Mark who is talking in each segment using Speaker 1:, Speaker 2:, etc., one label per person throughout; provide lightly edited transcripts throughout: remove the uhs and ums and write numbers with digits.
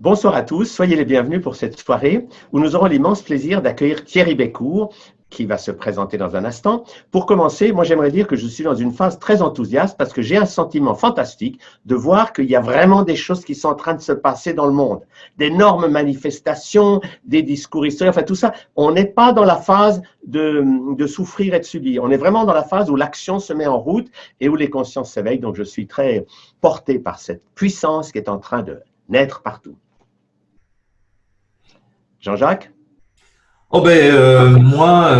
Speaker 1: Bonsoir à tous, soyez les bienvenus pour cette soirée où nous aurons l'immense plaisir d'accueillir Thierry Bécourt qui va se présenter dans un instant. Pour commencer, moi j'aimerais dire que je suis dans une phase très enthousiaste parce que j'ai un sentiment fantastique de voir qu'il y a vraiment des choses qui sont en train de se passer dans le monde. D'énormes manifestations, des discours historiques, enfin tout ça. On n'est pas dans la phase de souffrir et de subir. On est vraiment dans la phase où l'action se met en route et où les consciences s'éveillent. Donc je suis très porté par cette puissance qui est en train de naître partout. Jean-Jacques?
Speaker 2: Moi,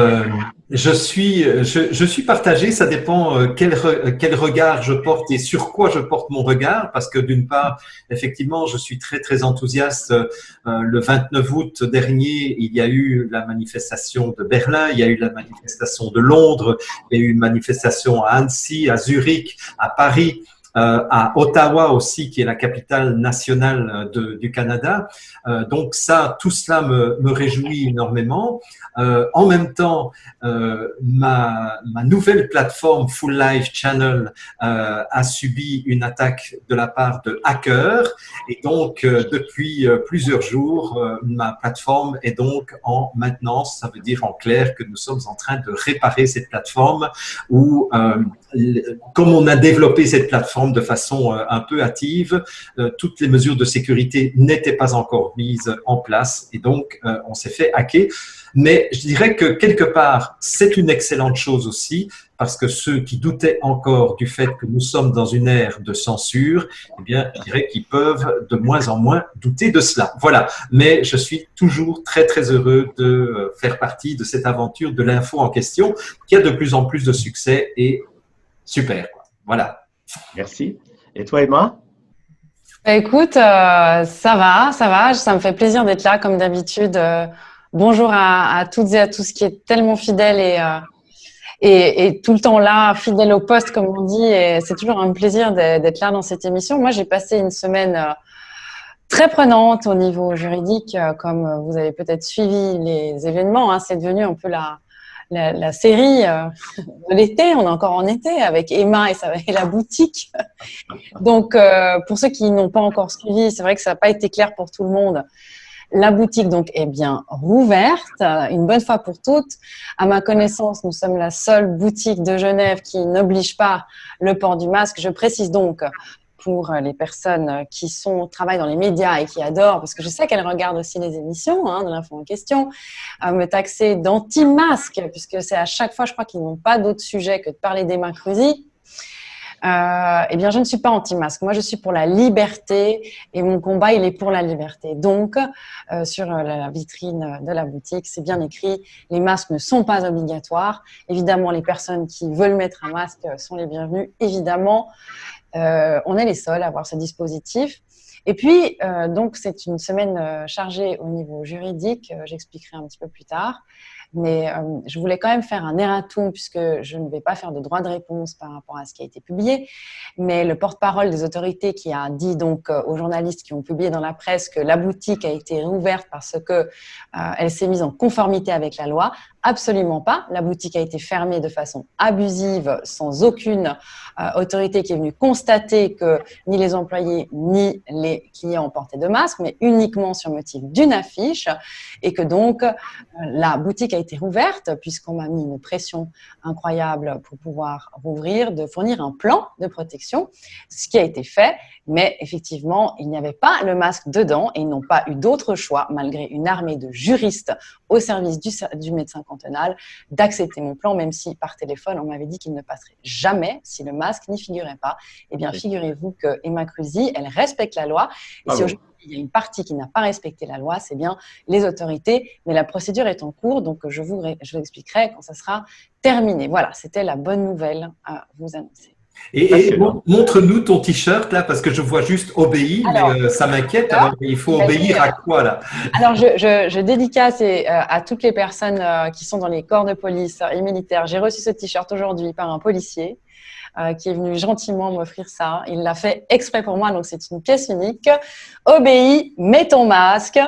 Speaker 2: je suis partagé. Ça dépend quel regard je porte et sur quoi je porte mon regard. Parce que d'une part, effectivement, je suis très très enthousiaste. Le 29 août dernier, il y a eu la manifestation de Berlin, il y a eu la manifestation de Londres, il y a eu une manifestation à Annecy, à Zurich, à Paris. À Ottawa aussi, qui est la capitale nationale du Canada. Donc ça, tout cela me réjouit énormément. En même temps, ma nouvelle plateforme Full Life Channel a subi une attaque de la part de hackers. Et donc, depuis plusieurs jours, ma plateforme est donc en maintenance. Ça veut dire en clair que nous sommes en train de réparer cette plateforme où, comme on a développé cette plateforme de façon un peu hâtive, toutes les mesures de sécurité n'étaient pas encore mises en place et donc on s'est fait hacker. Mais je dirais que quelque part, c'est une excellente chose aussi parce que ceux qui doutaient encore du fait que nous sommes dans une ère de censure, eh bien, je dirais qu'ils peuvent de moins en moins douter de cela. Voilà. Mais je suis toujours très, très heureux de faire partie de cette aventure de l'info en question qui a de plus en plus de succès et super, quoi. Voilà.
Speaker 1: Merci. Et toi, Emma?
Speaker 3: Écoute, ça va, ça me fait plaisir d'être là comme d'habitude. Bonjour à toutes et à tous qui est tellement fidèle et tout le temps là, fidèle au poste comme on dit. Et c'est toujours un plaisir d'être là dans cette émission. Moi, j'ai passé une semaine très prenante au niveau juridique, comme vous avez peut-être suivi les événements. Hein, c'est devenu un peu la série de l'été, on est encore en été avec Emma et la boutique. Donc, pour ceux qui n'ont pas encore suivi, c'est vrai que ça n'a pas été clair pour tout le monde. La boutique donc est bien rouverte, une bonne fois pour toutes. À ma connaissance, nous sommes la seule boutique de Genève qui n'oblige pas le port du masque. Je précise donc pour les personnes qui travaillent dans les médias et qui adorent, parce que je sais qu'elles regardent aussi les émissions de l'info en question, me taxer d'anti-masque, puisque c'est à chaque fois, je crois qu'ils n'ont pas d'autre sujet que de parler d'Emma Cruzy. Eh bien, je ne suis pas anti-masque. Moi, je suis pour la liberté et mon combat, il est pour la liberté. Donc, sur la vitrine de la boutique, c'est bien écrit, les masques ne sont pas obligatoires. Évidemment, les personnes qui veulent mettre un masque sont les bienvenues. Évidemment, on est les seuls à avoir ce dispositif. Et puis, donc, c'est une semaine chargée au niveau juridique. J'expliquerai un petit peu plus tard. Mais je voulais quand même faire un erratum puisque je ne vais pas faire de droit de réponse par rapport à ce qui a été publié. Mais le porte-parole des autorités qui a dit donc aux journalistes qui ont publié dans la presse que la boutique a été rouverte parce que elle s'est mise en conformité avec la loi. Absolument pas. La boutique a été fermée de façon abusive, sans aucune autorité qui est venue constater que ni les employés ni les clients portaient de masque, mais uniquement sur motif d'une affiche, et que donc la boutique a été rouverte puisqu'on m'a mis une pression incroyable pour pouvoir rouvrir, de fournir un plan de protection, ce qui a été fait. Mais effectivement, il n'y avait pas le masque dedans et ils n'ont pas eu d'autre choix, malgré une armée de juristes au service du médecin cantonal, d'accepter mon plan, même si par téléphone, on m'avait dit qu'il ne passerait jamais si le masque n'y figurait pas. Eh bien, figurez-vous que Emma Cruzy, elle respecte la loi. Et si aujourd'hui, il y a une partie qui n'a pas respecté la loi, c'est bien les autorités. Mais la procédure est en cours, donc je vous expliquerai quand ça sera terminé. Voilà, c'était la bonne nouvelle à vous annoncer.
Speaker 2: Et montre-nous ton t-shirt là, parce que je vois juste obéir, mais ça m'inquiète. Alors, il faut obéir à quoi là?
Speaker 3: Alors, je dédicace à toutes les personnes qui sont dans les corps de police et militaires. J'ai reçu ce t-shirt aujourd'hui par un policier qui est venu gentiment m'offrir ça. Il l'a fait exprès pour moi, donc c'est une pièce unique. Obéis, mets ton masque.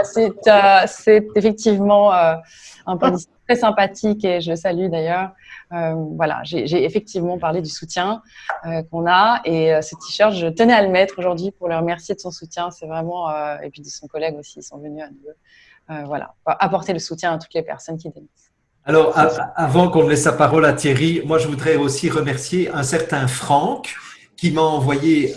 Speaker 3: C'est effectivement un policier très sympathique et je le salue d'ailleurs. Voilà, j'ai effectivement parlé du soutien qu'on a et ce t-shirt, je tenais à le mettre aujourd'hui pour le remercier de son soutien. C'est vraiment, et puis de son collègue aussi, ils sont venus à nous, voilà, apporter le soutien à toutes les personnes qui dénonçent.
Speaker 2: Alors, avant qu'on laisse la parole à Thierry, moi je voudrais aussi remercier un certain Franck qui m'a envoyé,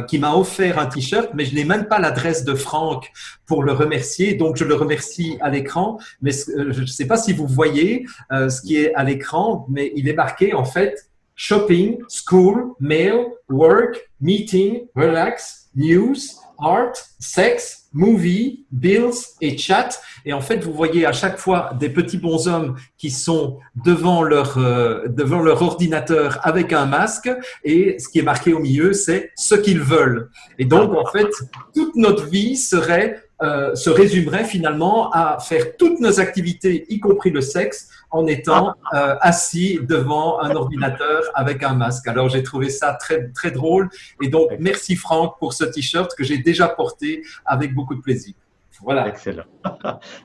Speaker 2: qui m'a offert un t-shirt, mais je n'ai même pas l'adresse de Franck pour le remercier, donc je le remercie à l'écran. Mais je ne sais pas si vous voyez ce qui est à l'écran, mais il est marqué en fait shopping, school, mail, work, meeting, relax, news, art, sex, movie, bills et chat. Et en fait, vous voyez à chaque fois des petits bonshommes qui sont devant leur ordinateur avec un masque. Et ce qui est marqué au milieu, c'est ce qu'ils veulent. Et donc, en fait, toute notre vie se résumerait finalement à faire toutes nos activités, y compris le sexe, en étant assis devant un ordinateur avec un masque. Alors, j'ai trouvé ça très, très drôle. Et donc, merci Franck pour ce t-shirt que j'ai déjà porté avec beaucoup de plaisir. Voilà.
Speaker 1: Excellent.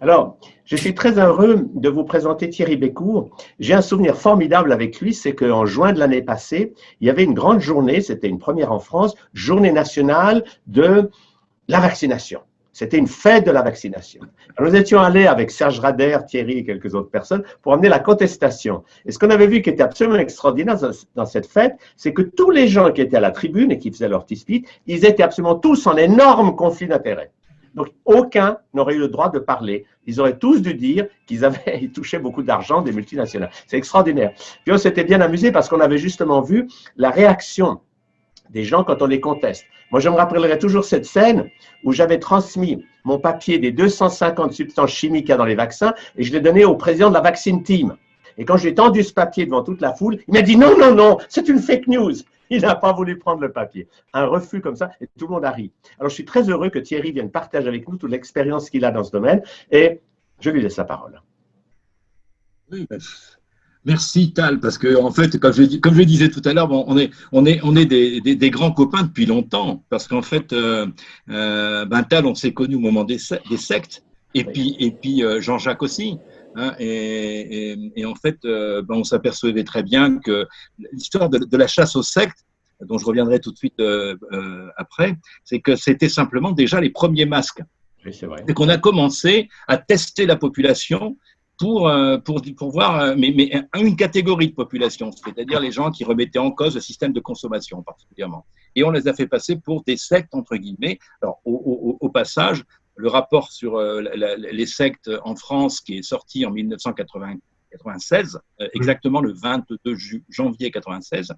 Speaker 1: Alors, je suis très heureux de vous présenter Thierry Bécourt. J'ai un souvenir formidable avec lui, c'est qu'en juin de l'année passée, il y avait une grande journée, c'était une première en France, journée nationale de la vaccination. C'était une fête de la vaccination. Alors, nous étions allés avec Serge Rader, Thierry et quelques autres personnes pour amener la contestation. Et ce qu'on avait vu qui était absolument extraordinaire dans cette fête, c'est que tous les gens qui étaient à la tribune et qui faisaient leur petit ils étaient absolument tous en énorme conflit d'intérêts. Donc, aucun n'aurait eu le droit de parler. Ils auraient tous dû dire ils touchaient beaucoup d'argent des multinationales. C'est extraordinaire. Puis on s'était bien amusé parce qu'on avait justement vu la réaction des gens quand on les conteste. Moi, je me rappellerai toujours cette scène où j'avais transmis mon papier des 250 substances chimiques qu'il y a dans les vaccins et je l'ai donné au président de la Vaccine Team. Et quand j'ai tendu ce papier devant toute la foule, il m'a dit non, non, non, c'est une fake news. Il n'a pas voulu prendre le papier. Un refus comme ça, et tout le monde a ri. Alors, je suis très heureux que Thierry vienne partager avec nous toute l'expérience qu'il a dans ce domaine et je lui laisse la parole.
Speaker 4: Oui, merci Tal, parce que en fait, comme je disais tout à l'heure, bon, on est des grands copains depuis longtemps, parce qu'en fait, Tal, on s'est connus au moment des sectes, et puis Jean-Jacques aussi. Hein, et en fait, on s'apercevait très bien que l'histoire de la chasse aux sectes, dont je reviendrai tout de suite après, c'est que c'était simplement déjà les premiers masques.
Speaker 1: Oui, c'est vrai.
Speaker 4: Et qu'on a commencé à tester la population pour voir, mais une catégorie de population, c'est-à-dire les gens qui remettaient en cause le système de consommation particulièrement. Et on les a fait passer pour des sectes, entre guillemets. Alors, au passage, le rapport sur les sectes en France qui est sorti en 1996, exactement le 22 janvier 1996,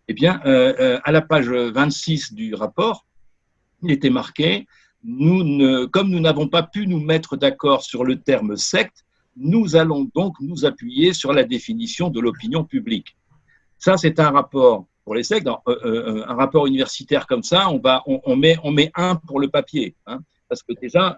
Speaker 4: eh bien, à la page 26 du rapport, il était marqué comme nous n'avons pas pu nous mettre d'accord sur le terme secte, nous allons donc nous appuyer sur la définition de l'opinion publique. Ça, c'est un rapport pour les sectes. Un rapport universitaire comme ça, on met un pour le papier. Hein, parce que déjà,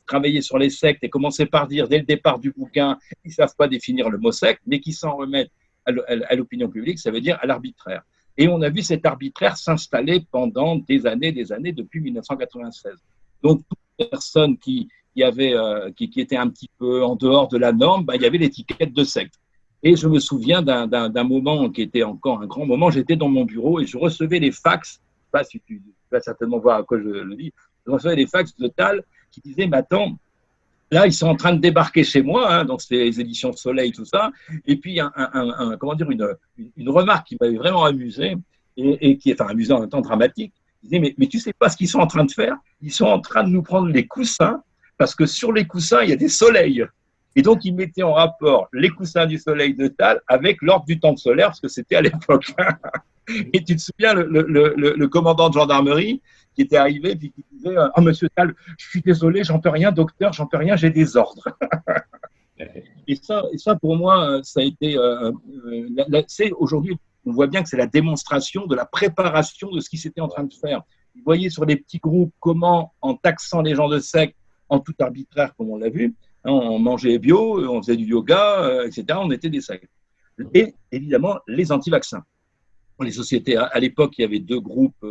Speaker 4: travailler sur les sectes et commencer par dire dès le départ du bouquin qu'ils ne savent pas définir le mot secte, mais qu'ils s'en remettent à l'opinion publique, ça veut dire à l'arbitraire. Et on a vu cet arbitraire s'installer pendant des années, depuis 1996. Donc, toute personne qui était un petit peu en dehors de la norme, il y avait l'étiquette de secte. Et je me souviens d'un moment qui était encore un grand moment, j'étais dans mon bureau et je recevais les fax, je ne sais pas si tu vas certainement voir à quoi je le dis, je recevais les fax de Tal qui disaient, mais attends, là, ils sont en train de débarquer chez moi, hein, donc c'est les éditions Soleil, tout ça, et puis une remarque qui m'avait vraiment amusé, et qui est amusant en même temps dramatique, ils disaient, mais tu sais pas ce qu'ils sont en train de faire? Ils sont en train de nous prendre les coussins, parce que sur les coussins, il y a des soleils. Et donc, ils mettaient en rapport les coussins du soleil de Tal avec l'ordre du temple solaire, parce que c'était à l'époque. Et tu te souviens, le commandant de gendarmerie qui était arrivé, puis qui disait « Oh, monsieur Tal, je suis désolé, j'en peux rien, docteur, j'en peux rien, j'ai des ordres. » Et ça, pour moi, ça a été… c'est aujourd'hui, on voit bien que c'est la démonstration de la préparation de ce qui s'était en train de faire. Vous voyez sur les petits groupes comment, en taxant les gens de secte, en tout arbitraire, comme on l'a vu, on mangeait bio, on faisait du yoga, etc., on était des sectes. et évidemment les anti-vaccins. Dans les sociétés, à l'époque, il y avait 2 groupes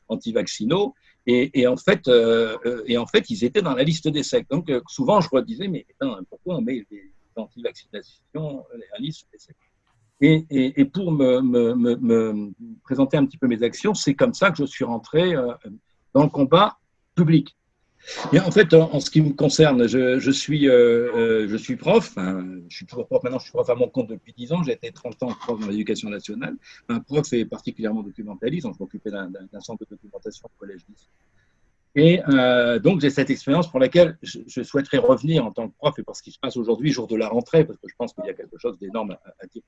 Speaker 4: anti-vaccinaux et en fait, ils étaient dans la liste des sectes. Donc, souvent, je redisais, mais pourquoi on met les anti-vaccinations à la liste des sectes? Et pour me présenter un petit peu mes actions, c'est comme ça que je suis rentré dans le combat public. Et en fait, en ce qui me concerne, je suis prof, je suis toujours prof maintenant, je suis prof à mon compte depuis 10 ans, j'ai été 30 ans prof dans l'éducation nationale, un prof est particulièrement documentaliste, donc je m'occupais d'un centre de documentation au collège d'ici. Et donc, j'ai cette expérience pour laquelle je souhaiterais revenir en tant que prof et pour ce qui se passe aujourd'hui, jour de la rentrée, parce que je pense qu'il y a quelque chose d'énorme à dire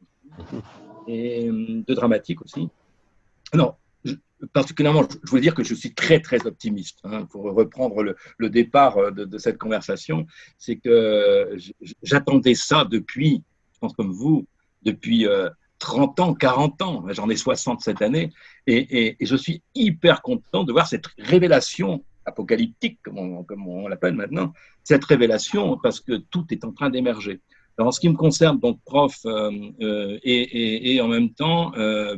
Speaker 4: et de dramatique aussi. Non, particulièrement, je voulais dire que je suis très, très optimiste. Pour reprendre le départ de cette conversation, c'est que j'attendais ça depuis, je pense comme vous, depuis 30 ans, 40 ans. J'en ai 60 cette année. Et je suis hyper content de voir cette révélation apocalyptique, comme on l'appelle maintenant, cette révélation, parce que tout est en train d'émerger. Alors, en ce qui me concerne, donc prof et en même temps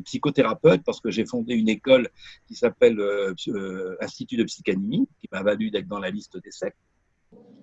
Speaker 4: psychothérapeute, parce que j'ai fondé une école qui s'appelle Institut de psychanalyse, qui m'a valu d'être dans la liste des sectes.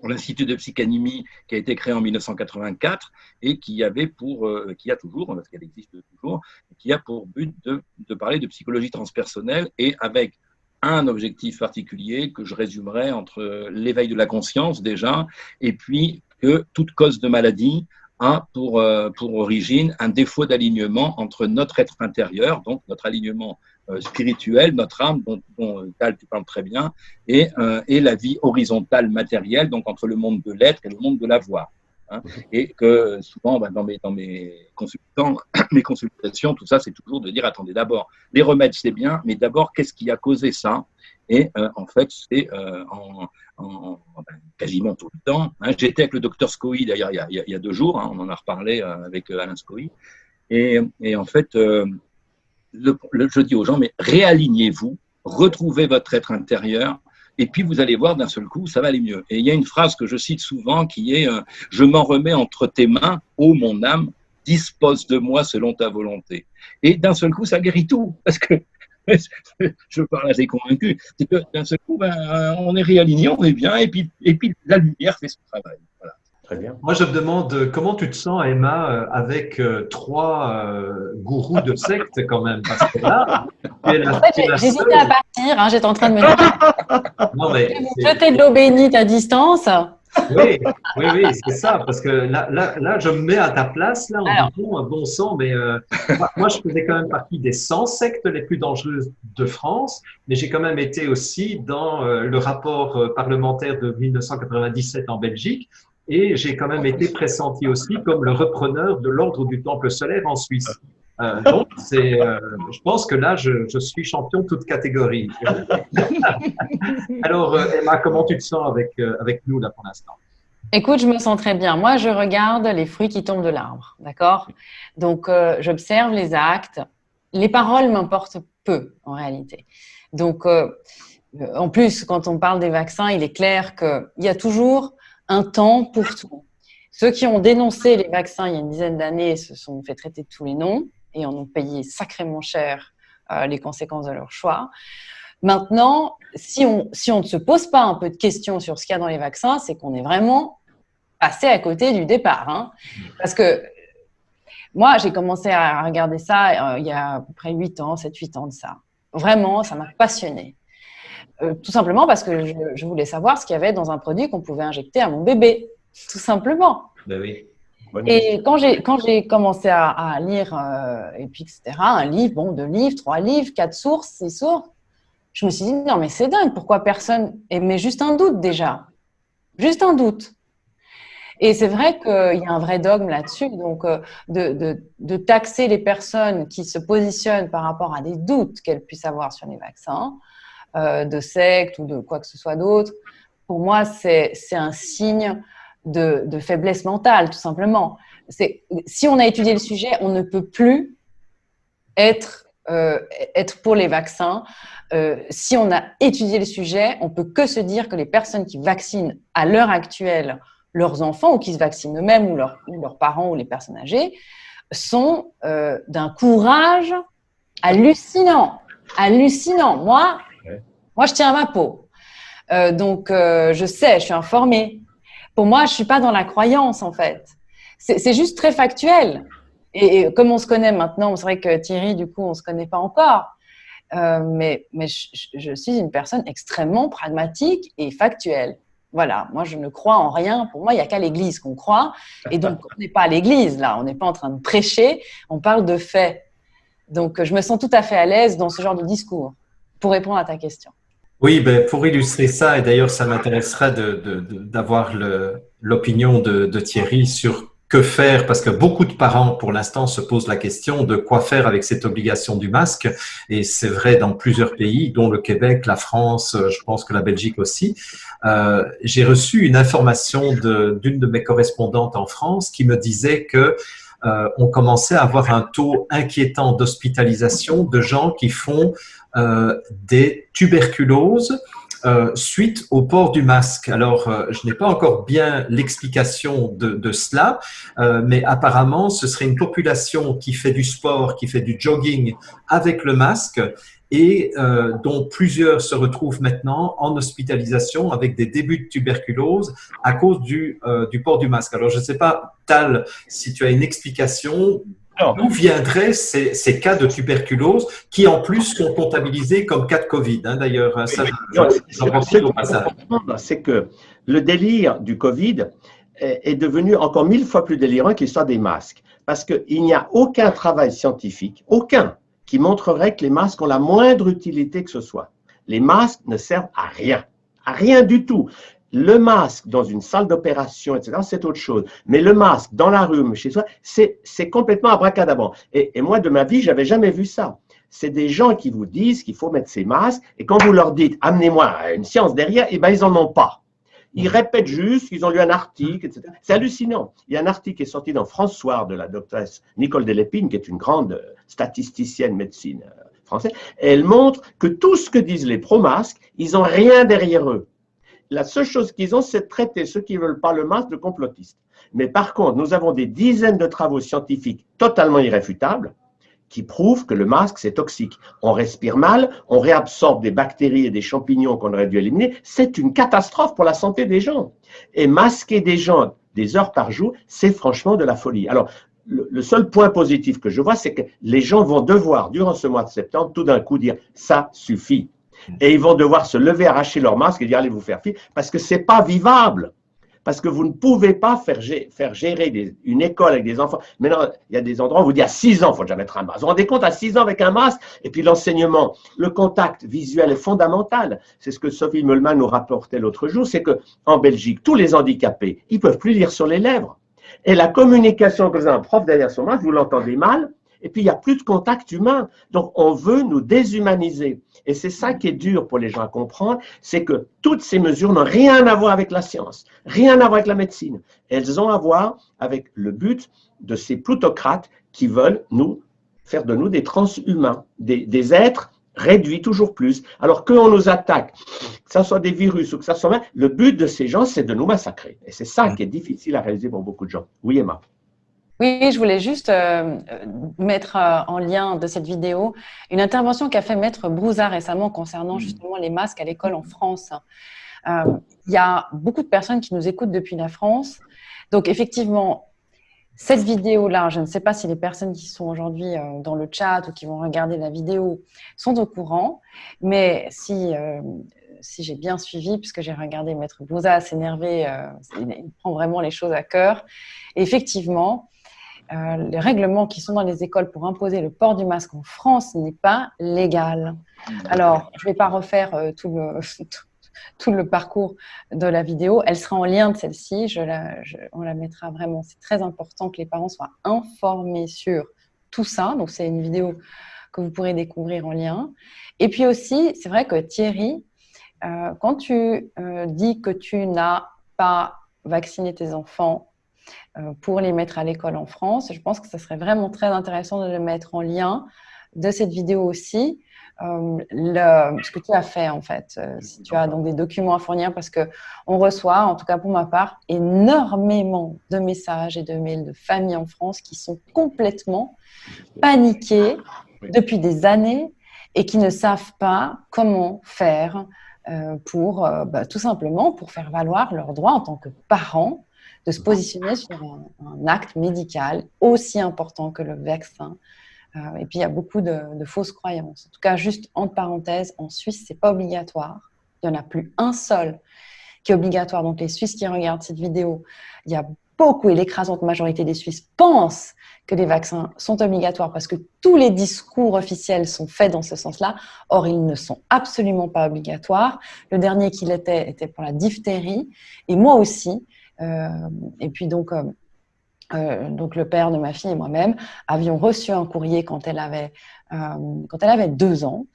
Speaker 4: L'Institut de psychanalyse qui a été créé en 1984 et qui a toujours, parce qu'elle existe toujours, qui a pour but de parler de psychologie transpersonnelle et avec un objectif particulier que je résumerai entre l'éveil de la conscience déjà et puis que toute cause de maladie a pour origine un défaut d'alignement entre notre être intérieur, donc notre alignement spirituel, notre âme, dont Tal, tu parles très bien, et la vie horizontale matérielle, donc entre le monde de l'être et le monde de l'avoir. Et que souvent, dans mes consultations, tout ça, c'est toujours de dire, attendez, d'abord, les remèdes, c'est bien, mais d'abord, qu'est-ce qui a causé ça? Et en fait, c'est quasiment tout le temps. J'étais avec le docteur Scoï, d'ailleurs, il y a 2 jours, on en a reparlé avec Alain Scoï. Et en fait, je dis aux gens, mais réalignez-vous, retrouvez votre être intérieur, et puis vous allez voir d'un seul coup, ça va aller mieux. Et il y a une phrase que je cite souvent qui est « Je m'en remets entre tes mains, ô mon âme, dispose de moi selon ta volonté. » Et d'un seul coup, ça guérit tout, parce que je parle assez convaincu, c'est que d'un seul coup, on est réaligné, on est bien, et puis la lumière fait son travail. Voilà.
Speaker 1: Très bien.
Speaker 2: Moi, je me demande comment tu te sens, Emma, avec 3 gourous de secte quand même, parce que là,
Speaker 3: en fait, j'hésitais à partir, j'étais en train de me dire,
Speaker 2: non, mais
Speaker 3: je vais vous jeter de l'eau bénite à distance.
Speaker 2: Oui, c'est ça, parce que là, je me mets à ta place, là, en disant, bon sang, mais moi, je faisais quand même partie des 100 sectes les plus dangereuses de France, mais j'ai quand même été aussi dans le rapport parlementaire de 1997 en Belgique, et j'ai quand même été pressenti aussi comme le repreneur de l'ordre du Temple solaire en Suisse. Donc, je pense que là, je suis champion de toute catégorie. Alors, Emma, comment tu te sens avec nous là pour l'instant?
Speaker 3: Écoute, je me sens très bien. Moi, je regarde les fruits qui tombent de l'arbre, d'accord? Donc, j'observe les actes. Les paroles m'importent peu, en réalité. Donc, en plus, quand on parle des vaccins, il est clair qu'il y a toujours un temps pour tout. Ceux qui ont dénoncé les vaccins il y a une dizaine d'années se sont fait traiter de tous les noms et en ont payé sacrément cher les conséquences de leur choix. Maintenant, si on ne se pose pas un peu de questions sur ce qu'il y a dans les vaccins, c'est qu'on est vraiment passé à côté du départ. Parce que moi, j'ai commencé à regarder ça il y a à peu près 7-8 ans de ça. Vraiment, ça m'a passionnée. Tout simplement parce que je voulais savoir ce qu'il y avait dans un produit qu'on pouvait injecter à mon bébé. Tout simplement.
Speaker 2: Ben oui.
Speaker 3: Et quand j'ai commencé à lire, et puis etc., un livre, 2 livres, 3 livres, 4 sources, 6 sources, je me suis dit, non mais c'est dingue, pourquoi personne… Mais juste un doute déjà. Juste un doute. Et c'est vrai qu'il y a un vrai dogme là-dessus, donc de taxer les personnes qui se positionnent par rapport à des doutes qu'elles puissent avoir sur les vaccins, de secte ou de quoi que ce soit d'autre, pour moi, c'est un signe de faiblesse mentale, tout simplement. Si on a étudié le sujet, on ne peut plus être pour les vaccins. Si on a étudié le sujet, on peut que se dire que les personnes qui vaccinent à l'heure actuelle leurs enfants ou qui se vaccinent eux-mêmes ou leurs parents ou les personnes âgées sont d'un courage hallucinant. Hallucinant. Moi, je tiens à ma peau. Donc, je sais, je suis informée. Pour moi, je ne suis pas dans la croyance, en fait. C'est juste très factuel. Et comme on se connaît maintenant, c'est vrai que Thierry, du coup, on ne se connaît pas encore. Mais je suis une personne extrêmement pragmatique et factuelle. Voilà, moi, je ne crois en rien. Pour moi, il n'y a qu'à l'église qu'on croit. Et donc, on n'est pas à l'église, là. On n'est pas en train de prêcher. On parle de faits. Donc, je me sens tout à fait à l'aise dans ce genre de discours pour répondre à ta question.
Speaker 2: Oui, ben, pour illustrer ça, et d'ailleurs, ça m'intéresserait d'avoir l'opinion de Thierry sur que faire, parce que beaucoup de parents, pour l'instant, se posent la question de quoi faire avec cette obligation du masque. Et c'est vrai dans plusieurs pays, dont le Québec, la France, je pense que la Belgique aussi. J'ai reçu une information d'une de mes correspondantes en France qui me disait que on commençait à avoir un taux inquiétant d'hospitalisation de gens qui font des tuberculoses suite au port du masque. Alors, je n'ai pas encore bien l'explication de cela, mais apparemment, ce serait une population qui fait du sport, qui fait du jogging avec le masque et dont plusieurs se retrouvent maintenant en hospitalisation avec des débuts de tuberculose à cause du port du masque. Alors, je ne sais pas, Tal, si tu as une explication. D'où viendraient ces cas de tuberculose qui, en plus, sont comptabilisés comme cas de Covid, hein, d'ailleurs.
Speaker 1: C'est que le délire du Covid est devenu encore 1000 fois plus délirant que l'histoire des masques. Parce qu'il n'y a aucun travail scientifique, aucun, qui montrerait que les masques ont la moindre utilité que ce soit. Les masques ne servent à rien du tout. Le masque dans une salle d'opération, etc., c'est autre chose. Mais le masque dans la rue, chez soi, c'est complètement abracadabra. Et moi, de ma vie, je n'avais jamais vu ça. C'est des gens qui vous disent qu'il faut mettre ces masques, et quand vous leur dites « amenez-moi une science derrière », eh ben, ils n'en ont pas. Ils répètent juste qu'ils ont lu un article, etc. C'est hallucinant. Il y a un article qui est sorti dans François de la doctoresse Nicole Delépine, qui est une grande statisticienne médecine française. Et elle montre que tout ce que disent les pro-masques, ils n'ont rien derrière eux. La seule chose qu'ils ont, c'est de traiter ceux qui ne veulent pas le masque de complotistes. Mais par contre, nous avons des dizaines de travaux scientifiques totalement irréfutables qui prouvent que le masque, c'est toxique. On respire mal, on réabsorbe des bactéries et des champignons qu'on aurait dû éliminer. C'est une catastrophe pour la santé des gens. Et masquer des gens des heures par jour, c'est franchement de la folie. Alors, le seul point positif que je vois, c'est que les gens vont devoir, durant ce mois de septembre, tout d'un coup dire « ça suffit ». Et ils vont devoir se lever, arracher leur masque et dire allez vous faire filer, parce que ce n'est pas vivable. Parce que vous ne pouvez pas faire gérer une école avec des enfants. Maintenant, il y a des endroits où vous dites à 6 ans, il faut déjà mettre un masque. Vous vous rendez compte, à 6 ans avec un masque, et puis l'enseignement, le contact visuel est fondamental. C'est ce que Sophie Meulman nous rapportait l'autre jour, c'est qu'en Belgique, tous les handicapés, ils ne peuvent plus lire sur les lèvres. Et la communication que vous avez un prof derrière son masque, vous l'entendez mal, et puis il n'y a plus de contact humain. Donc on veut nous déshumaniser. Et c'est ça qui est dur pour les gens à comprendre, c'est que toutes ces mesures n'ont rien à voir avec la science, rien à voir avec la médecine. Elles ont à voir avec le but de ces plutocrates qui veulent nous faire de nous des transhumains, des êtres réduits toujours plus. Alors qu'on nous attaque, que ce soit des virus ou que ce soit... Le but de ces gens, c'est de nous massacrer. Et c'est ça qui est difficile à réaliser pour beaucoup de gens. Oui, Emma.
Speaker 3: Oui, je voulais juste mettre en lien de cette vidéo une intervention qu'a fait Maître Brouza récemment concernant justement les masques à l'école en France. Il y a beaucoup de personnes qui nous écoutent depuis la France. Donc, effectivement, cette vidéo-là, je ne sais pas si les personnes qui sont aujourd'hui dans le chat ou qui vont regarder la vidéo sont au courant, mais si j'ai bien suivi, puisque j'ai regardé Maître Brouza s'énerver, il prend vraiment les choses à cœur. Et effectivement, les règlements qui sont dans les écoles pour imposer le port du masque en France n'est pas légal. Alors, je ne vais pas refaire tout le parcours de la vidéo. Elle sera en lien de celle-ci. On la mettra vraiment. C'est très important que les parents soient informés sur tout ça. Donc, c'est une vidéo que vous pourrez découvrir en lien. Et puis aussi, c'est vrai que Thierry, quand tu dis que tu n'as pas vacciné tes enfants pour les mettre à l'école en France, je pense que ce serait vraiment très intéressant de le mettre en lien de cette vidéo aussi ce que tu as fait en fait. Si tu as donc des documents à fournir, parce que on reçoit, en tout cas pour ma part, énormément de messages et de mails de familles en France qui sont complètement paniquées depuis des années et qui ne savent pas comment faire pour tout simplement pour faire valoir leurs droits en tant que parents de se positionner sur un acte médical aussi important que le vaccin. Et puis, il y a beaucoup de fausses croyances. En tout cas, juste entre parenthèses, en Suisse, ce n'est pas obligatoire. Il n'y en a plus un seul qui est obligatoire. Donc, les Suisses qui regardent cette vidéo, il y a beaucoup, et l'écrasante majorité des Suisses pensent que les vaccins sont obligatoires parce que tous les discours officiels sont faits dans ce sens-là. Or, ils ne sont absolument pas obligatoires. Le dernier qu'il était pour la diphtérie. Et moi aussi. Et puis, donc le père de ma fille et moi-même avions reçu un courrier quand elle avait 2 ans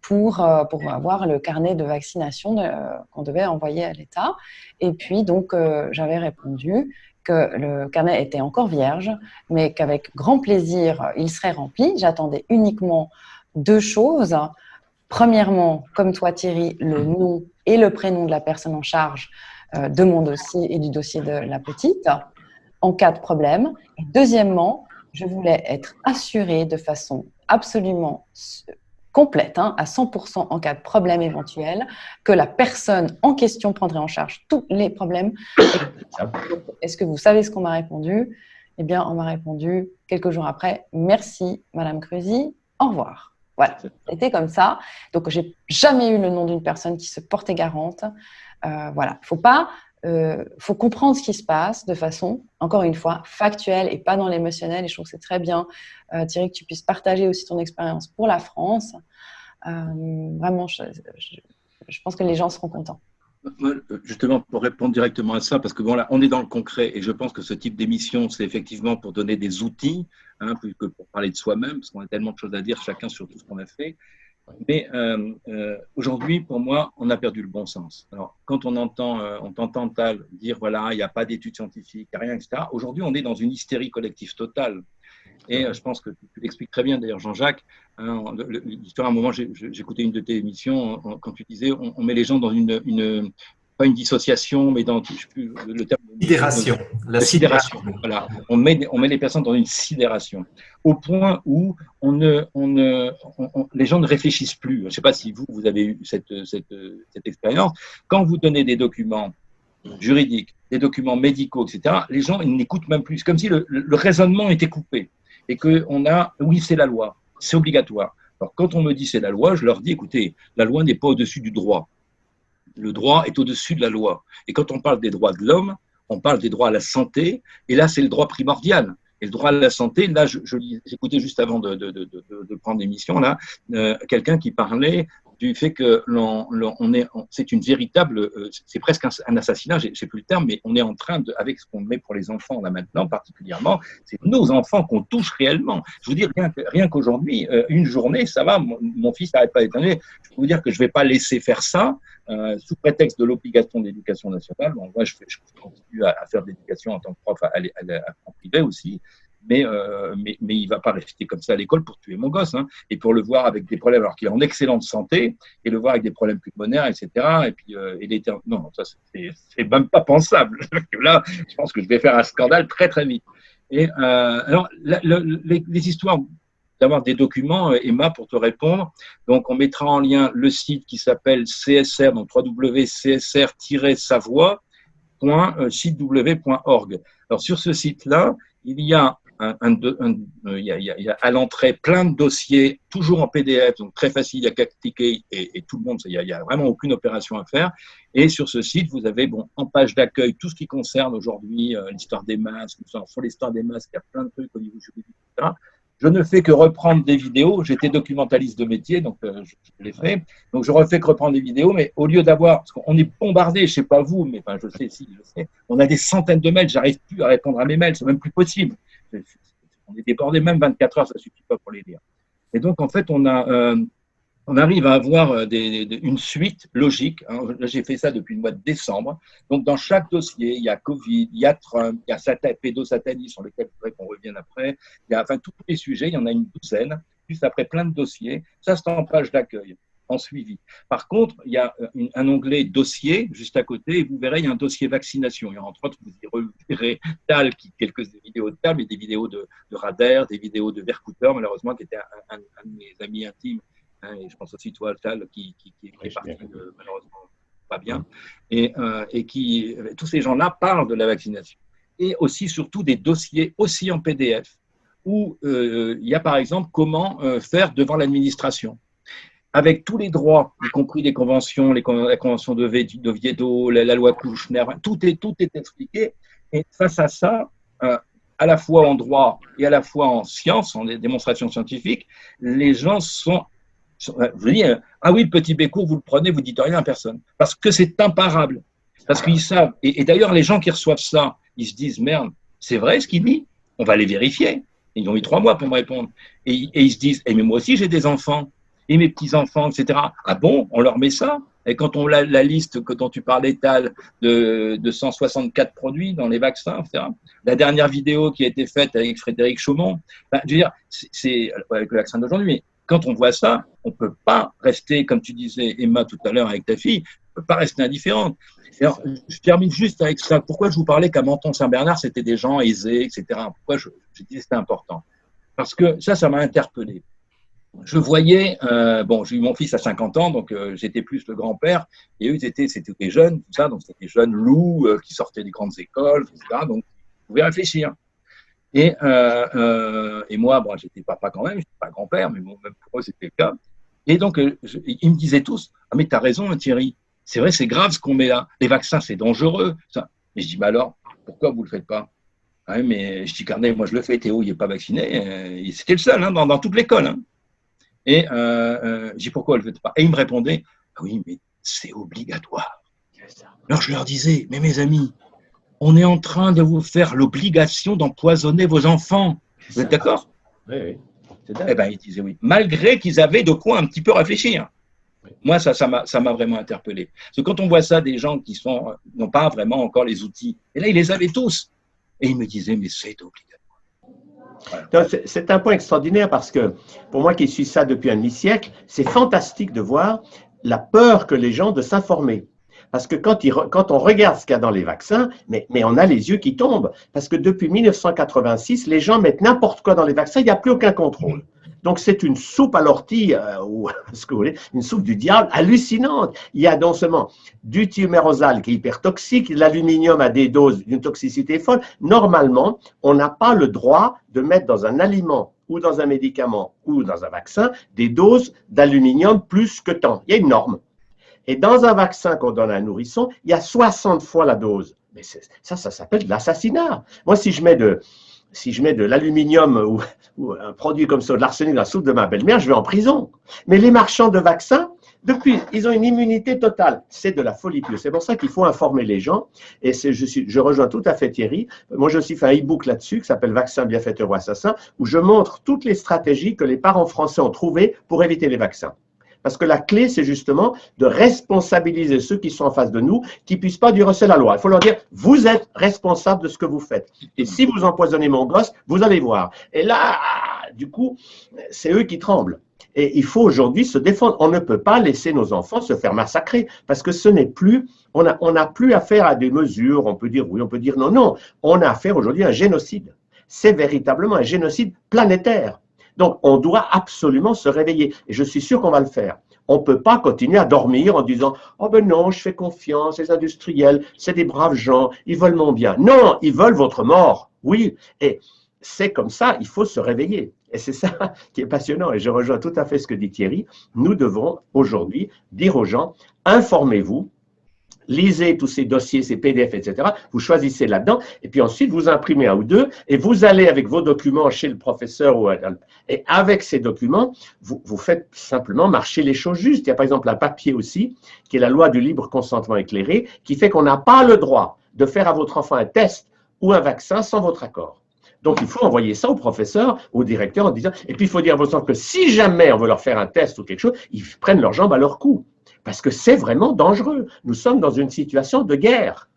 Speaker 3: pour avoir le carnet de vaccination qu'on devait envoyer à l'État. Et puis, donc, j'avais répondu que le carnet était encore vierge, mais qu'avec grand plaisir, il serait rempli. J'attendais uniquement 2 choses. Premièrement, comme toi Thierry, le nom et le prénom de la personne en charge de mon dossier et du dossier de la petite, en cas de problème. Et deuxièmement, je voulais être assurée de façon absolument complète, à 100% en cas de problème éventuel, que la personne en question prendrait en charge tous les problèmes. Est-ce que vous savez ce qu'on m'a répondu? Eh bien, on m'a répondu quelques jours après, merci Madame Cruzy, au revoir. Voilà, c'était comme ça. Donc, j'ai jamais eu le nom d'une personne qui se portait garante. Voilà, faut comprendre ce qui se passe de façon, encore une fois, factuelle et pas dans l'émotionnel. Et je trouve que c'est très bien, Thierry, que tu puisses partager aussi ton expérience pour la France. Vraiment, je pense que les gens seront contents.
Speaker 4: Justement, pour répondre directement à ça, parce que bon, là, on est dans le concret et je pense que ce type d'émission, c'est effectivement pour donner des outils, plus que pour parler de soi-même, parce qu'on a tellement de choses à dire chacun sur tout ce qu'on a fait. Mais aujourd'hui, pour moi, on a perdu le bon sens. Alors, quand on entend Tal dire, voilà, il n'y a pas d'études scientifiques, il n'y a rien, etc. Aujourd'hui, on est dans une hystérie collective totale. Et je pense que tu l'expliques très bien, d'ailleurs, Jean-Jacques. L'histoire, à un moment, j'écoutais une de tes émissions, quand tu disais, on met les gens dans pas une dissociation, mais dans, je sais plus le terme.
Speaker 2: Sidération.
Speaker 4: La sidération. Voilà. On met les personnes dans une sidération. Au point où les gens ne réfléchissent plus. Je ne sais pas si vous avez eu cette expérience. Quand vous donnez des documents juridiques, des documents médicaux, etc., les gens, ils n'écoutent même plus. C'est comme si le raisonnement était coupé. Et oui, c'est la loi, c'est obligatoire. Alors, quand on me dit c'est la loi, je leur dis, écoutez, la loi n'est pas au-dessus du droit. Le droit est au-dessus de la loi. Et quand on parle des droits de l'homme, on parle des droits à la santé, et là, c'est le droit primordial. Et le droit à la santé, là, j'écoutais juste avant de prendre l'émission, là, quelqu'un qui parlait du fait que c'est une véritable, c'est presque un assassinat, je ne sais plus le terme, mais on est en train avec ce qu'on met pour les enfants là maintenant particulièrement, c'est nos enfants qu'on touche réellement. Je vous dis, rien qu'aujourd'hui, une journée, ça va, mon fils n'arrête pas d'étonner. Je peux vous dire que je ne vais pas laisser faire ça sous prétexte de l'obligation d'éducation nationale. Bon, moi, je continue à faire de l'éducation en tant que prof en privé aussi. Mais il ne va pas rester comme ça à l'école pour tuer mon gosse, et pour le voir avec des problèmes, alors qu'il est en excellente santé, et le voir avec des problèmes pulmonaires, etc. Et puis, non, ça, c'est même pas pensable. Là, je pense que je vais faire un scandale très, très vite. Et alors, les histoires d'avoir des documents, Emma, pour te répondre, donc on mettra en lien le site qui s'appelle CSR, donc www.csr-savoir.sitew.org. Alors, sur ce site-là, il y a il y a à l'entrée plein de dossiers, toujours en PDF, donc très facile, il n'y a qu'à cliquer et tout le monde, il n'y a vraiment aucune opération à faire. Et sur ce site, vous avez en page d'accueil tout ce qui concerne aujourd'hui l'histoire des masques, sur l'histoire des masques, il y a plein de trucs au niveau juridique, etc. Je ne fais que reprendre des vidéos. J'étais documentaliste de métier, donc je l'ai fait. Donc je refais que reprendre des vidéos, mais au lieu d'avoir, parce qu'on est bombardé, je ne sais pas vous, mais enfin, je sais, on a des centaines de mails, j'arrive plus à répondre à mes mails, c'est même plus possible. On est débordé, même 24 heures, ça ne suffit pas pour les lire. Et donc, en fait, on arrive à avoir une suite logique. Là, j'ai fait ça depuis le mois de décembre. Donc, dans chaque dossier, il y a Covid, il y a Trump, il y a pédosatanisme sur lesquels il faudrait qu'on revienne après. Il y a tous les sujets, il y en a une douzaine. plus après plein de dossiers. Ça, c'est en page d'accueil, en suivi. Par contre, il y a un onglet dossier juste à côté et vous verrez, il y a un dossier vaccination. Il y a entre autres, vous y verrez Tal, quelques vidéos de Tal, mais des vidéos de Rader, des vidéos de Vercouter, malheureusement, qui était un de mes amis intimes. Hein, et je pense aussi, toi, Tal, qui est parti malheureusement pas bien. Et tous ces gens-là parlent de la vaccination. Et aussi, surtout, des dossiers aussi en PDF où il y a, par exemple, comment faire devant l'administration. Avec tous les droits, y compris les conventions, la convention d'Oviedo, la loi Kouchner, tout est expliqué. Et face à ça, à la fois en droit et à la fois en sciences, en démonstrations scientifiques, les gens je veux dire, ah oui, le petit Bécourt, vous le prenez, vous dites rien à personne. Parce que c'est imparable. Parce qu'ils savent. Et d'ailleurs, les gens qui reçoivent ça, ils se disent, merde, c'est vrai ce qu'il dit, on va les vérifier. Ils ont mis 3 mois pour me répondre. Et ils se disent, mais moi aussi j'ai des enfants. Et mes petits-enfants, etc. Ah bon, on leur met ça? Et quand on a la liste dont tu parlais, Tal, de 164 produits dans les vaccins, etc. La dernière vidéo qui a été faite avec Frédéric Chaumont, ben, je veux dire, c'est avec le vaccin d'aujourd'hui, mais quand on voit ça, on ne peut pas rester, comme tu disais, Emma, tout à l'heure avec ta fille, on ne peut pas rester indifférente. Alors, je termine juste avec ça. Pourquoi je vous parlais qu'à Menton-Saint-Bernard, c'était des gens aisés, etc. Pourquoi je disais que c'était important? Parce que ça m'a interpellé. Je voyais, j'ai eu mon fils à 50 ans, donc j'étais plus le grand-père, et eux, c'était des jeunes, tout ça, donc c'était des jeunes loups qui sortaient des grandes écoles, etc. Donc, vous pouvez réfléchir. Et moi, bon, j'étais papa quand même, j'étais pas grand-père, mais bon, même pour eux, c'était le cas. Et donc, ils me disaient tous, ah mais t'as raison, hein, Thierry, c'est vrai, c'est grave ce qu'on met là. Les vaccins, c'est dangereux. Ça. Et je dis, bah alors, pourquoi vous le faites pas? Ah, mais je dis, Carnet, moi je le fais, Théo, il n'est pas vacciné. C'était le seul hein, dans toute l'école. Hein. Et je dis, pourquoi vous le faites pas? Et ils me répondaient, ah oui, mais c'est obligatoire. Alors je leur disais, mais mes amis, on est en train de vous faire l'obligation d'empoisonner vos enfants. Vous êtes d'accord?
Speaker 1: Oui, oui.
Speaker 4: Eh bien, ils disaient oui, malgré qu'ils avaient de quoi un petit peu réfléchir. Moi, ça m'a vraiment interpellé. Parce que quand on voit ça, des gens qui n'ont pas vraiment encore les outils, et là, ils les avaient tous. Et ils me disaient, mais c'est obligatoire.
Speaker 1: Voilà. C'est un point extraordinaire parce que, pour moi qui suis ça depuis un demi-siècle, c'est fantastique de voir la peur que les gens de s'informer. Parce que quand on regarde ce qu'il y a dans les vaccins, mais on a les yeux qui tombent. Parce que depuis 1986, les gens mettent n'importe quoi dans les vaccins, il n'y a plus aucun contrôle. Donc, c'est une soupe à l'ortie, ou ce que vous voulez, une soupe du diable hallucinante. Il y a non seulement du thiomérosal qui est hyper toxique, l'aluminium à des doses d'une toxicité folle. Normalement, on n'a pas le droit de mettre dans un aliment ou dans un médicament ou dans un vaccin des doses d'aluminium plus que tant. Il y a une norme. Et dans un vaccin qu'on donne à un nourrisson, il y a 60 fois la dose. Mais ça s'appelle de l'assassinat. Moi, si je mets de l'aluminium ou un produit comme ça, de l'arsenic dans la soupe de ma belle-mère, je vais en prison. Mais les marchands de vaccins, depuis, ils ont une immunité totale. C'est de la folie pure. C'est pour ça qu'il faut informer les gens. Et je rejoins tout à fait Thierry. Moi, j'ai aussi fait un e-book là-dessus qui s'appelle Vaccins, bienfaiteurs ou assassins, où je montre toutes les stratégies que les parents français ont trouvées pour éviter les vaccins. Parce que la clé, c'est justement de responsabiliser ceux qui sont en face de nous, qui ne puissent pas durcer la loi. Il faut leur dire, vous êtes responsable de ce que vous faites. Et si vous empoisonnez mon gosse, vous allez voir. Et là, du coup, c'est eux qui tremblent. Et il faut aujourd'hui se défendre. On ne peut pas laisser nos enfants se faire massacrer, parce que ce n'est plus, on n'a plus affaire à des mesures, on peut dire oui, on peut dire non, non. On a affaire aujourd'hui à un génocide. C'est véritablement un génocide planétaire. Donc, on doit absolument se réveiller. Et je suis sûr qu'on va le faire. On ne peut pas continuer à dormir en disant « Oh ben non, je fais confiance, les industriels, c'est des braves gens, ils veulent mon bien. » Non, ils veulent votre mort. Oui, et c'est comme ça, il faut se réveiller. Et c'est ça qui est passionnant. Et je rejoins tout à fait ce que dit Thierry. Nous devons aujourd'hui dire aux gens « Informez-vous. » Lisez tous ces dossiers, ces PDF, etc. Vous choisissez là-dedans et puis ensuite vous imprimez un ou deux et vous allez avec vos documents chez le professeur et avec ces documents, vous faites simplement marcher les choses justes. Il y a par exemple un papier aussi qui est la loi du libre consentement éclairé qui fait qu'on n'a pas le droit de faire à votre enfant un test ou un vaccin sans votre accord. Donc, il faut envoyer ça au professeur, au directeur en disant, et puis il faut dire à vos enfants que si jamais on veut leur faire un test ou quelque chose, ils prennent leurs jambes à leur cou. Parce que c'est vraiment dangereux. Nous sommes dans une situation de guerre.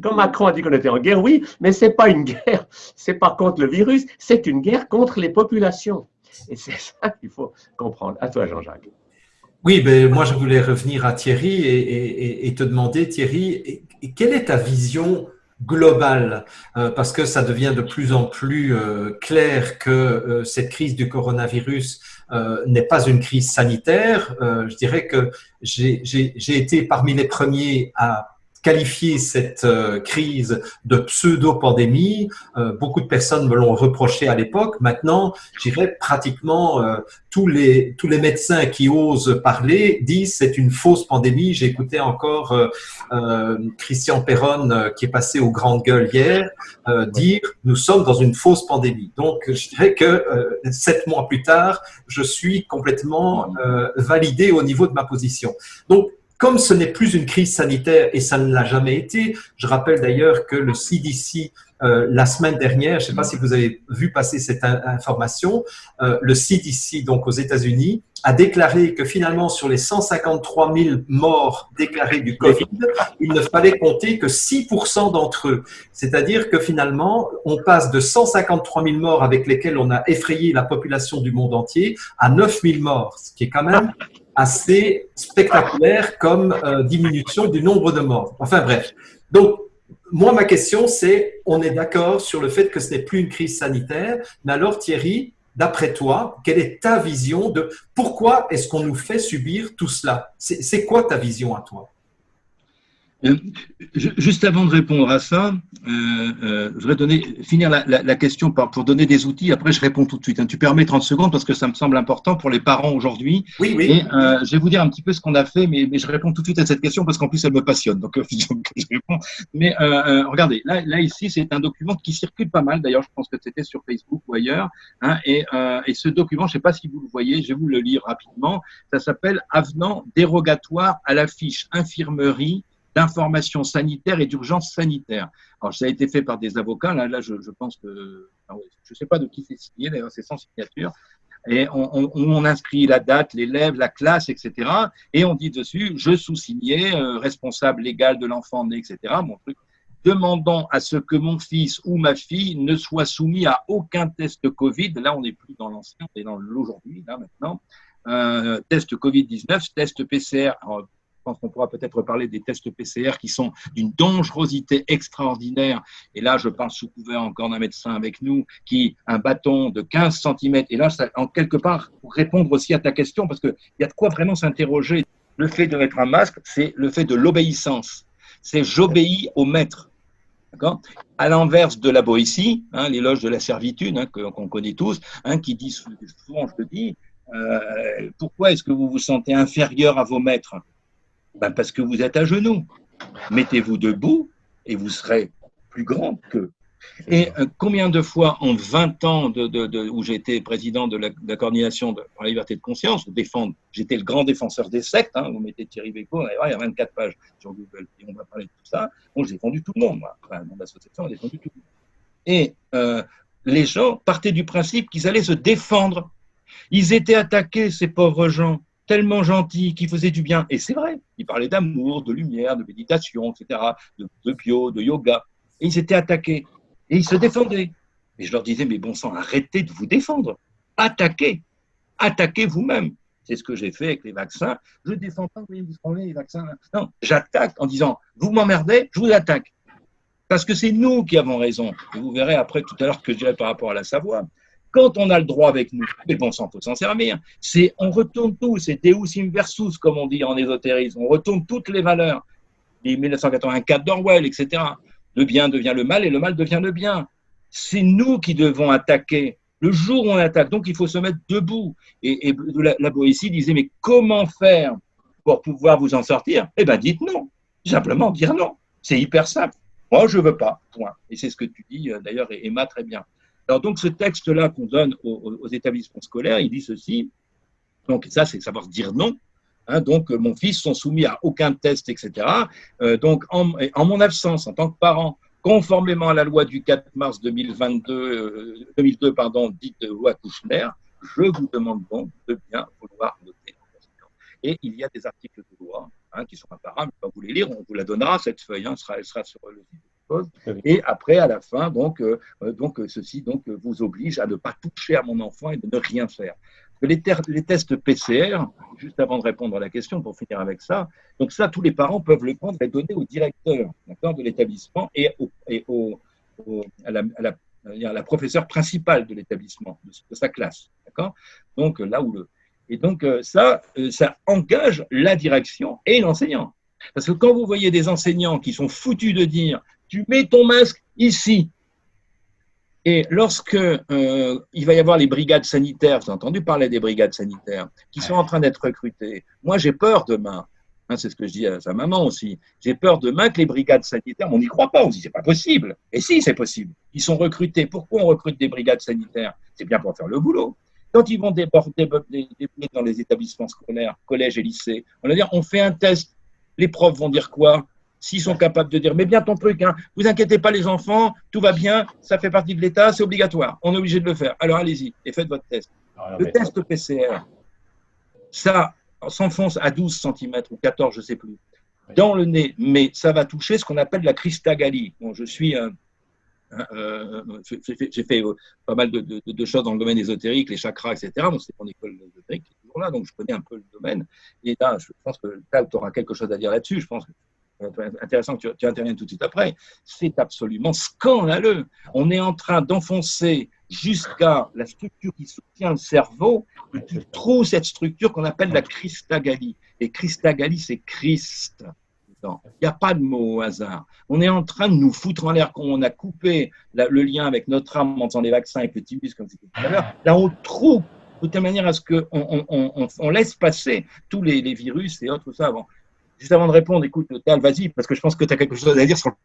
Speaker 1: Comme Macron a dit qu'on était en guerre, oui, mais ce n'est pas une guerre, ce n'est pas contre le virus, c'est une guerre contre les populations. Et c'est ça qu'il faut comprendre. À toi, Jean-Jacques.
Speaker 2: Oui, ben, moi je voulais revenir à Thierry et te demander, Thierry, quelle est ta vision globale? Parce que ça devient de plus en plus clair que cette crise du coronavirus n'est pas une crise sanitaire. Je dirais que j'ai été parmi les premiers à qualifier cette crise de pseudo-pandémie. Beaucoup de personnes me l'ont reproché à l'époque. Maintenant, je dirais pratiquement tous les médecins qui osent parler disent c'est une fausse pandémie. J'ai écouté encore Christian Perron qui est passé aux grandes gueules hier dire nous sommes dans une fausse pandémie. Donc je dirais que 7 mois plus tard, je suis complètement validé au niveau de ma position. Donc comme ce n'est plus une crise sanitaire et ça ne l'a jamais été, je rappelle d'ailleurs que le CDC la semaine dernière, je ne sais pas si vous avez vu passer cette information, le CDC, donc aux États-Unis, a déclaré que finalement, sur les 153 000 morts déclarés du Covid, il ne fallait compter que 6% d'entre eux. C'est-à-dire que finalement, on passe de 153 000 morts avec lesquels on a effrayé la population du monde entier à 9 000 morts, ce qui est quand même assez spectaculaire comme diminution du nombre de morts. Enfin bref. Donc, moi, ma question, c'est, on est d'accord sur le fait que ce n'est plus une crise sanitaire, mais alors Thierry, d'après toi, quelle est ta vision de pourquoi est-ce qu'on nous fait subir tout cela? C'est quoi ta vision à toi?
Speaker 4: Juste avant de répondre à ça, je voudrais finir la question pour donner des outils. Après, je réponds tout de suite. Tu permets 30 secondes parce que ça me semble important pour les parents aujourd'hui.
Speaker 2: Oui, oui.
Speaker 4: Et je vais vous dire un petit peu ce qu'on a fait, mais je réponds tout de suite à cette question parce qu'en plus, elle me passionne. Donc, je réponds. Mais regardez, là ici, c'est un document qui circule pas mal. D'ailleurs, je pense que c'était sur Facebook ou ailleurs. Hein, et ce document, je ne sais pas si vous le voyez, je vais vous le lire rapidement. Ça s'appelle Avenant dérogatoire à la fiche infirmerie d'information sanitaire et d'urgence sanitaire. Alors, ça a été fait par des avocats. Là, je pense que, je ne sais pas de qui c'est signé, d'ailleurs, c'est sans signature. Et on inscrit la date, l'élève, la classe, etc. Et on dit dessus, je sous-signé, responsable légal de l'enfant né, etc. Mon truc, demandant à ce que mon fils ou ma fille ne soit soumis à aucun test Covid. Là, on n'est plus dans l'ancien, on est dans l'aujourd'hui, là, maintenant. Test Covid-19, test PCR. Alors, je pense qu'on pourra peut-être parler des tests PCR qui sont d'une dangerosité extraordinaire. Et là, je parle sous couvert encore d'un médecin avec nous, qui un bâton de 15 cm. Et là, ça, en quelque part, pour répondre aussi à ta question, parce qu'il y a de quoi vraiment s'interroger. Le fait de mettre un masque, c'est le fait de l'obéissance. C'est j'obéis au maître. D'accord ? À l'inverse de la boétie, l'éloge de la servitude, qu'on connaît tous, qui dit souvent, je le dis, pourquoi est-ce que vous vous sentez inférieur à vos maîtres ? Parce que vous êtes à genoux. Mettez-vous debout et vous serez plus grand qu'eux. Et combien de fois en 20 ans où j'étais président de la coordination pour la liberté de conscience, j'étais le grand défenseur des sectes, vous mettez Thierry Bécaud, il y a 24 pages sur Google, et on va parler de tout ça. Bon, j'ai défendu tout le monde, moi. Enfin, mon association a défendu tout le monde. Et les gens partaient du principe qu'ils allaient se défendre. Ils étaient attaqués, ces pauvres gens, tellement gentils, qui faisaient du bien. Et c'est vrai, ils parlaient d'amour, de lumière, de méditation, etc., de bio, de yoga. Et ils étaient attaqués. Et ils se défendaient. Et je leur disais, mais bon sang, arrêtez de vous défendre. Attaquez. Attaquez vous-même. C'est ce que j'ai fait avec les vaccins. Je ne défends pas, vous prenez les vaccins. Non, j'attaque en disant, vous m'emmerdez, je vous attaque. Parce que c'est nous qui avons raison. Et vous verrez après tout à l'heure ce que je dirais par rapport à la Savoie. Quand on a le droit avec nous, mais bon sang, il faut s'en servir. On retourne tout, c'est Deus inversus, comme on dit en ésotérisme. On retourne toutes les valeurs. Les 1984 d'Orwell, etc. Le bien devient le mal et le mal devient le bien. C'est nous qui devons attaquer. Le jour où on attaque, donc il faut se mettre debout. Et la Boétie disait, mais comment faire pour pouvoir vous en sortir? Eh bien, dites non. Simplement dire non. C'est hyper simple. Moi, je ne veux pas. Point. Et c'est ce que tu dis, d'ailleurs, et Emma, très bien. Alors, donc, ce texte-là qu'on donne aux établissements scolaires, il dit ceci. Donc, ça, c'est savoir dire non. Donc, mon fils sont soumis à aucun test, etc. Donc, en mon absence, en tant que parent, conformément à la loi du 4 mars 2002, dite loi Kouchner, je vous demande donc de bien vouloir noter. Et il y a des articles de loi qui sont imparables, on va vous les lire, on vous la donnera, cette feuille, elle sera sur le site. chose.
Speaker 1: Oui.
Speaker 4: Et après, à la fin, ceci vous oblige à ne pas toucher à mon enfant et de ne rien faire. Les tests PCR, juste avant de répondre à la question, pour finir avec ça, donc ça, tous les parents peuvent le prendre et le donner au directeur, d'accord, de l'établissement et à la professeure principale de l'établissement, de sa classe, d'accord. Donc là où ça engage la direction et l'enseignant. Parce que quand vous voyez des enseignants qui sont foutus de dire « tu mets ton masque ici », et lorsque il va y avoir les brigades sanitaires, vous avez entendu parler des brigades sanitaires, qui sont en train d'être recrutées, moi j'ai peur demain, hein, c'est ce que je dis à sa maman aussi, j'ai peur demain que les brigades sanitaires, on n'y croit pas, on se dit c'est pas possible, et si c'est possible, ils sont recrutés, pourquoi on recrute des brigades sanitaires? C'est bien pour faire le boulot. Quand ils vont déborder dans les établissements scolaires, collèges et lycées, on va dire on fait un test, les profs vont dire quoi? S'ils sont capables de dire, mais bien ton truc, hein, vous inquiétez pas les enfants, tout va bien, ça fait partie de l'État, c'est obligatoire, on est obligé de le faire. Alors allez-y et faites votre test. Le test PCR, ça s'enfonce à 12 cm ou 14, je ne sais plus, dans le nez, mais ça va toucher ce qu'on appelle la cristagalie. Bon, j'ai fait pas mal de choses dans le domaine ésotérique, les chakras, etc. Donc, c'est mon école ésotérique qui est toujours là, donc je connais un peu le domaine. Et là, je pense que tu auras quelque chose à dire là-dessus. Je pense que intéressant que tu interviennes tout de suite après. C'est absolument scandaleux. On est en train d'enfoncer jusqu'à la structure qui soutient le cerveau, et tu trouves cette structure qu'on appelle la cristagalie. Et cristagalie, c'est Christ. Il n'y a pas de mot au hasard. On est en train de nous foutre en l'air quand on a coupé le lien avec notre âme en faisant les vaccins et petit bus, comme c'était tout à l'heure. Là, on trouve de telle manière à ce qu'on laisse passer tous les virus et autres, tout ça. Bon. Juste avant de répondre, écoute, Tal, vas-y, parce que je pense que tu as quelque chose à dire sur le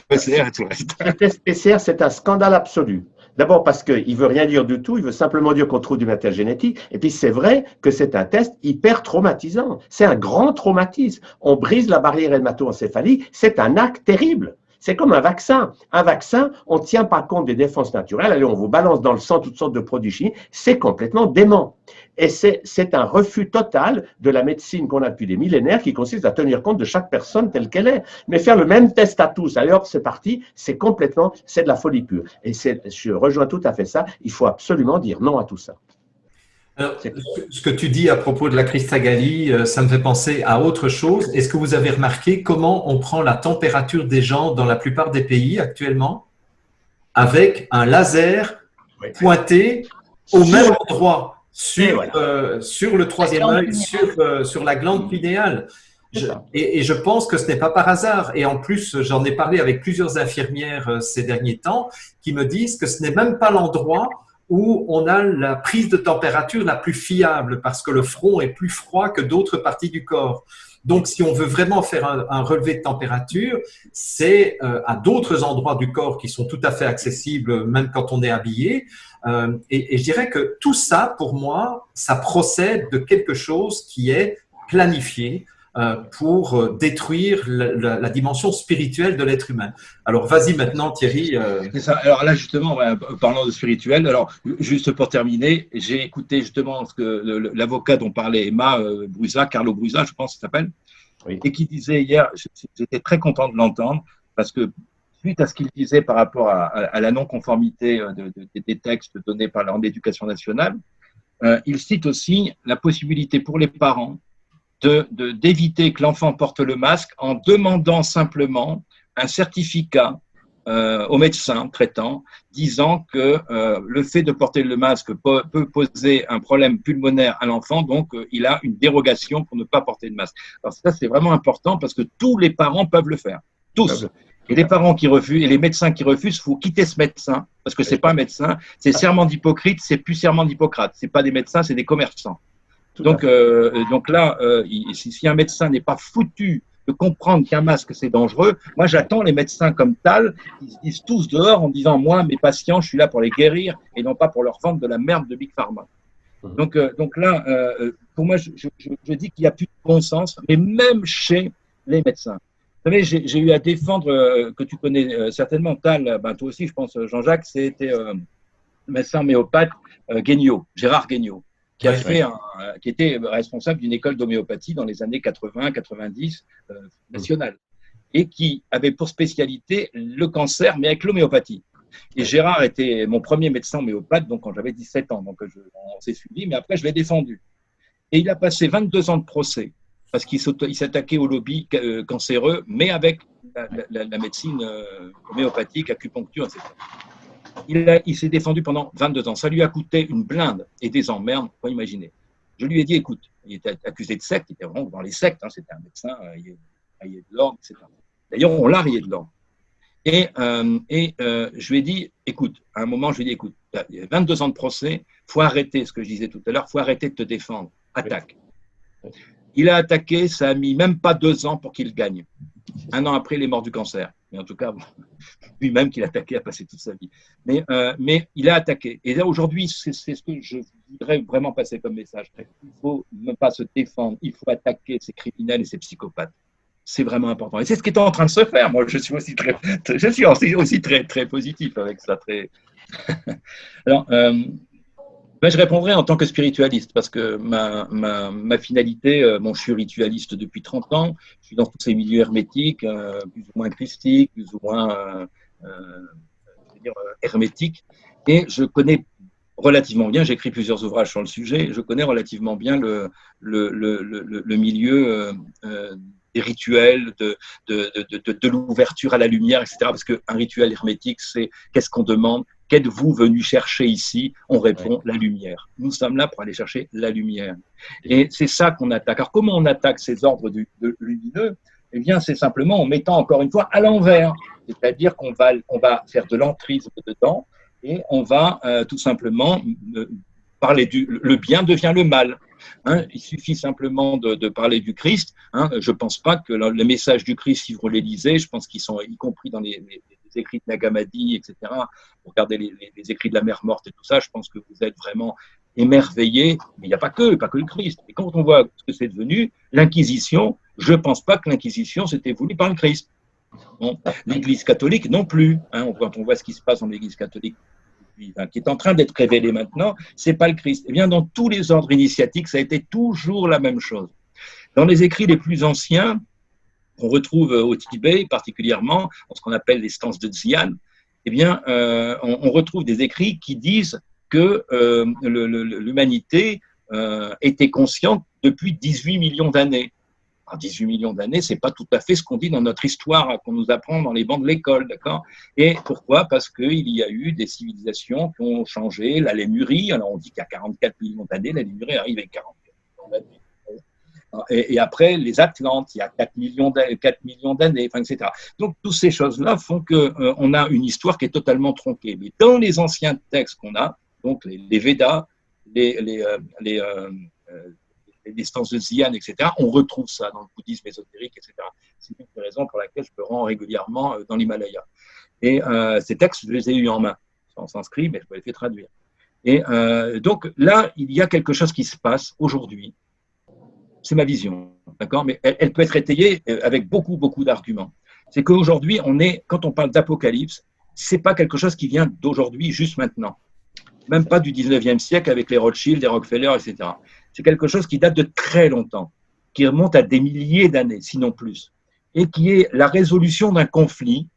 Speaker 4: PCR et tout le reste.
Speaker 1: Le test PCR, c'est un scandale absolu. D'abord parce qu'il ne veut rien dire du tout, il veut simplement dire qu'on trouve du matériel génétique. Et puis c'est vrai que c'est un test hyper traumatisant. C'est un grand traumatisme. On brise la barrière hémato-encéphalique, c'est un acte terrible. C'est comme un vaccin. Un vaccin, on ne tient pas compte des défenses naturelles. Allez, on vous balance dans le sang toutes sortes de produits chimiques. C'est complètement dément. Et c'est un refus total de la médecine qu'on a depuis des millénaires qui consiste à tenir compte de chaque personne telle qu'elle est. Mais faire le même test à tous, allez hop, c'est parti, c'est de la folie pure. Et je rejoins tout à fait ça. Il faut absolument dire non à tout ça.
Speaker 2: Alors, ce que tu dis à propos de la cristagalie, ça me fait penser à autre chose. Est-ce que vous avez remarqué comment on prend la température des gens dans la plupart des pays actuellement avec un laser pointé au même endroit sur le troisième œil, sur la glande pinéale. Et je pense que ce n'est pas par hasard. Et en plus, j'en ai parlé avec plusieurs infirmières ces derniers temps qui me disent que ce n'est même pas l'endroit où on a la prise de température la plus fiable parce que le front est plus froid que d'autres parties du corps. Donc, si on veut vraiment faire un relevé de température, c'est à d'autres endroits du corps qui sont tout à fait accessibles, même quand on est habillé. Et je dirais que tout ça, pour moi, ça procède de quelque chose qui est planifié pour détruire la dimension spirituelle de l'être humain. Alors, vas-y maintenant, Thierry.
Speaker 4: C'est ça. Alors là, justement, parlant de spirituel, alors juste pour terminer, j'ai écouté justement ce que l'avocat dont parlait Emma Brusa, Carlo Brusa, je pense qu'il s'appelle, et qui disait hier, j'étais très content de l'entendre, parce que suite à ce qu'il disait par rapport à la non-conformité des textes donnés par l'éducation nationale, il cite aussi la possibilité pour les parents d'éviter que l'enfant porte le masque en demandant simplement un certificat au médecin traitant disant que le fait de porter le masque peut poser un problème pulmonaire à l'enfant, donc il a une dérogation pour ne pas porter de masque. Alors ça, c'est vraiment important parce que tous les parents peuvent le faire, tous. Et les parents qui refusent, et les médecins qui refusent, il faut quitter ce médecin, parce que c'est pas un médecin, c'est serment d'Hippocrate, c'est plus serment d'Hippocrate, c'est pas des médecins, c'est des commerçants. Donc là, si un médecin n'est pas foutu de comprendre qu'un masque c'est dangereux, moi j'attends les médecins comme Tal, ils se disent tous dehors en disant moi mes patients je suis là pour les guérir et non pas pour leur vendre de la merde de Big Pharma. Donc là, pour moi je dis qu'il n'y a plus de bon sens, mais même chez les médecins. Vous savez, j'ai eu à défendre, que tu connais certainement Tal, toi aussi je pense Jean-Jacques, c'était médecin homéopathe Guignot, Gérard Guignot, qui a fait qui était responsable d'une école d'homéopathie dans les années 80-90 nationale. et qui avait pour spécialité le cancer, mais avec l'homéopathie. Et Gérard était mon premier médecin homéopathe, donc quand j'avais 17 ans, donc on s'est suivi, mais après je l'ai défendu. Et il a passé 22 ans de procès, parce qu'il s'attaquait au lobby cancéreux, mais avec la médecine homéopathique, acupuncture, etc. Il s'est défendu pendant 22 ans. Ça lui a coûté une blinde et des emmerdes, faut imaginer. Je lui ai dit, écoute, il était accusé de secte, il était vraiment dans les sectes, hein, c'était un médecin, il rayé de l'ordre, etc. D'ailleurs, on l'a rayé de l'ordre. Et je lui ai dit, écoute, à un moment, je lui ai dit, écoute, il y a 22 ans de procès, il faut arrêter ce que je disais tout à l'heure, il faut arrêter de te défendre. Attaque. Il a attaqué, ça a mis même pas 2 ans pour qu'il gagne. 1 an après, il est mort du cancer. Mais en tout cas, lui-même qu'il a attaqué a passé toute sa vie. Mais il a attaqué. Et là, aujourd'hui, c'est ce que je voudrais vraiment passer comme message. Il ne faut même pas se défendre, il faut attaquer ces criminels et ces psychopathes. C'est vraiment important. Et c'est ce qui est en train de se faire. Moi, je suis aussi très positif avec ça. Alors, je répondrai en tant que spiritualiste, parce que ma finalité, je suis ritualiste depuis 30 ans, je suis dans tous ces milieux hermétiques, plus ou moins christiques, plus ou moins hermétiques, et je connais relativement bien, j'ai écrit plusieurs ouvrages sur le sujet, je connais relativement bien le milieu des rituels, de l'ouverture à la lumière, etc. Parce qu'un rituel hermétique, c'est qu'est-ce qu'on demande? Qu'êtes-vous venu chercher ici? On répond la lumière. Nous sommes là pour aller chercher la lumière. Et c'est ça qu'on attaque. Alors, comment on attaque ces ordres lumineux? Eh bien, c'est simplement en mettant encore une fois à l'envers. C'est-à-dire qu'on va faire de l'entrisme dedans et on va tout simplement parler le bien devient le mal. Hein, il suffit simplement de parler du Christ. Hein, je ne pense pas que les messages du Christ, si vous les lisez, je pense qu'ils sont y compris dans les écrits de Nag Hammadi, etc. Vous regardez les écrits de la mer morte et tout ça, je pense que vous êtes vraiment émerveillés. Mais il n'y a pas que le Christ. Et quand on voit ce que c'est devenu, l'Inquisition, je ne pense pas que l'Inquisition c'était voulu par le Christ. Bon, l'Église catholique non plus. Hein, quand on voit ce qui se passe dans l'Église catholique, qui est en train d'être révélé maintenant, c'est pas le Christ. Eh bien, dans tous les ordres initiatiques, ça a été toujours la même chose. Dans les écrits les plus anciens, qu'on retrouve au Tibet particulièrement, dans ce qu'on appelle les stances de Xian, eh bien, on retrouve des écrits qui disent que l'humanité était consciente depuis 18 millions d'années. Alors, 18 millions d'années, c'est pas tout à fait ce qu'on dit dans notre histoire, qu'on nous apprend dans les bancs de l'école, d'accord? Et pourquoi? Parce qu'il y a eu des civilisations qui ont changé. La Lémurie, alors on dit qu'il y a 44 millions d'années, la Lémurie arrive avec 44 millions d'années. Et après, les Atlantes, il y a 4 millions d'années, enfin, etc. Donc, toutes ces choses-là font qu'on a une histoire qui est totalement tronquée. Mais dans les anciens textes qu'on a, donc les Védas, les stances de Xian, etc., on retrouve ça dans le bouddhisme ésotérique, etc. C'est une des raisons pour laquelle je me rends régulièrement dans l'Himalaya. Et ces textes, je les ai eus en main, en sanskrit, mais je peux les faire traduire. Et donc là, il y a quelque chose qui se passe aujourd'hui. C'est ma vision, d'accord? Mais elle peut être étayée avec beaucoup, beaucoup d'arguments. C'est qu'aujourd'hui, quand on parle d'apocalypse, c'est pas quelque chose qui vient d'aujourd'hui, juste maintenant. Même pas du 19e siècle avec les Rothschild, les Rockefeller, etc. C'est quelque chose qui date de très longtemps, qui remonte à des milliers d'années, sinon plus, et qui est la résolution d'un conflit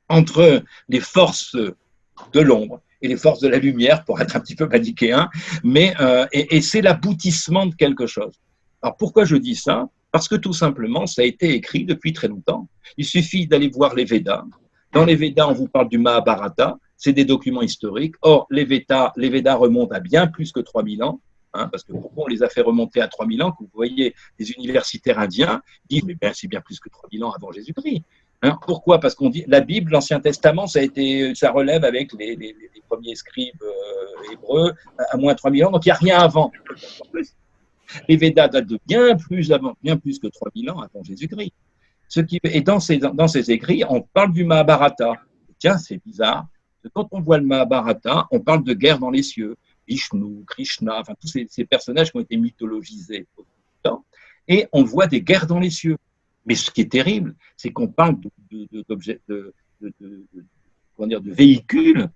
Speaker 4: entre les forces de l'ombre et les forces de la lumière, pour être un petit peu manichéen, mais et c'est l'aboutissement de quelque chose. Alors pourquoi je dis ça? Parce que tout simplement, ça a été écrit depuis très longtemps. Il suffit d'aller voir les Védas. Dans les Védas, on vous parle du Mahabharata, c'est des documents historiques. Or, les Védas remontent à bien plus que 3000 ans. Hein, parce que pourquoi on les a fait remonter à 3000 ans? Que vous voyez des universitaires indiens disent mais c'est bien plus que 3000 ans avant Jésus-Christ. Hein, pourquoi? Parce qu'on dit la Bible, l'Ancien Testament, ça relève avec les premiers scribes hébreux à moins 3000 ans, donc il n'y a rien avant. Les Védas datent de bien plus que 3000 ans avant Jésus-Christ. Et dans ces écrits, on parle du Mahabharata. Tiens, c'est bizarre. Quand on voit le Mahabharata, on parle de guerre dans les cieux. Vishnu, Krishna, enfin tous ces personnages qui ont été mythologisés au temps, et on voit des guerres dans les cieux. Mais ce qui est terrible, c'est qu'on parle de véhicules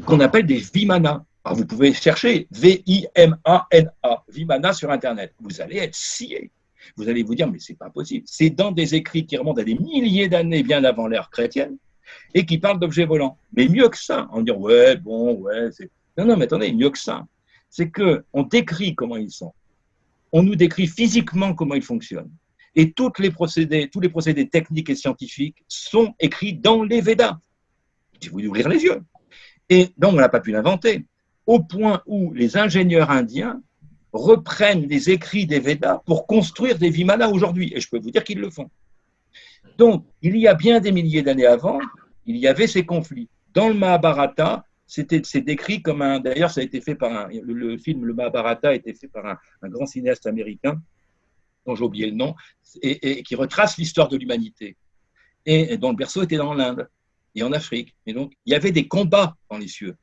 Speaker 4: qu'on appelle des Vimana. Alors vous pouvez chercher V-I-M-A-N-A, Vimana sur Internet. Vous allez être scié. Vous allez vous dire, mais c'est pas possible. C'est dans des écrits qui remontent à des milliers d'années bien avant l'ère chrétienne et qui parlent d'objets volants. Mais mieux que ça, on dit, ouais, bon, ouais, c'est… Non, non, mais attendez, mieux que ça. C'est qu'on décrit comment ils sont. On nous décrit physiquement comment ils fonctionnent. Et tous les procédés techniques et scientifiques sont écrits dans les Védas. Il faut ouvrir les yeux. Et donc, on n'a pas pu l'inventer. Au point où les ingénieurs indiens reprennent les écrits des Védas pour construire des Vimanas aujourd'hui. Et je peux vous dire qu'ils le font. Donc, il y a bien des milliers d'années avant, il y avait ces conflits. Dans le Mahabharata, c'est décrit comme un… D'ailleurs, ça a été fait par le film, le Mahabharata, a été fait par un grand cinéaste américain, dont j'ai oublié le nom, et qui retrace l'histoire de l'humanité. Et dont le berceau était dans l'Inde et en Afrique. Et donc, il y avait des combats dans les cieux.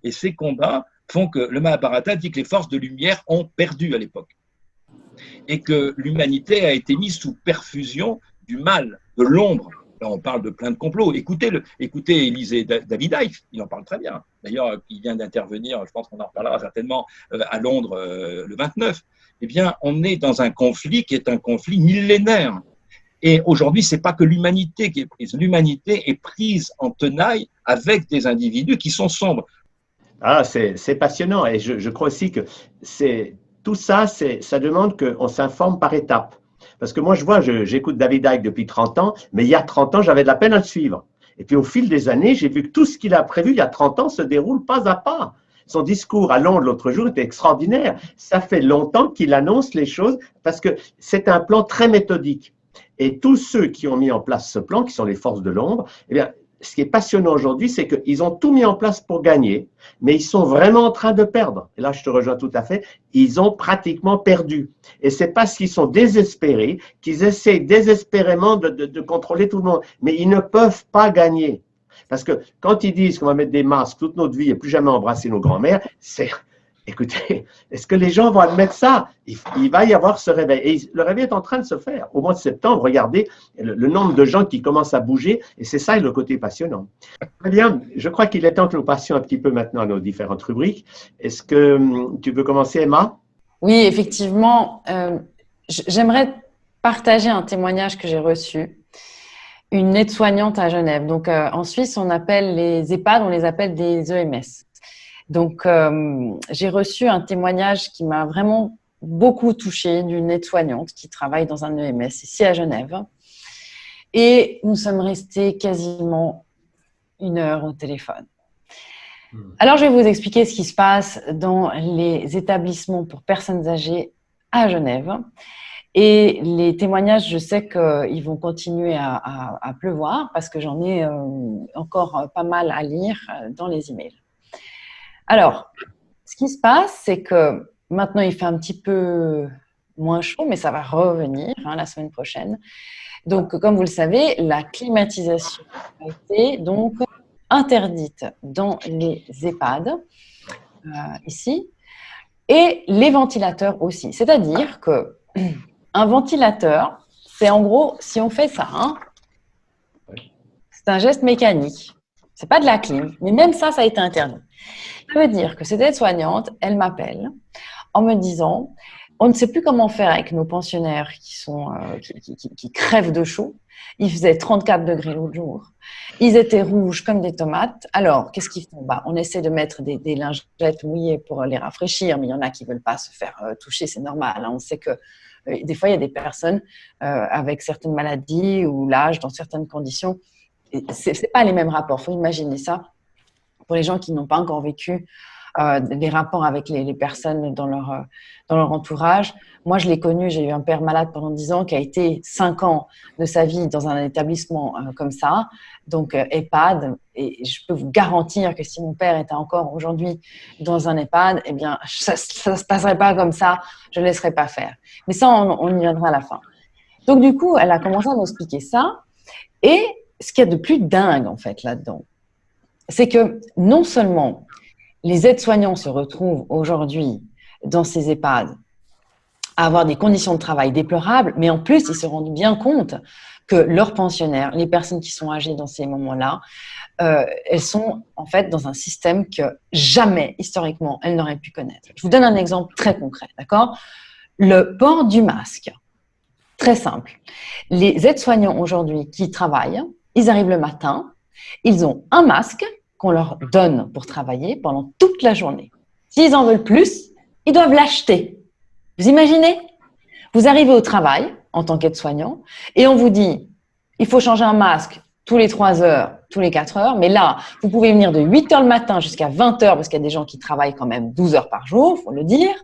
Speaker 4: Et ces combats font que le Mahabharata dit que les forces de lumière ont perdu à l'époque. Et que l'humanité a été mise sous perfusion du mal, de l'ombre. Là, on parle de plein de complots. Écoutez Élisée Davidaïf, il en parle très bien. D'ailleurs, il vient d'intervenir, je pense qu'on en reparlera certainement à Londres le 29. Eh bien, on est dans un conflit qui est un conflit millénaire. Et aujourd'hui, ce n'est pas que l'humanité qui est prise. L'humanité est prise en tenaille avec des individus qui sont sombres.
Speaker 1: Ah, c'est passionnant. Et je crois aussi que tout ça, ça demande qu'on s'informe par étapes. Parce que moi, j'écoute David Icke depuis 30 ans, mais il y a 30 ans, j'avais de la peine à le suivre. Et puis, au fil des années, j'ai vu que tout ce qu'il a prévu il y a 30 ans se déroule pas à pas. Son discours à Londres l'autre jour était extraordinaire. Ça fait longtemps qu'il annonce les choses parce que c'est un plan très méthodique. Et tous ceux qui ont mis en place ce plan, qui sont les forces de l'ombre, eh bien, ce qui est passionnant aujourd'hui, c'est qu'ils ont tout mis en place pour gagner, mais ils sont vraiment en train de perdre. Et là, je te rejoins tout à fait. Ils ont pratiquement perdu. Et c'est parce qu'ils sont désespérés qu'ils essaient désespérément de contrôler tout le monde. Mais ils ne peuvent pas gagner. Parce que quand ils disent qu'on va mettre des masques toute notre vie et plus jamais embrasser nos grands-mères, c'est… Écoutez, est-ce que les gens vont admettre ça? Il va y avoir ce réveil. Et le réveil est en train de se faire. Au mois de septembre, regardez le nombre de gens qui commencent à bouger. Et c'est ça le côté passionnant. Très bien. Je crois qu'il est temps que nous passions un petit peu maintenant à nos différentes rubriques. Est-ce que tu veux commencer, Emma?
Speaker 3: Oui, effectivement. J'aimerais partager un témoignage que j'ai reçu. Une aide-soignante à Genève. Donc, en Suisse, on appelle les EHPAD, on les appelle des EMS. Donc, j'ai reçu un témoignage qui m'a vraiment beaucoup touchée d'une aide-soignante qui travaille dans un EMS ici à Genève. Et nous sommes restés quasiment 1 heure au téléphone. Alors, je vais vous expliquer ce qui se passe dans les établissements pour personnes âgées à Genève. Et les témoignages, je sais qu'ils vont continuer à pleuvoir parce que j'en ai encore pas mal à lire dans les emails. Alors, ce qui se passe, c'est que maintenant, il fait un petit peu moins chaud, mais ça va revenir la semaine prochaine. Donc, comme vous le savez, la climatisation a été donc interdite dans les EHPAD, ici, et les ventilateurs aussi. C'est-à-dire qu'un ventilateur, c'est en gros, si on fait ça, c'est un geste mécanique. Ce n'est pas de la clim, mais même ça a été interdit. Ça veut dire que cette aide-soignante, elle m'appelle en me disant « On ne sait plus comment faire avec nos pensionnaires qui crèvent de chaud. Il faisait 34 degrés l'autre jour. Ils étaient rouges comme des tomates. Alors, qu'est-ce qu'ils font ? On essaie de mettre des lingettes mouillées pour les rafraîchir, mais il y en a qui ne veulent pas se faire toucher, c'est normal. On sait que des fois, il y a des personnes avec certaines maladies ou l'âge, dans certaines conditions. Ce n'est pas les mêmes rapports, il faut imaginer ça. Pour les gens qui n'ont pas encore vécu des rapports avec les personnes dans leur entourage. Moi, je l'ai connu, j'ai eu un père malade pendant 10 ans qui a été 5 ans de sa vie dans un établissement comme ça, donc EHPAD, et je peux vous garantir que si mon père était encore aujourd'hui dans un EHPAD, eh bien, ça ne se passerait pas comme ça, je ne le laisserais pas faire. Mais ça, on y viendra à la fin. Donc, du coup, elle a commencé à m'expliquer ça, et ce qu'il y a de plus dingue, en fait, là-dedans, c'est que non seulement les aides-soignants se retrouvent aujourd'hui dans ces EHPAD à avoir des conditions de travail déplorables, mais en plus, ils se rendent bien compte que leurs pensionnaires, les personnes qui sont âgées dans ces moments-là, elles sont en fait dans un système que jamais, historiquement, elles n'auraient pu connaître. Je vous donne un exemple très concret, d'accord ? Le port du masque Très simple. Les aides-soignants aujourd'hui qui travaillent, ils arrivent le matin, ils ont un masque qu'on leur donne pour travailler pendant toute la journée. S'ils en veulent plus, ils doivent l'acheter. Vous imaginez? Vous arrivez au travail en tant qu'aide-soignant et on vous dit, il faut changer un masque tous les 3 heures, tous les 4 heures, mais là, vous pouvez venir de 8 heures le matin jusqu'à 20 heures parce qu'il y a des gens qui travaillent quand même 12 heures par jour, il faut le dire,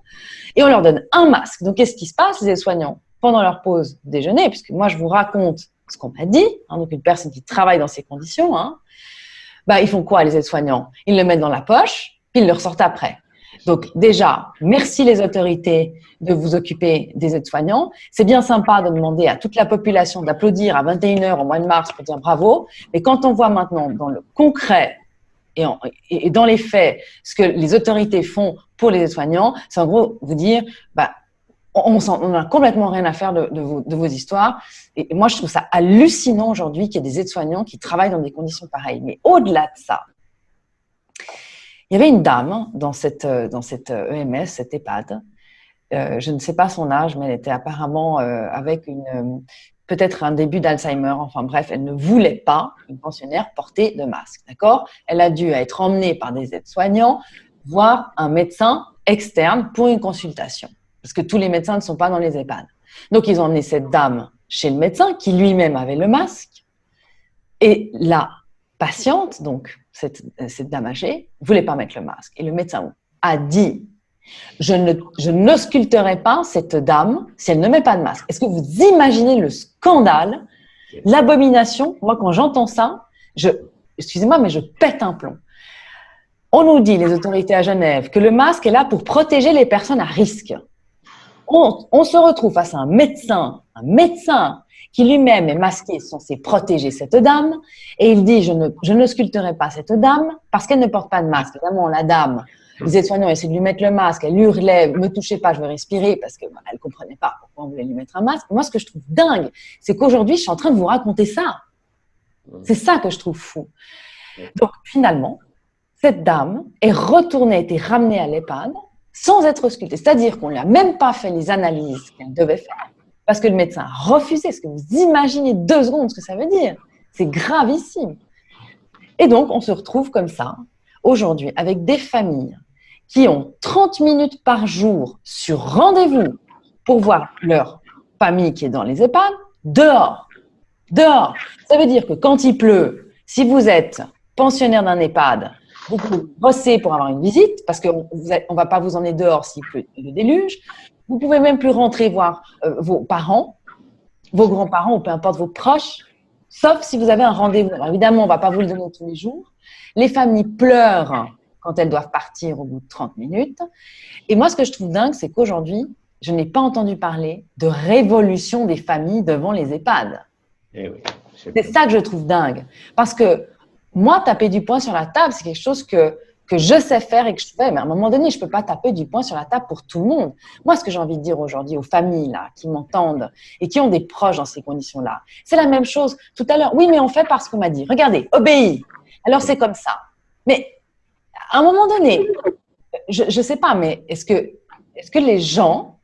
Speaker 3: et on leur donne un masque. Donc, qu'est-ce qui se passe, les aides-soignants, pendant leur pause déjeuner, puisque moi, je vous raconte ce qu'on m'a dit, donc une personne qui travaille dans ces conditions, ils font quoi, les aides-soignants? Ils le mettent dans la poche, puis ils le ressortent après. Donc déjà, merci les autorités de vous occuper des aides-soignants. C'est bien sympa de demander à toute la population d'applaudir à 21h au mois de mars pour dire bravo, mais quand on voit maintenant dans le concret et dans les faits ce que les autorités font pour les aides-soignants, c'est en gros vous dire on n'a complètement rien à faire de vos histoires. Et moi, je trouve ça hallucinant aujourd'hui qu'il y ait des aides-soignants qui travaillent dans des conditions pareilles. Mais au-delà de ça, il y avait une dame dans cette EMS, cette EHPAD. Je ne sais pas son âge, mais elle était apparemment avec peut-être un début d'Alzheimer. Enfin bref, elle ne voulait pas, une pensionnaire, porter de masque. D'accord? Elle a dû être emmenée par des aides-soignants voir un médecin externe pour une consultation. Parce que tous les médecins ne sont pas dans les EHPAD. Donc, ils ont emmené cette dame chez le médecin qui lui-même avait le masque. Et la patiente, donc cette dame âgée, ne voulait pas mettre le masque. Et le médecin a dit, je n'ausculterai pas cette dame si elle ne met pas de masque. Est-ce que vous imaginez le scandale, l'abomination? Moi, quand j'entends ça, excusez-moi, mais je pète un plomb. On nous dit, les autorités à Genève, que le masque est là pour protéger les personnes à risque. On se retrouve face à un médecin qui lui-même est masqué, censé protéger cette dame, et il dit, je n'ausculterai pas cette dame parce qu'elle ne porte pas de masque. Évidemment, la dame, les aides-soignants essaient de lui mettre le masque, elle hurlait, me touchez pas, je veux respirer, parce qu'elle ne comprenait pas pourquoi on voulait lui mettre un masque. Moi, ce que je trouve dingue, c'est qu'aujourd'hui, je suis en train de vous raconter ça. C'est ça que je trouve fou. Donc, finalement, cette dame est retournée, été ramenée à l'EHPAD, sans être auscultée. C'est-à-dire qu'on ne lui a même pas fait les analyses qu'elle devait faire parce que le médecin a refusé. Est-ce que vous imaginez 2 secondes ce que ça veut dire? C'est gravissime. Et donc, on se retrouve comme ça, aujourd'hui, avec des familles qui ont 30 minutes par jour sur rendez-vous pour voir leur famille qui est dans les EHPAD dehors. Dehors. Ça veut dire que quand il pleut, si vous êtes pensionnaire d'un EHPAD, vous pouvez bosser pour avoir une visite parce qu'on ne va pas vous emmener dehors s'il pleut le déluge. Vous ne pouvez même plus rentrer voir vos parents, vos grands-parents ou peu importe vos proches, sauf si vous avez un rendez-vous. Alors évidemment, on ne va pas vous le donner tous les jours. Les familles pleurent quand elles doivent partir au bout de 30 minutes. Et moi, ce que je trouve dingue, c'est qu'aujourd'hui, je n'ai pas entendu parler de révolution des familles devant les EHPAD.
Speaker 1: Eh oui,
Speaker 3: c'est ça que je trouve dingue. Parce que moi, taper du poing sur la table, c'est quelque chose que je sais faire et que je fais. Mais à un moment donné, je ne peux pas taper du poing sur la table pour tout le monde. Moi, ce que j'ai envie de dire aujourd'hui aux familles là, qui m'entendent et qui ont des proches dans ces conditions-là, c'est la même chose. Tout à l'heure, oui, mais on fait parce qu'on m'a dit. Regardez, obéis. Alors, c'est comme ça. Mais à un moment donné, je ne sais pas, mais est-ce que les gens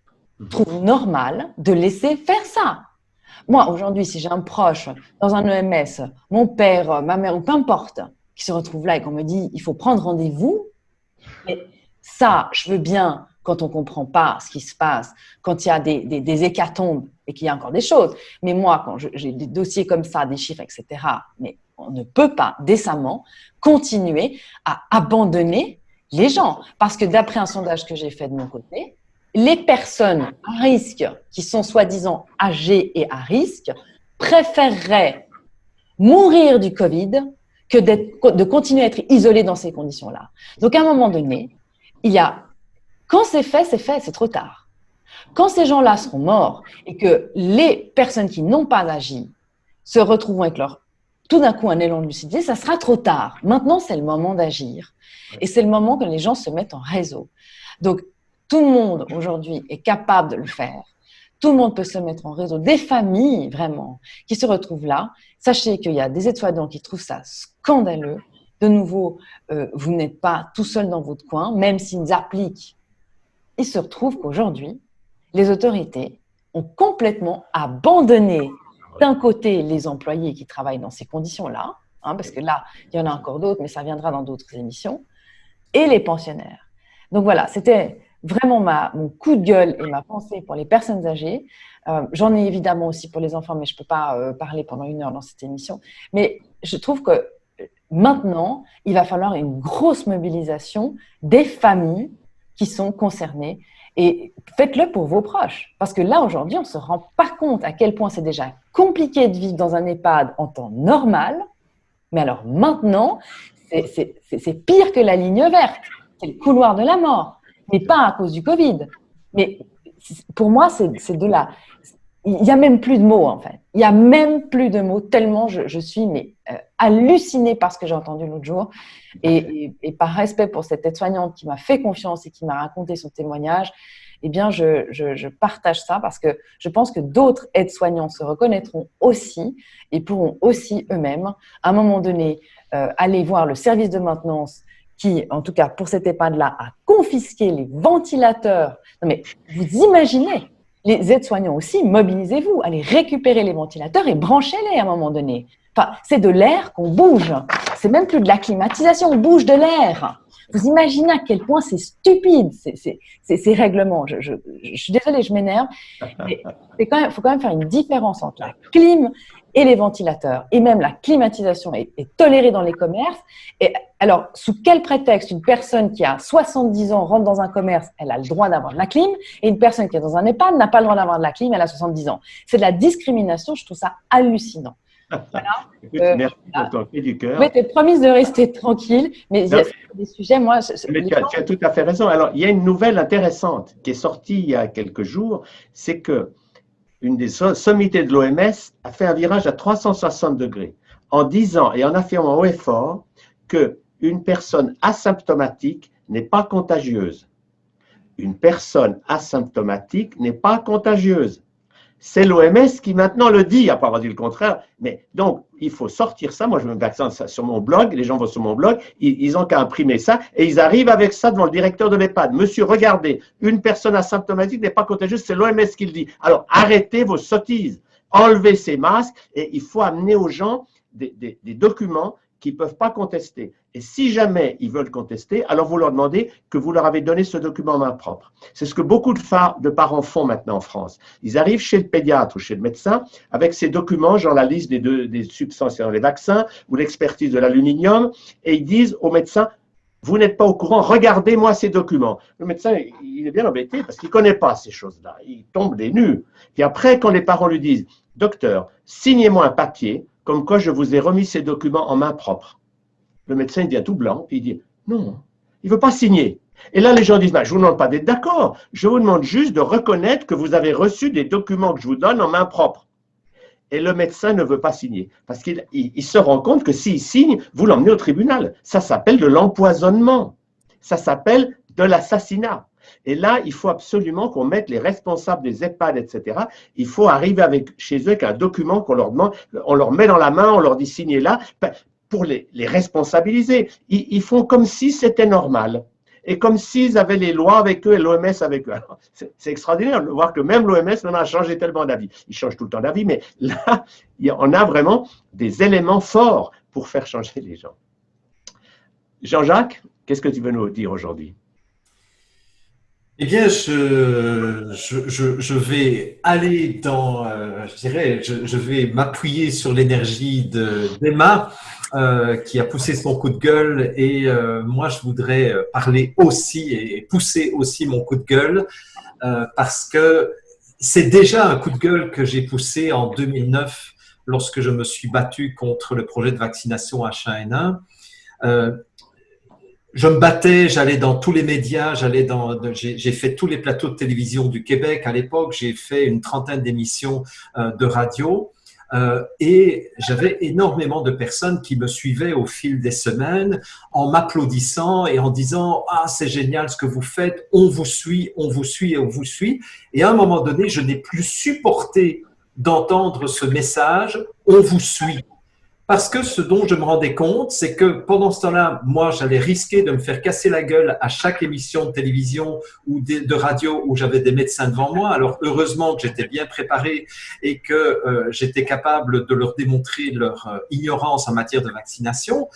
Speaker 3: trouvent normal de laisser faire ça? Moi, aujourd'hui, si j'ai un proche dans un EMS, mon père, ma mère ou peu importe, qui se retrouve là et qu'on me dit il faut prendre rendez-vous, mais ça, je veux bien quand on ne comprend pas ce qui se passe, quand il y a des hécatombes et qu'il y a encore des choses. Mais moi, quand j'ai des dossiers comme ça, des chiffres, etc., mais on ne peut pas décemment continuer à abandonner les gens. Parce que d'après un sondage que j'ai fait de mon côté, les personnes à risque, qui sont soi-disant âgées et à risque, préféreraient mourir du Covid que de continuer à être isolées dans ces conditions-là. Donc, à un moment donné, quand c'est fait, c'est trop tard. Quand ces gens-là seront morts et que les personnes qui n'ont pas agi se retrouveront avec tout d'un coup un élan de lucidité, ça sera trop tard. Maintenant, c'est le moment d'agir. Et c'est le moment que les gens se mettent en réseau. Donc, tout le monde aujourd'hui est capable de le faire. Tout le monde peut se mettre en réseau. Des familles, vraiment, qui se retrouvent là. Sachez qu'il y a des aides-soignants qui trouvent ça scandaleux. De nouveau, vous n'êtes pas tout seul dans votre coin, même s'ils appliquent. Il se retrouve qu'aujourd'hui, les autorités ont complètement abandonné d'un côté les employés qui travaillent dans ces conditions-là, hein, parce que là, il y en a encore d'autres, mais ça viendra dans d'autres émissions, et les pensionnaires. Donc voilà, c'était vraiment mon coup de gueule et ma pensée pour les personnes âgées. J'en ai évidemment aussi pour les enfants, mais je ne peux pas parler pendant 1 heure dans cette émission. Mais je trouve que maintenant, il va falloir une grosse mobilisation des familles qui sont concernées. Et faites-le pour vos proches. Parce que là, aujourd'hui, on ne se rend pas compte à quel point c'est déjà compliqué de vivre dans un EHPAD en temps normal. Mais alors maintenant, c'est pire que la ligne verte. C'est le couloir de la mort. Mais pas à cause du Covid. Mais pour moi, c'est de là. Il n'y a même plus de mots, en fait. Il n'y a même plus de mots, tellement je suis hallucinée par ce que j'ai entendu l'autre jour. Et par respect pour cette aide-soignante qui m'a fait confiance et qui m'a raconté son témoignage, eh bien, je partage ça parce que je pense que d'autres aides-soignants se reconnaîtront aussi et pourront aussi eux-mêmes, à un moment donné, aller voir le service de maintenance qui, en tout cas pour cet EHPAD-là, a confisqué les ventilateurs. Non mais vous imaginez, les aides-soignants aussi, mobilisez-vous, allez récupérer les ventilateurs et branchez-les à un moment donné. Enfin, c'est de l'air qu'on bouge. C'est même plus de la climatisation, on bouge de l'air. Vous imaginez à quel point c'est stupide, ces règlements. Je suis désolée, je m'énerve. Mais il faut quand même faire une différence entre la clim et les ventilateurs. Et même la climatisation est tolérée dans les commerces. Et alors, sous quel prétexte une personne qui a 70 ans rentre dans un commerce, elle a le droit d'avoir de la clim, et une personne qui est dans un EHPAD n'a pas le droit d'avoir de la clim, elle a 70 ans. C'est de la discrimination, je trouve ça hallucinant. Voilà.
Speaker 1: Merci pour ton cri du cœur.
Speaker 3: Je m'étais promise de rester tranquille, mais il y a des sujets, moi…
Speaker 1: Mais tu as tout à fait raison. Alors, il y a une nouvelle intéressante qui est sortie il y a quelques jours, c'est que une des sommités de l'OMS a fait un virage à 360 degrés en disant et en affirmant haut et fort qu'une personne asymptomatique n'est pas contagieuse. Une personne asymptomatique n'est pas contagieuse. C'est l'OMS qui maintenant le dit, après avoir dit le contraire. Mais donc, il faut sortir ça. Moi, je me mets accent sur mon blog. Les gens vont sur mon blog. Ils ont qu'à imprimer ça. Et ils arrivent avec ça devant le directeur de l'EHPAD. Monsieur, regardez, une personne asymptomatique n'est pas contagieuse. C'est l'OMS qui le dit. Alors, arrêtez vos sottises. Enlevez ces masques. Et il faut amener aux gens des documents qu'ils ne peuvent pas contester. Et si jamais ils veulent contester, alors vous leur demandez que vous leur avez donné ce document en main propre. C'est ce que beaucoup de parents font maintenant en France. Ils arrivent chez le pédiatre ou chez le médecin avec ces documents, genre la liste des substances dans les vaccins ou l'expertise de l'aluminium, et ils disent au médecin, vous n'êtes pas au courant, regardez-moi ces documents. Le médecin, il est bien embêté parce qu'il ne connaît pas ces choses-là. Il tombe des nues. Puis après, quand les parents lui disent, docteur, signez-moi un papier comme quoi je vous ai remis ces documents en main propre. Le médecin il devient tout blanc, puis il dit non, il ne veut pas signer. Et là, les gens disent, bah, je ne vous demande pas d'être d'accord, je vous demande juste de reconnaître que vous avez reçu des documents que je vous donne en main propre. Et le médecin ne veut pas signer, parce qu'il se rend compte que s'il signe, vous l'emmenez au tribunal. Ça s'appelle de l'empoisonnement, ça s'appelle de l'assassinat. Et là, il faut absolument qu'on mette les responsables des EHPAD, etc. Il faut arriver chez eux avec un document qu'on leur demande, on leur met dans la main, on leur dit signez là, pour les responsabiliser. Ils font comme si c'était normal. Et comme s'ils avaient les lois avec eux et l'OMS avec eux. C'est extraordinaire de voir que même l'OMS maintenant a changé tellement d'avis. Ils changent tout le temps d'avis, mais là, on a vraiment des éléments forts pour faire changer les gens. Jean-Jacques, qu'est-ce que tu veux nous dire aujourd'hui?
Speaker 2: Eh bien, je vais aller dans, je dirais, je vais m'appuyer sur l'énergie d'Emma qui a poussé son coup de gueule et moi, je voudrais parler aussi et pousser aussi mon coup de gueule parce que c'est déjà un coup de gueule que j'ai poussé en 2009 lorsque je me suis battu contre le projet de vaccination H1N1. Je me battais, j'allais dans tous les médias, j'ai fait tous les plateaux de télévision du Québec à l'époque, j'ai fait une trentaine d'émissions de radio et j'avais énormément de personnes qui me suivaient au fil des semaines en m'applaudissant et en disant « Ah, c'est génial ce que vous faites, on vous suit, on vous suit et on vous suit ». Et à un moment donné, je n'ai plus supporté d'entendre ce message « On vous suit ». Parce que ce dont je me rendais compte, c'est que pendant ce temps-là, moi, j'allais risquer de me faire casser la gueule à chaque émission de télévision ou de radio où j'avais des médecins devant moi. Alors, heureusement que j'étais bien préparé et que j'étais capable de leur démontrer leur ignorance en matière de vaccination.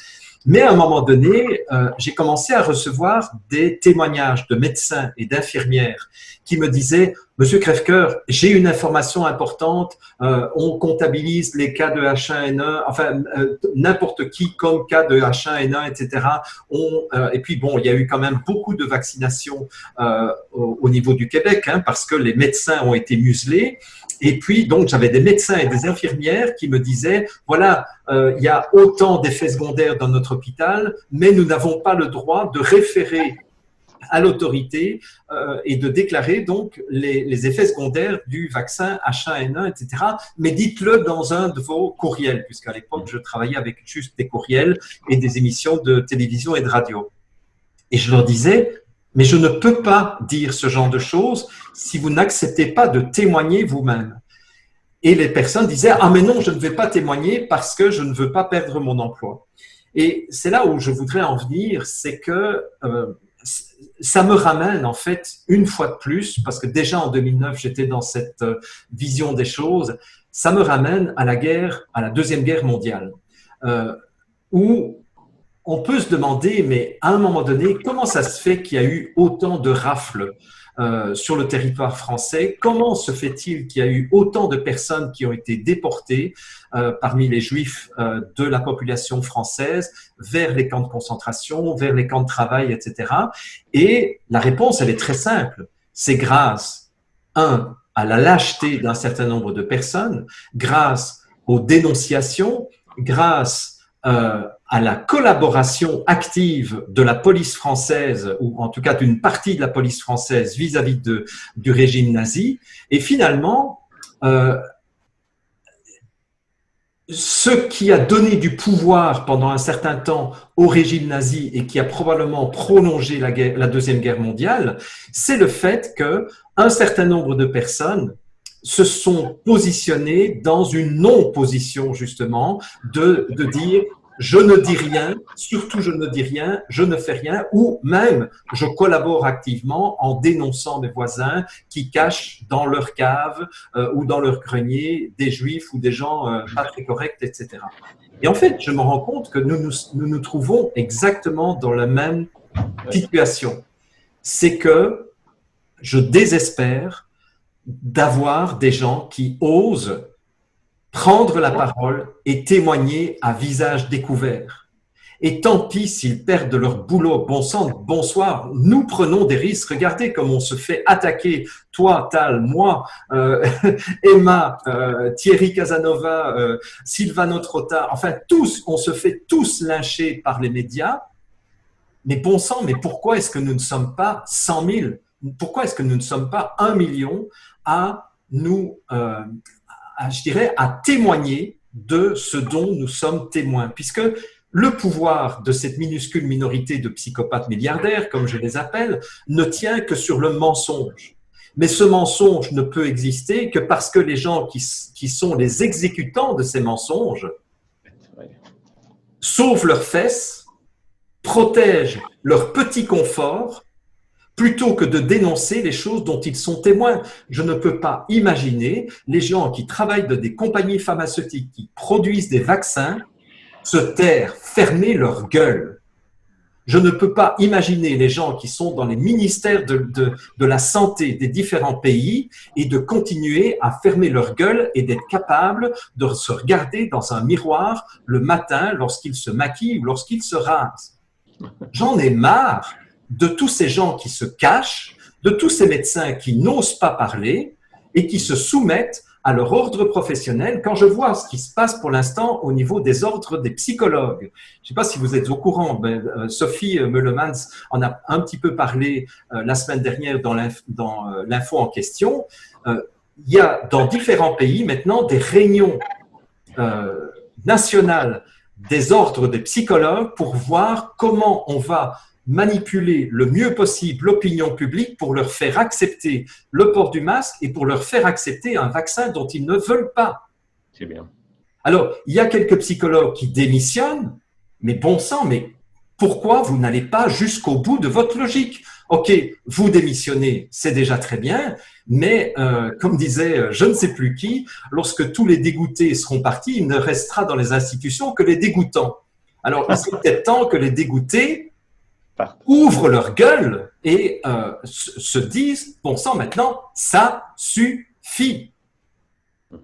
Speaker 2: Mais à un moment donné, j'ai commencé à recevoir des témoignages de médecins et d'infirmières qui me disaient « Monsieur Crèvecoeur, j'ai une information importante, on comptabilise les cas de H1N1, enfin n'importe qui comme cas de H1N1, etc. Et puis bon, il y a eu quand même beaucoup de vaccinations au niveau du Québec, hein, parce que les médecins ont été muselés. Et puis, donc, j'avais des médecins et des infirmières qui me disaient, voilà, il y a autant d'effets secondaires dans notre hôpital, mais nous n'avons pas le droit de référer à l'autorité et de déclarer donc les effets secondaires du vaccin H1N1, etc. Mais dites-le dans un de vos courriels, puisqu'à l'époque, je travaillais avec juste des courriels et des émissions de télévision et de radio. Et je leur disais, mais je ne peux pas dire ce genre de choses si vous n'acceptez pas de témoigner vous-même. Et les personnes disaient, ah mais non, je ne vais pas témoigner parce que je ne veux pas perdre mon emploi. Et c'est là où je voudrais en venir, c'est que ça me ramène en fait une fois de plus, parce que déjà en 2009 j'étais dans cette vision des choses, ça me ramène à la Deuxième Guerre mondiale, où on peut se demander, mais à un moment donné, comment ça se fait qu'il y a eu autant de rafles sur le territoire français? Comment se fait-il qu'il y a eu autant de personnes qui ont été déportées parmi les juifs de la population française vers les camps de concentration, vers les camps de travail, etc. Et la réponse, elle est très simple. C'est grâce, à la lâcheté d'un certain nombre de personnes, grâce aux dénonciations, grâce à la collaboration active de la police française, ou en tout cas d'une partie de la police française vis-à-vis du régime nazi. Et finalement, ce qui a donné du pouvoir pendant un certain temps au régime nazi et qui a probablement prolongé la Deuxième Guerre mondiale, c'est le fait qu'un certain nombre de personnes se sont positionnés dans une non-position, justement, de dire « je ne dis rien, surtout je ne dis rien, je ne fais rien » ou même « je collabore activement en dénonçant mes voisins qui cachent dans leur cave ou dans leur grenier des juifs ou des gens pas très corrects, etc. » Et en fait, je me rends compte que nous nous trouvons exactement dans la même situation. C'est que je désespère d'avoir des gens qui osent prendre la parole et témoigner à visage découvert. Et tant pis s'ils perdent leur boulot. Bon sang, bonsoir, nous prenons des risques. Regardez comme on se fait attaquer. Toi, Tal, moi, Emma, Thierry Casanova, Sylvano Trotta, enfin tous, on se fait tous lyncher par les médias. Mais bon sang, mais pourquoi est-ce que nous ne sommes pas 100 000? Pourquoi est-ce que nous ne sommes pas 1 million à nous, je dirais, à témoigner de ce dont nous sommes témoins? Puisque le pouvoir de cette minuscule minorité de psychopathes milliardaires, comme je les appelle, ne tient que sur le mensonge. Mais ce mensonge ne peut exister que parce que les gens qui sont les exécutants de ces mensonges sauvent leurs fesses, protègent leur petit confort, plutôt que de dénoncer les choses dont ils sont témoins. Je ne peux pas imaginer les gens qui travaillent dans des compagnies pharmaceutiques, qui produisent des vaccins, se taire, fermer leur gueule. Je ne peux pas imaginer les gens qui sont dans les ministères de la santé des différents pays et de continuer à fermer leur gueule et d'être capables de se regarder dans un miroir le matin lorsqu'ils se maquillent ou lorsqu'ils se rasent. J'en ai marre de tous ces gens qui se cachent, de tous ces médecins qui n'osent pas parler et qui se soumettent à leur ordre professionnel. Quand je vois ce qui se passe pour l'instant au niveau des ordres des psychologues, je ne sais pas si vous êtes au courant, Sophie Meulemans en a un petit peu parlé la semaine dernière dans l'info en question. Il y a dans différents pays maintenant des réunions nationales des ordres des psychologues pour voir comment on va manipuler le mieux possible l'opinion publique pour leur faire accepter le port du masque et pour leur faire accepter un vaccin dont ils ne veulent pas.
Speaker 1: C'est bien.
Speaker 2: Alors, il y a quelques psychologues qui démissionnent, mais bon sang, mais pourquoi vous n'allez pas jusqu'au bout de votre logique? Ok, vous démissionnez, c'est déjà très bien, mais comme disait je ne sais plus qui, lorsque tous les dégoûtés seront partis, il ne restera dans les institutions que les dégoûtants. Alors, il serait peut-être temps que les dégoûtés ouvrent leur gueule et se disent, bon sang, maintenant, ça suffit.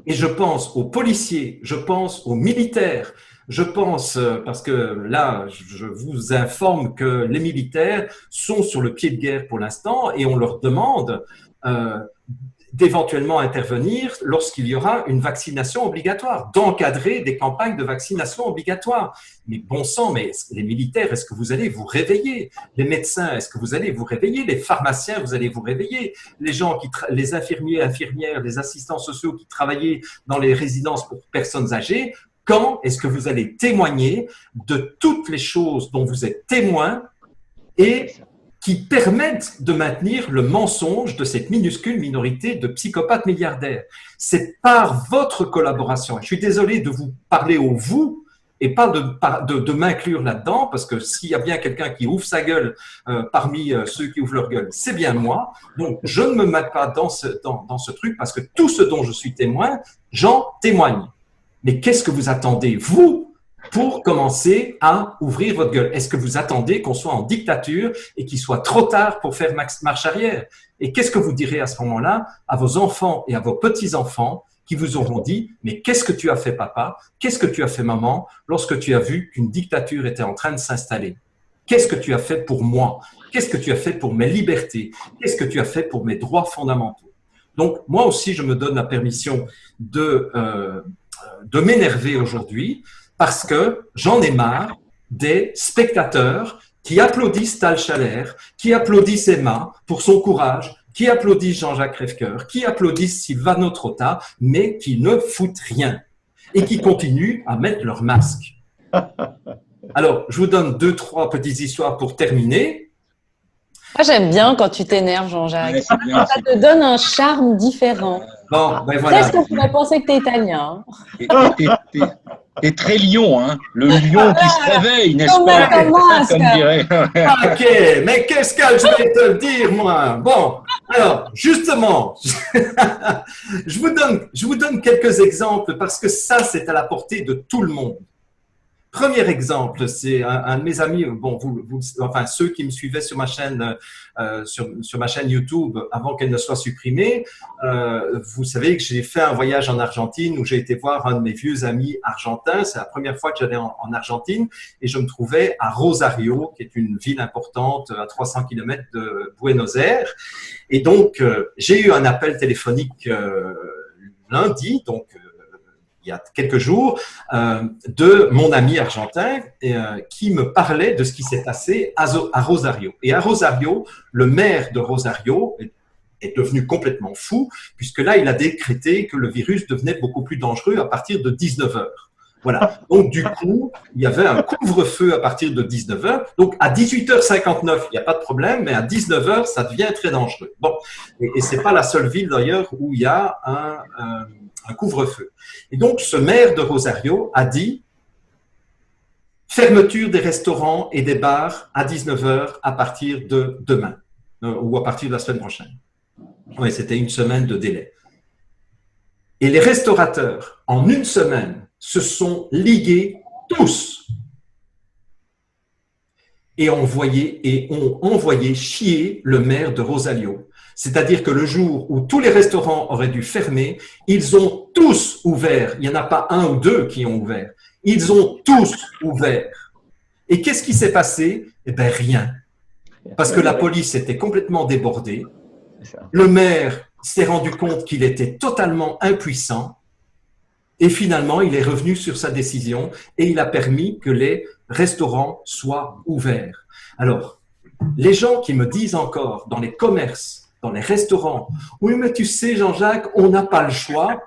Speaker 2: Et je pense aux policiers, je pense aux militaires, je pense, parce que là, je vous informe que les militaires sont sur le pied de guerre pour l'instant et on leur demande d'éventuellement intervenir lorsqu'il y aura une vaccination obligatoire, d'encadrer des campagnes de vaccination obligatoire. Mais bon sang, mais les militaires, est-ce que vous allez vous réveiller? Les médecins, est-ce que vous allez vous réveiller? Les pharmaciens, vous allez vous réveiller? Les gens les infirmiers, infirmières, les assistants sociaux qui travaillaient dans les résidences pour personnes âgées, quand est-ce que vous allez témoigner de toutes les choses dont vous êtes témoin et qui permettent de maintenir le mensonge de cette minuscule minorité de psychopathes milliardaires? C'est par votre collaboration. Je suis désolé de vous parler au vous et pas de m'inclure là-dedans, parce que s'il y a bien quelqu'un qui ouvre sa gueule parmi ceux qui ouvrent leur gueule, c'est bien moi. Donc, je ne me mets pas dans ce truc, parce que tout ce dont je suis témoin, j'en témoigne. Mais qu'est-ce que vous attendez, vous, pour commencer à ouvrir votre gueule? Est-ce que vous attendez qu'on soit en dictature et qu'il soit trop tard pour faire marche arrière? Et qu'est-ce que vous direz à ce moment-là à vos enfants et à vos petits-enfants qui vous auront dit « Mais qu'est-ce que tu as fait, papa? Qu'est-ce que tu as fait, maman, lorsque tu as vu qu'une dictature était en train de s'installer? Qu'est-ce que tu as fait pour moi? Qu'est-ce que tu as fait pour mes libertés? Qu'est-ce que tu as fait pour mes droits fondamentaux ?» Donc, moi aussi, je me donne la permission de m'énerver aujourd'hui, parce que j'en ai marre des spectateurs qui applaudissent Tal Chaler, qui applaudissent Emma pour son courage, qui applaudissent Jean-Jacques Crèvecoeur, qui applaudissent Silvano Trotta, mais qui ne foutent rien et qui continuent à mettre leur masque. Alors, je vous donne 2-3 petites histoires pour terminer.
Speaker 3: Moi, j'aime bien quand tu t'énerves, Jean-Jacques.
Speaker 4: Ouais, c'est bien,
Speaker 3: Ça te donne un charme différent.
Speaker 2: Bon, ben voilà.
Speaker 3: Qu'est-ce qu'on pourrait penser que tu es italien?
Speaker 4: T'es très lion, hein? Le lion qui se réveille, n'est-ce pas? Comme dirait.
Speaker 2: Ok, mais qu'est-ce que je vais te dire, moi? Bon, alors, justement, je vous donne quelques exemples parce que ça, c'est à la portée de tout le monde. Premier exemple, c'est un de mes amis, bon, enfin ceux qui me suivaient sur ma chaîne, sur ma chaîne YouTube avant qu'elle ne soit supprimée, vous savez que j'ai fait un voyage en Argentine où j'ai été voir un de mes vieux amis argentins. C'est la première fois que j'allais en Argentine et je me trouvais à Rosario, qui est une ville importante à 300 km de Buenos Aires. Et donc, j'ai eu un appel téléphonique lundi, donc il y a quelques jours, de mon ami argentin qui me parlait de ce qui s'est passé à Rosario. Et à Rosario, le maire de Rosario est devenu complètement fou, puisque là, il a décrété que le virus devenait beaucoup plus dangereux à partir de 19 heures. Voilà. Donc, du coup, il y avait un couvre-feu à partir de 19 heures. Donc, à 18h59, il n'y a pas de problème, mais à 19 heures, ça devient très dangereux. Bon. Et c'est pas la seule ville, d'ailleurs, où il y a un couvre-feu. Et donc, ce maire de Rosario a dit fermeture des restaurants et des bars à 19 heures à partir de demain ou à partir de la semaine prochaine. Oui, c'était une semaine de délai. Et les restaurateurs, en une semaine, se sont ligués tous et ont envoyé chier le maire de Rosario. C'est-à-dire que le jour où tous les restaurants auraient dû fermer, ils ont tous ouvert. Il n'y en a pas un ou deux qui ont ouvert. Ils ont tous ouvert. Et qu'est-ce qui s'est passé? Eh bien, rien. Parce que la police était complètement débordée. Le maire s'est rendu compte qu'il était totalement impuissant. Et finalement, il est revenu sur sa décision et il a permis que les restaurants soient ouverts. Alors, les gens qui me disent encore dans les commerces, dans les restaurants, oui, mais tu sais, Jean-Jacques, on n'a pas le choix.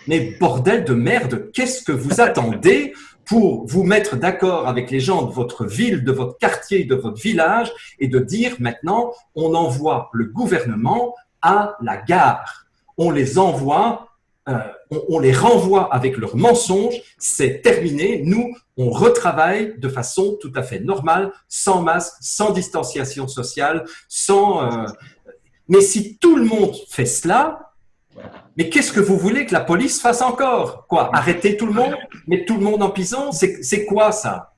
Speaker 2: Mais bordel de merde, qu'est-ce que vous attendez pour vous mettre d'accord avec les gens de votre ville, de votre quartier, de votre village et de dire maintenant, on envoie le gouvernement à la gare. On les envoie on les renvoie avec leurs mensonges, c'est terminé. Nous, on retravaille de façon tout à fait normale, sans masque, sans distanciation sociale, mais si tout le monde fait cela, mais qu'est-ce que vous voulez que la police fasse encore? Quoi? Arrêter tout le monde? Mettre tout le monde en prison? C'est quoi ça?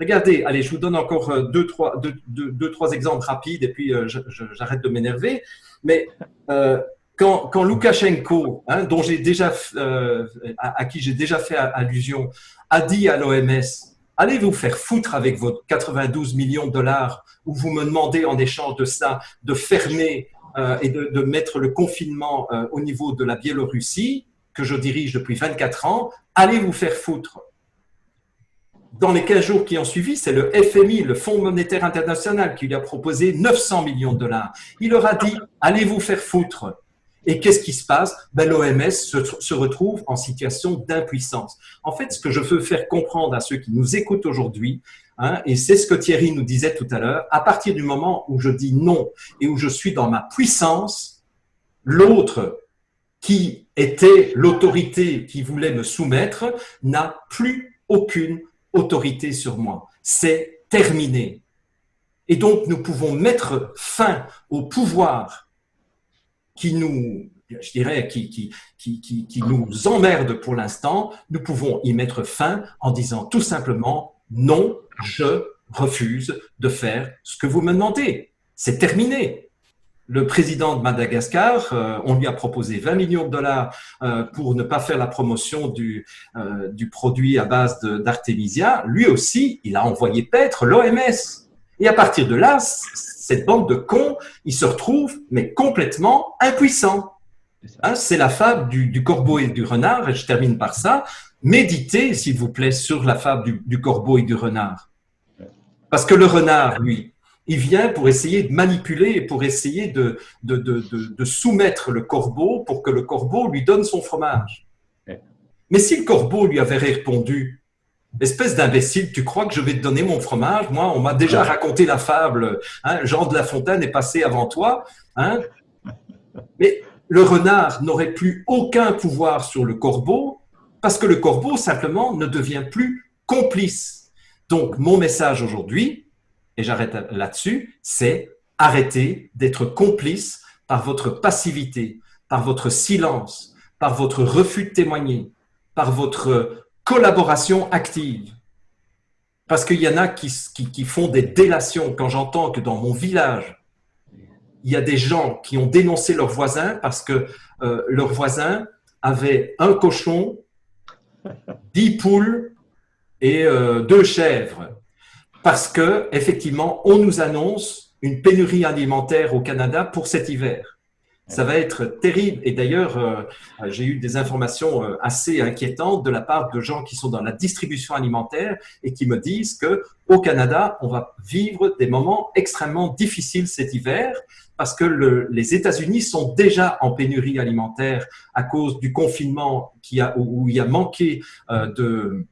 Speaker 2: Regardez, allez, je vous donne encore deux, trois exemples rapides et puis j'arrête de m'énerver. Mais quand Loukachenko, hein, dont j'ai déjà, à qui j'ai déjà fait allusion, a dit à l'OMS, allez vous faire foutre avec vos 92 millions de dollars, où vous me demandez en échange de ça de fermer et de mettre le confinement au niveau de la Biélorussie, que je dirige depuis 24 ans, allez vous faire foutre. Dans les 15 jours qui ont suivi, c'est le FMI, le Fonds monétaire international, qui lui a proposé 900 millions de dollars. Il leur a dit, allez vous faire foutre. Et qu'est-ce qui se passe? L'OMS se retrouve en situation d'impuissance. En fait, ce que je veux faire comprendre à ceux qui nous écoutent aujourd'hui, hein, et c'est ce que Thierry nous disait tout à l'heure, à partir du moment où je dis non et où je suis dans ma puissance, l'autre qui était l'autorité qui voulait me soumettre n'a plus aucune autorité sur moi. C'est terminé. Et donc, nous pouvons mettre fin au pouvoir qui nous, je dirais, qui nous emmerde pour l'instant. Nous pouvons y mettre fin en disant tout simplement non, je refuse de faire ce que vous me demandez. C'est terminé. Le président de Madagascar, on lui a proposé 20 millions de dollars pour ne pas faire la promotion du produit à base d'artémisia. Lui aussi, il a envoyé paître l'OMS. Et à partir de là, cette bande de cons, ils se retrouvent mais complètement impuissants. Hein, c'est la fable du corbeau et du renard, et je termine par ça. Méditez, s'il vous plaît, sur la fable du corbeau et du renard. Parce que le renard, lui, il vient pour essayer de manipuler et pour essayer de soumettre le corbeau pour que le corbeau lui donne son fromage. Mais si le corbeau lui avait répondu, espèce d'imbécile, tu crois que je vais te donner mon fromage? Moi, on m'a déjà raconté la fable, hein, Jean de La Fontaine est passé avant toi. Hein. Mais le renard n'aurait plus aucun pouvoir sur le corbeau parce que le corbeau, simplement, ne devient plus complice. Donc, mon message aujourd'hui, et j'arrête là-dessus, c'est arrêter d'être complice par votre passivité, par votre silence, par votre refus de témoigner, par votre collaboration active. Parce qu'il y en a qui font des délations. Quand j'entends que dans mon village, il y a des gens qui ont dénoncé leurs voisins parce que leurs voisins avaient un cochon, 10 poules et 2 chèvres. Parce que, effectivement, on nous annonce une pénurie alimentaire au Canada pour cet hiver. Ça va être terrible. Et d'ailleurs, j'ai eu des informations assez inquiétantes de la part de gens qui sont dans la distribution alimentaire et qui me disent que au Canada, on va vivre des moments extrêmement difficiles cet hiver parce que les États-Unis sont déjà en pénurie alimentaire à cause du confinement où il y a manqué de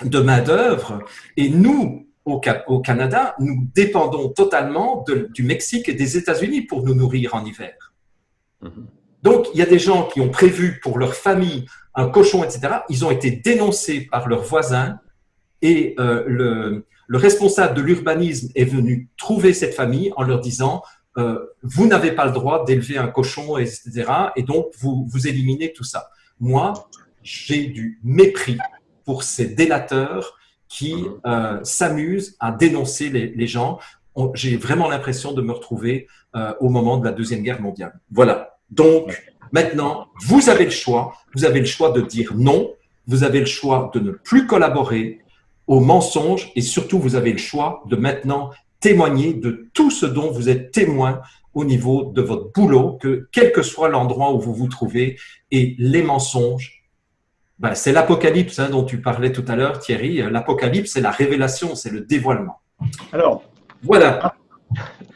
Speaker 2: main-d'œuvre. Et nous, au Canada, nous dépendons totalement du Mexique et des États-Unis pour nous nourrir en hiver. Donc, il y a des gens qui ont prévu pour leur famille un cochon, etc. Ils ont été dénoncés par leurs voisins et le responsable de l'urbanisme est venu trouver cette famille en leur disant vous n'avez pas le droit d'élever un cochon, etc. Et donc, vous éliminez tout ça. Moi, j'ai du mépris pour ces délateurs qui s'amusent à dénoncer les gens. J'ai vraiment l'impression de me retrouver au moment de la Deuxième Guerre mondiale. Voilà. Donc, maintenant, vous avez le choix. Vous avez le choix de dire non. Vous avez le choix de ne plus collaborer aux mensonges et surtout, vous avez le choix de maintenant témoigner de tout ce dont vous êtes témoin au niveau de votre boulot, quel que soit l'endroit où vous vous trouvez. Et les mensonges, ben, c'est l'apocalypse dont tu parlais tout à l'heure, Thierry. L'apocalypse, c'est la révélation, c'est le dévoilement.
Speaker 1: Alors,
Speaker 2: voilà.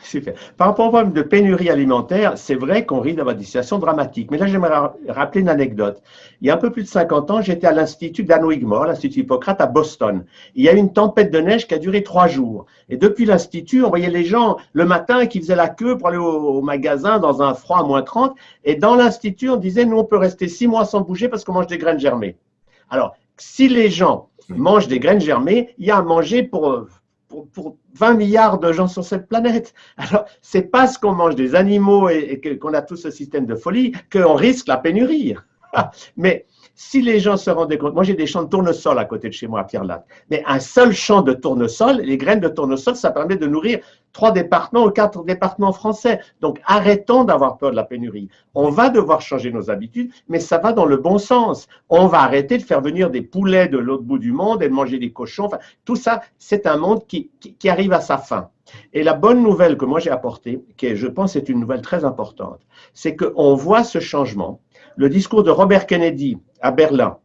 Speaker 1: Super. Par rapport au problème de pénurie alimentaire, c'est vrai qu'on risque d'avoir des situations dramatiques. Mais là, j'aimerais rappeler une anecdote. Il y a un peu plus de 50 ans, j'étais à l'Institut d'Anne Wigmore, l'Institut Hippocrate à Boston. Il y a eu une tempête de neige qui a duré 3 jours. Et depuis l'Institut, on voyait les gens le matin qui faisaient la queue pour aller au magasin dans un froid à -30. Et dans l'Institut, on disait, nous, on peut rester 6 mois sans bouger parce qu'on mange des graines germées. Alors, si les gens mangent des graines germées, il y a à manger pour 20 milliards de gens sur cette planète. Alors, c'est parce qu'on mange des animaux et qu'on a tout ce système de folie qu'on risque la pénurie. Mais si les gens se rendaient compte, moi j'ai des champs de tournesol à côté de chez moi à Pierre-Latte, mais un seul champ de tournesol, les graines de tournesol, ça permet de nourrir 3 départements ou 4 départements français. Donc arrêtons d'avoir peur de la pénurie. On va devoir changer nos habitudes, mais ça va dans le bon sens. On va arrêter de faire venir des poulets de l'autre bout du monde et de manger des cochons. Enfin, tout ça, c'est un monde qui arrive à sa fin. Et la bonne nouvelle que moi j'ai apportée, qui je pense est une nouvelle très importante, c'est qu'on voit ce changement. Le discours de Robert Kennedy à Berlin,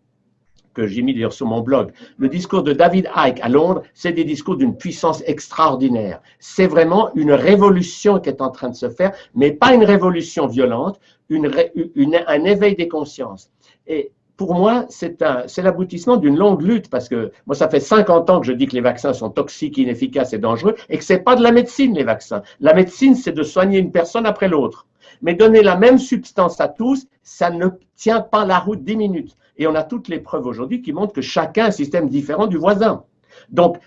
Speaker 1: que j'ai mis d'ailleurs sur mon blog, le discours de David Icke à Londres, c'est des discours d'une puissance extraordinaire. C'est vraiment une révolution qui est en train de se faire, mais pas une révolution violente, un éveil des consciences. Et pour moi, c'est l'aboutissement d'une longue lutte, parce que moi, ça fait 50 ans que je dis que les vaccins sont toxiques, inefficaces et dangereux, et que ce n'est pas de la médecine, les vaccins. La médecine, c'est de soigner une personne après l'autre. Mais donner la même substance à tous, ça ne tient pas la route 10 minutes. Et on a toutes les preuves aujourd'hui qui montrent que chacun a un système différent du voisin. Donc,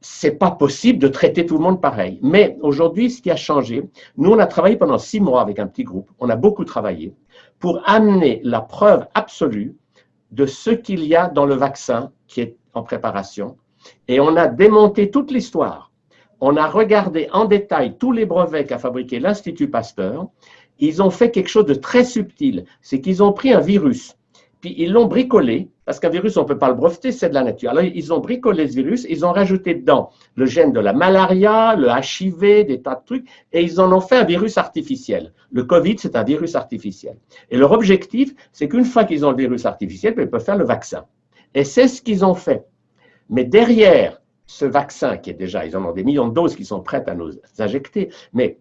Speaker 1: c'est pas possible de traiter tout le monde pareil. Mais aujourd'hui, ce qui a changé, nous, on a travaillé pendant 6 mois avec un petit groupe, on a beaucoup travaillé, pour amener la preuve absolue de ce qu'il y a dans le vaccin qui est en préparation. Et on a démonté toute l'histoire. On a regardé en détail tous les brevets qu'a fabriqué l'Institut Pasteur. Ils ont fait quelque chose de très subtil. C'est qu'ils ont pris un virus, puis ils l'ont bricolé, parce qu'un virus, on ne peut pas le breveter, c'est de la nature. Alors, ils ont bricolé ce virus, ils ont rajouté dedans le gène de la malaria, le HIV, des tas de trucs, et ils en ont fait un virus artificiel. Le Covid, c'est un virus artificiel. Et leur objectif, c'est qu'une fois qu'ils ont le virus artificiel, ils peuvent faire le vaccin. Et c'est ce qu'ils ont fait. Mais derrière ce vaccin, qui est déjà, ils en ont des millions de doses qui sont prêtes à nous injecter, mais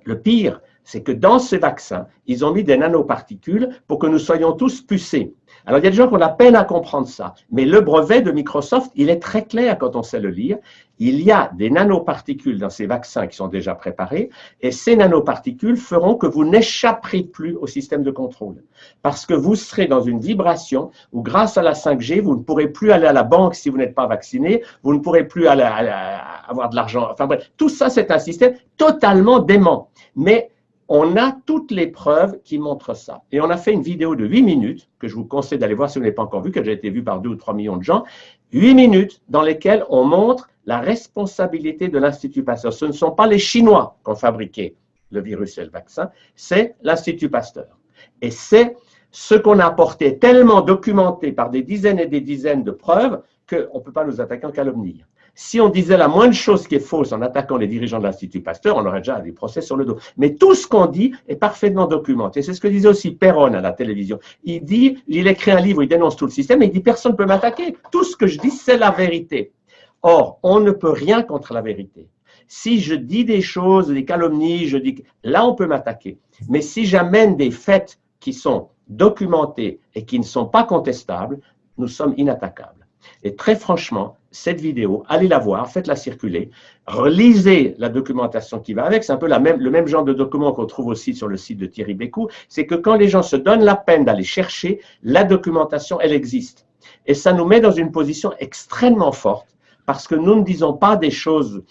Speaker 1: le pire, c'est que dans ces vaccins, ils ont mis des nanoparticules pour que nous soyons tous pucés. Alors, il y a des gens qui ont la peine à comprendre ça, mais le brevet de Microsoft, il est très clair quand on sait le lire. Il y a des nanoparticules dans ces vaccins qui sont déjà préparés, et ces nanoparticules feront que vous n'échapperez plus au système de contrôle. Parce que vous serez dans une vibration où, grâce à la 5G, vous ne pourrez plus aller à la banque si vous n'êtes pas vacciné, vous ne pourrez plus avoir de l'argent. Enfin bref, tout ça, c'est un système totalement dément. Mais on a toutes les preuves qui montrent ça. Et on a fait une vidéo de 8 minutes, que je vous conseille d'aller voir si vous ne l'avez pas encore vue, qui a déjà été vue par 2 ou 3 millions de gens. 8 minutes dans lesquelles on montre la responsabilité de l'Institut Pasteur. Ce ne sont pas les Chinois qui ont fabriqué le virus et le vaccin, c'est l'Institut Pasteur. Et c'est ce qu'on a apporté, tellement documenté par des dizaines et des dizaines de preuves, qu'on ne peut pas nous attaquer en calomnie. Si on disait la moindre chose qui est fausse en attaquant les dirigeants de l'Institut Pasteur, on aurait déjà des procès sur le dos. Mais tout ce qu'on dit est parfaitement documenté. C'est ce que disait aussi Perron à la télévision. Il écrit un livre, il dénonce tout le système, et il dit personne ne peut m'attaquer. Tout ce que je dis, c'est la vérité. Or, on ne peut rien contre la vérité. Si je dis des choses, des calomnies, je dis là, on peut m'attaquer. Mais si j'amène des faits qui sont documentés et qui ne sont pas contestables, nous sommes inattaquables. Et très franchement, cette vidéo, allez la voir, faites-la circuler, relisez la documentation qui va avec, c'est un peu le même genre de document qu'on trouve aussi sur le site de Thierry Bécourt, c'est que quand les gens se donnent la peine d'aller chercher, la documentation, elle existe. Et ça nous met dans une position extrêmement forte, parce que nous ne disons pas des choses,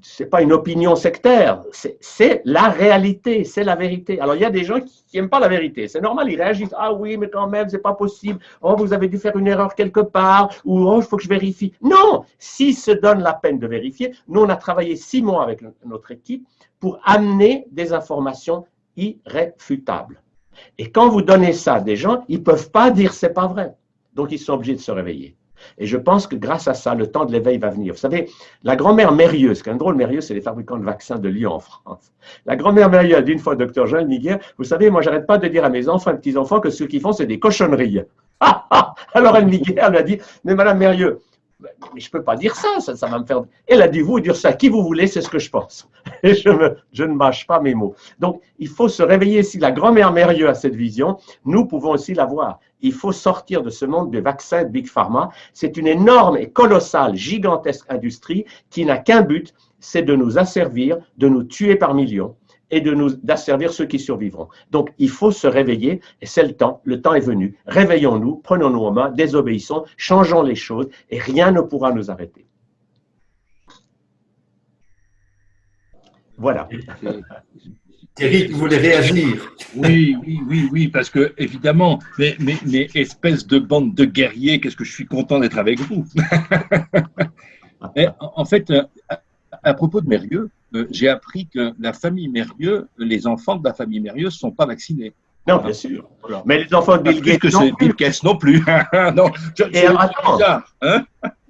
Speaker 1: ce n'est pas une opinion sectaire, c'est la réalité, c'est la vérité. Alors, il y a des gens qui n'aiment pas la vérité, c'est normal, ils réagissent, ah oui, mais quand même, c'est pas possible, oh, vous avez dû faire une erreur quelque part, ou oh, il faut que je vérifie. Non, s'ils se donnent la peine de vérifier, nous, on a travaillé 6 mois avec notre équipe pour amener des informations irréfutables. Et quand vous donnez ça à des gens, ils ne peuvent pas dire c'est pas vrai. Donc, ils sont obligés de se réveiller. Et je pense que grâce à ça, le temps de l'éveil va venir. Vous savez, la grand-mère Mérieux, ce qui est un drôle, Mérieux, c'est les fabricants de vaccins de Lyon en France. La grand-mère Mérieux a dit une fois au docteur Joël Niguer, vous savez, moi, j'arrête pas de dire à mes enfants et petits-enfants que ce qu'ils font, c'est des cochonneries. Alors, elle Niguer, elle a dit, mais Madame Mérieux, Mais je ne peux pas dire ça, ça va me faire… Elle a dit, vous dire ça à qui vous voulez, c'est ce que je pense. Et je ne mâche pas mes mots. Donc, il faut se réveiller. Si la grand-mère Mérieux a cette vision, nous pouvons aussi l'avoir. Il faut sortir de ce monde des vaccins de Big Pharma. C'est une énorme et colossale, gigantesque industrie qui n'a qu'un but, c'est de nous asservir, de nous tuer par millions et d'asservir ceux qui survivront. Donc, il faut se réveiller et c'est le temps est venu. Réveillons-nous, prenons-nous en main, désobéissons, changeons les choses et rien ne pourra nous arrêter. Voilà.
Speaker 2: Thierry, vous voulez réagir?
Speaker 4: Oui, parce que, évidemment, mais espèce de bande de guerriers, qu'est-ce que je suis content d'être avec vous. En fait, à propos de Mérieux, j'ai appris que la famille Mérieux, les enfants de la famille Mérieux ne sont pas vaccinés.
Speaker 1: Non, bien sûr. Voilà. Mais les enfants de Bill Gates
Speaker 4: Bill Gates non plus. Non,
Speaker 1: et bizarre, hein?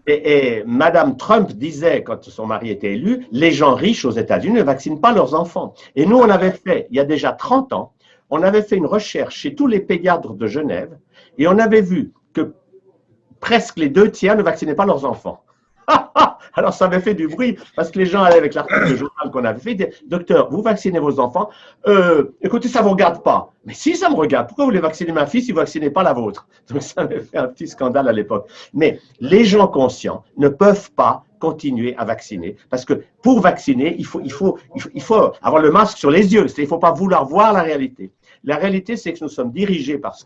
Speaker 1: Et Madame Trump disait, quand son mari était élu, les gens riches aux États-Unis ne vaccinent pas leurs enfants. Et nous, on avait fait, il y a déjà 30 ans, on avait fait une recherche chez tous les pédiatres de Genève et on avait vu que presque les 2 tiers ne vaccinaient pas leurs enfants. Alors, ça avait fait du bruit parce que les gens allaient avec l'article de journal qu'on avait fait, disaient, docteur, vous vaccinez vos enfants, écoutez, ça ne vous regarde pas. Mais si, ça me regarde. Pourquoi vous voulez vacciner ma fille si vous ne vaccinez pas la vôtre? Donc, ça avait fait un petit scandale à l'époque. Mais les gens conscients ne peuvent pas continuer à vacciner parce que pour vacciner, il faut avoir le masque sur les yeux. Il ne faut pas vouloir voir la réalité. La réalité, c'est que nous sommes dirigés par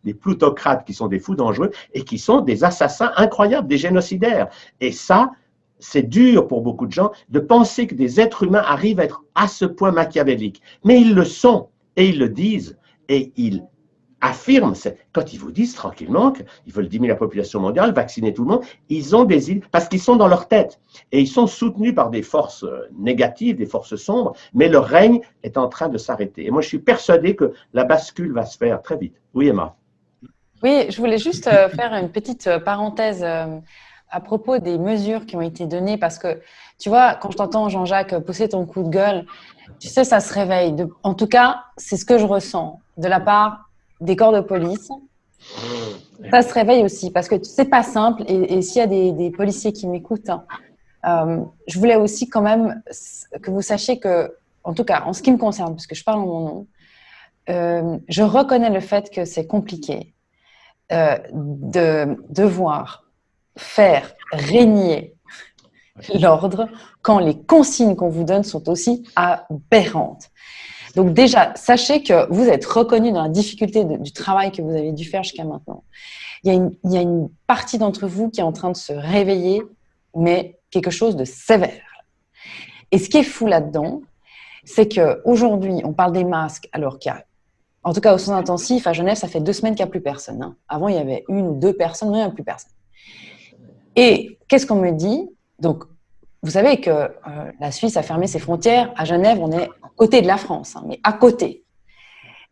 Speaker 1: des plutocrates qui sont des fous dangereux et qui sont des assassins incroyables, des génocidaires. Et ça, c'est dur pour beaucoup de gens de penser que des êtres humains arrivent à être à ce point machiavéliques. Mais ils le sont et ils le disent et ils affirment, quand ils vous disent tranquillement qu'ils veulent diminuer la population mondiale, vacciner tout le monde, ils ont des idées, parce qu'ils sont dans leur tête et ils sont soutenus par des forces négatives, des forces sombres, mais leur règne est en train de s'arrêter. Et moi, je suis persuadé que la bascule va se faire très vite. Oui, Emma?
Speaker 3: Oui, je voulais juste faire une petite parenthèse à propos des mesures qui ont été données, parce que, tu vois, quand je t'entends, Jean-Jacques, pousser ton coup de gueule, tu sais, ça se réveille. En tout cas, c'est ce que je ressens de la part des corps de police. Ça se réveille aussi, parce que c'est pas simple. Et s'il y a des policiers qui m'écoutent, je voulais aussi quand même que vous sachiez que, en tout cas, en ce qui me concerne, puisque je parle en mon nom, je reconnais le fait que c'est compliqué de devoir faire régner l'ordre quand les consignes qu'on vous donne sont aussi aberrantes. Donc déjà, sachez que vous êtes reconnus dans la difficulté du travail que vous avez dû faire jusqu'à maintenant. Il y a une partie d'entre vous qui est en train de se réveiller, mais quelque chose de sévère. Et ce qui est fou là-dedans, c'est qu'aujourd'hui, on parle des masques, alors qu'il y a, en tout cas au soins intensifs, à Genève, ça fait 2 semaines qu'il n'y a plus personne. Hein. Avant, il y avait 1 ou 2 personnes, maintenant, il n'y a plus personne. Et qu'est-ce qu'on me dit? Donc, vous savez que la Suisse a fermé ses frontières. À Genève, on est à côté de la France, hein, mais à côté.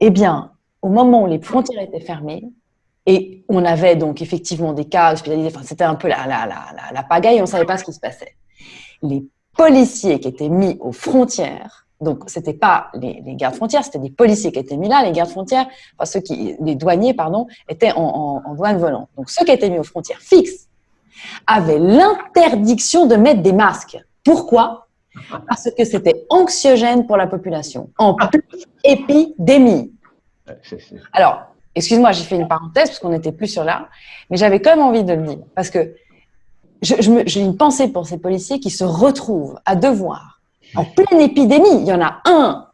Speaker 3: Eh bien, au moment où les frontières étaient fermées, et on avait donc effectivement des cas hospitalisés, enfin, c'était un peu la pagaille, on ne savait pas ce qui se passait. Les policiers qui étaient mis aux frontières, donc ce n'étaient pas les gardes frontières, c'était des policiers qui étaient mis là, les gardes frontières, enfin les douaniers, pardon, étaient en douane volante. Donc ceux qui étaient mis aux frontières fixes avaient l'interdiction de mettre des masques. Pourquoi? Parce que c'était anxiogène pour la population, en pleine épidémie. Alors, excuse-moi, j'ai fait une parenthèse parce qu'on n'était plus sur là, mais j'avais quand même envie de le dire, parce que j'ai une pensée pour ces policiers qui se retrouvent à devoir, en pleine épidémie, il y en a un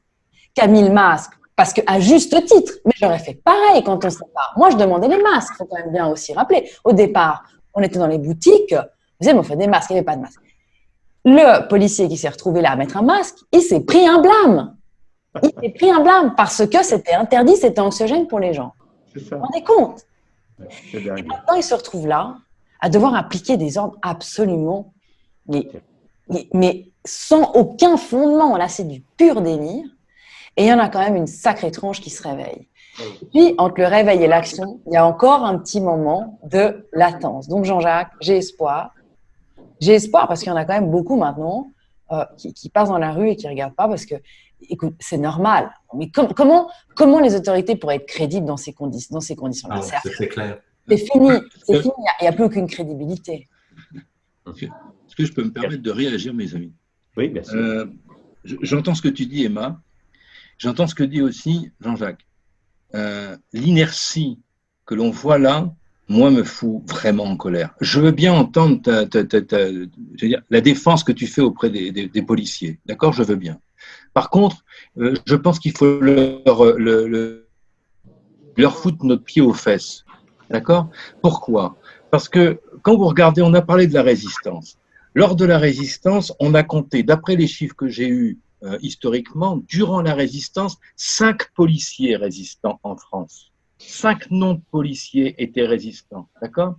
Speaker 3: qui a mis le masque, parce qu'à juste titre, mais j'aurais fait pareil quand on ne sait pas. Moi, je demandais les masques, il faut quand même bien aussi rappeler. Au départ, on était dans les boutiques, vous savez, on fait des masques, il n'y avait pas de masque. Le policier qui s'est retrouvé là à mettre un masque, il s'est pris un blâme. Il s'est pris un blâme parce que c'était interdit, c'était anxiogène pour les gens. Vous vous rendez compte? Et maintenant, il se retrouve là à devoir appliquer des ordres absolument, mais sans aucun fondement. Là, c'est du pur délire. Et il y en a quand même une sacrée tronche qui se réveille. Et puis, entre le réveil et l'action, il y a encore un petit moment de latence. Donc, Jean-Jacques, j'ai espoir. J'ai espoir parce qu'il y en a quand même beaucoup maintenant qui passent dans la rue et qui ne regardent pas parce que, écoute, c'est normal. Mais comment les autorités pourraient être crédibles dans ces conditions-là?
Speaker 2: C'est clair.
Speaker 3: C'est fini. C'est fini. Il n'y a plus aucune crédibilité.
Speaker 4: Est-ce que je peux me permettre de réagir, mes amis?
Speaker 1: Oui, bien sûr.
Speaker 4: J'entends ce que tu dis, Emma. J'entends ce que dit aussi Jean-Jacques. L'inertie que l'on voit là, moi, me fout vraiment en colère. Je veux bien entendre je veux dire, la défense que tu fais auprès des policiers. D'accord? Je veux bien. Par contre, je pense qu'il faut leur foutre notre pied aux fesses. D'accord? Pourquoi? Parce que quand vous regardez, on a parlé de la résistance. Lors de la résistance, on a compté, d'après les chiffres que j'ai eus historiquement, durant la résistance, 5 policiers résistants en France. 5 noms de policiers étaient résistants. D'accord?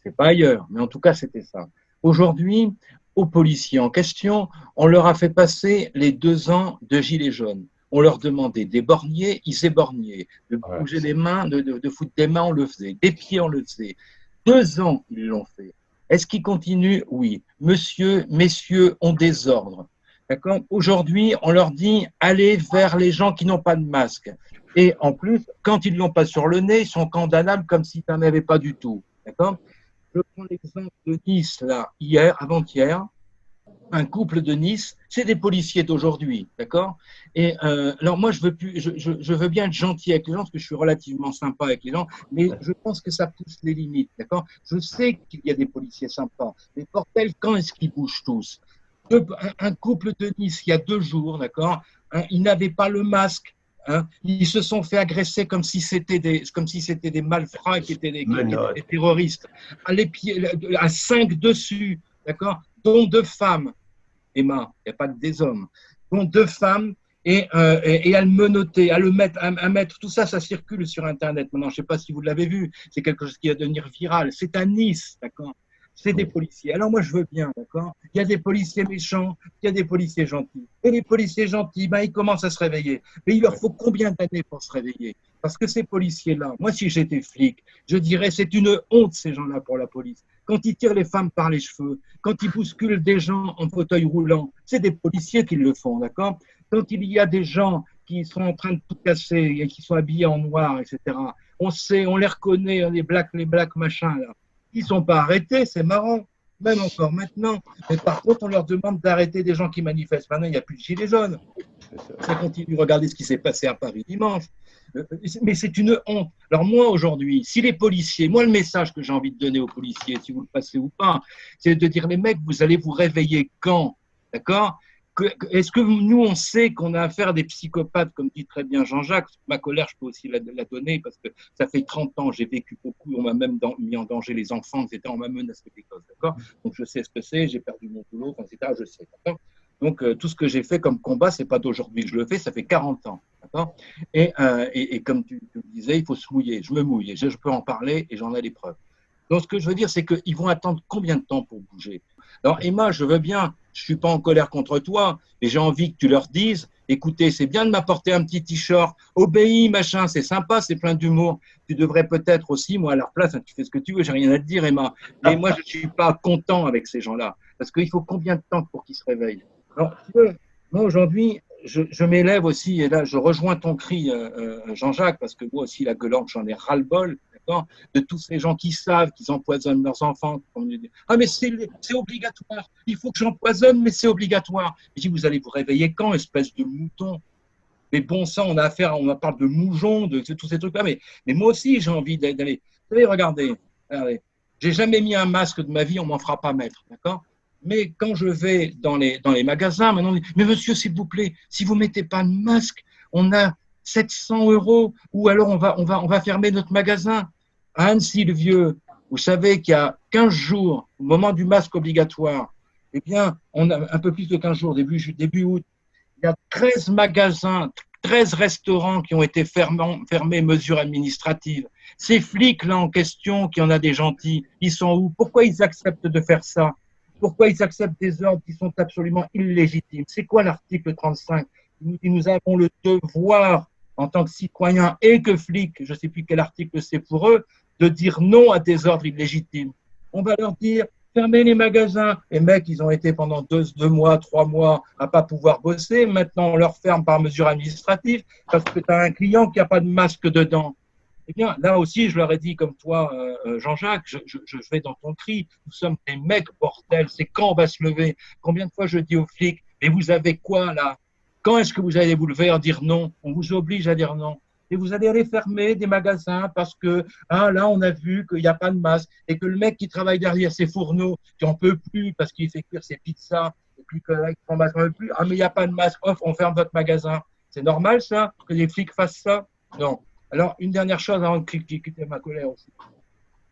Speaker 4: C'est pas ailleurs, mais en tout cas, c'était ça. Aujourd'hui, aux policiers en question, on leur a fait passer les 2 ans de gilets jaunes. On leur demandait d'éborgner, ils éborgnaient. De bouger les mains, de foutre des mains, on le faisait. Des pieds, on le faisait. 2 ans, ils l'ont fait. Est-ce qu'ils continuent? Oui. Messieurs ont des ordres. D'accord? Aujourd'hui, on leur dit allez vers les gens qui n'ont pas de masque. Et en plus, quand ils ne l'ont pas sur le nez, ils sont condamnables comme s'ils n'en avaient pas du tout. D'accord? Je prends l'exemple de Nice, là, avant-hier. Un couple de Nice, c'est des policiers d'aujourd'hui, d'accord? Et alors moi, je veux bien être gentil avec les gens parce que je suis relativement sympa avec les gens, mais je pense que ça pousse les limites, d'accord? Je sais qu'il y a des policiers sympas, mais bordel, quand est-ce qu'ils bougent tous? Un couple de Nice, il y a 2 jours, d'accord? Ils n'avaient pas le masque. Ils se sont fait agresser comme si c'était des malfrats qui étaient des terroristes. À 5 dessus, d'accord? Dont 2 femmes, Emma, il n'y a pas que des hommes, dont 2 femmes, et à le menotter, à mettre, tout ça, ça circule sur Internet. Maintenant, je ne sais pas si vous l'avez vu, c'est quelque chose qui va devenir viral. C'est à Nice, d'accord? C'est des policiers. Alors moi, je veux bien, d'accord? Il y a des policiers méchants, il y a des policiers gentils. Et les policiers gentils, ils commencent à se réveiller. Mais il leur faut combien d'années pour se réveiller? Parce que ces policiers-là, moi, si j'étais flic, je dirais c'est une honte, ces gens-là, pour la police. Quand ils tirent les femmes par les cheveux, quand ils bousculent des gens en fauteuil roulant, c'est des policiers qui le font, d'accord? Quand il y a des gens qui sont en train de tout casser et qui sont habillés en noir, etc., on les reconnaît, les blacks machins, là. Ils ne sont pas arrêtés, c'est marrant, même encore maintenant. Mais par contre, on leur demande d'arrêter des gens qui manifestent. Maintenant, il n'y a plus de gilets jaunes. Ça continue. Regardez ce qui s'est passé à Paris dimanche. Mais c'est une honte. Alors moi, aujourd'hui, si les policiers, moi, le message que j'ai envie de donner aux policiers, si vous le passez ou pas, c'est de dire, les mecs, vous allez vous réveiller quand? D'accord? Est-ce que nous, on sait qu'on a affaire à des psychopathes, comme dit très bien Jean-Jacques? Ma colère, je peux aussi la donner, parce que ça fait 30 ans, j'ai vécu beaucoup, on m'a même mis en danger les enfants, etc., on m'a menacé des gosses, d'accord? Donc je sais ce que c'est, j'ai perdu mon boulot, etc., je sais, d'accord? Donc tout ce que j'ai fait comme combat, c'est pas d'aujourd'hui que je le fais, ça fait 40 ans, d'accord? Et comme tu le disais, il faut se mouiller, je me mouille, je peux en parler et j'en ai les preuves. Donc ce que je veux dire, c'est qu'ils vont attendre combien de temps pour bouger? Alors Emma, je veux bien, je ne suis pas en colère contre toi, et j'ai envie que tu leur dises, écoutez, c'est bien de m'apporter un petit t-shirt, obéis, machin, c'est sympa, c'est plein d'humour. Tu devrais peut-être aussi, moi à leur place, tu fais ce que tu veux, j'ai rien à te dire, Emma. Mais moi, je ne suis pas content avec ces gens-là, parce qu'il faut combien de temps pour qu'ils se réveillent? Alors, moi aujourd'hui, je m'élève aussi, et là, je rejoins ton cri, Jean-Jacques, parce que moi aussi, la gueulante, j'en ai ras-le-bol. De tous ces gens qui savent qu'ils empoisonnent leurs enfants. Ah, mais c'est obligatoire. Il faut que j'empoisonne, mais c'est obligatoire. Je dis, vous allez vous réveiller quand, espèce de mouton? Mais bon sang, on parle de moujons, de tous ces trucs-là. Mais moi aussi, j'ai envie d'aller. Vous savez, regardez. J'ai jamais mis un masque de ma vie, on m'en fera pas mettre. D'accord? Mais quand je vais dans les magasins, maintenant, on dit, mais monsieur, s'il vous plaît, si vous mettez pas de masque, on a 700 €, ou alors on va fermer notre magasin. À Annecy-le-Vieux, vous savez qu'il y a 15 jours, au moment du masque obligatoire, eh bien, on a un peu plus de 15 jours, début août, il y a 13 magasins, 13 restaurants qui ont été fermés, mesures administratives. Ces flics-là en question, qui en a des gentils, ils sont où? Pourquoi ils acceptent de faire ça? Pourquoi ils acceptent des ordres qui sont absolument illégitimes? C'est quoi l'article 35? Nous avons le devoir, en tant que citoyens et que flics, je ne sais plus quel article c'est pour eux, de dire non à des ordres illégitimes. On va leur dire, fermez les magasins. Les mecs, ils ont été pendant 2 mois, 3 mois à pas pouvoir bosser. Maintenant, on leur ferme par mesure administrative parce que tu as un client qui n'a pas de masque dedans. Eh bien, là aussi, je leur ai dit, comme toi, Jean-Jacques, je vais dans ton cri. Nous sommes des mecs, bordel. C'est quand on va se lever? Combien de fois je dis aux flics, mais vous avez quoi là? Quand est-ce que vous allez vous lever à dire non? On vous oblige à dire non. Et vous allez aller fermer des magasins parce que là, on a vu qu'il n'y a pas de masque et que le mec qui travaille derrière ses fourneaux, qui n'en peut plus parce qu'il fait cuire ses pizzas, et puis qu'il prend masque, on ne peut plus. Ah, mais il n'y a pas de masque, off, on ferme votre magasin. C'est normal, ça, que les flics fassent ça? Non. Alors, une dernière chose avant de quitter ma colère aussi,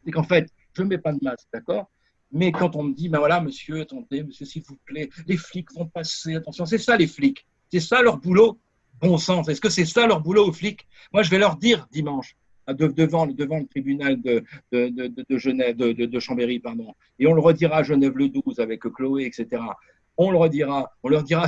Speaker 4: c'est qu'en fait, je ne mets pas de masque, d'accord? Mais quand on me dit, ben voilà, monsieur, attendez, monsieur, s'il vous plaît, les flics vont passer, attention, c'est ça les flics, c'est ça leur boulot, bon sens. Est-ce que c'est ça leur boulot aux flics? Moi, je vais leur dire dimanche, devant le tribunal de Genève, de Chambéry, pardon, et on le redira à Genève le 12 avec Chloé, etc. On leur dira,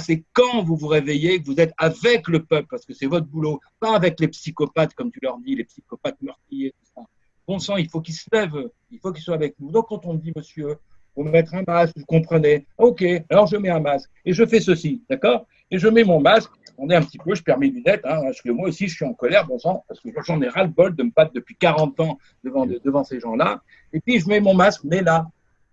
Speaker 4: c'est quand vous vous réveillez que vous êtes avec le peuple, parce que c'est votre boulot, pas avec les psychopathes, comme tu leur dis, les psychopathes meurtriers, tout ça. Bon sang, il faut qu'ils se lèvent, il faut qu'ils soient avec nous. Donc, quand on me dit, monsieur, vous mettre un masque, vous comprenez, ok, alors je mets un masque, et je fais ceci, d'accord? Et je mets mon masque, attendez un petit peu, je perds mes lunettes, parce que moi aussi, je suis en colère, bon sang, parce que j'en ai ras-le-bol de me battre depuis 40 ans devant ces gens-là, et puis je mets mon masque, mais là,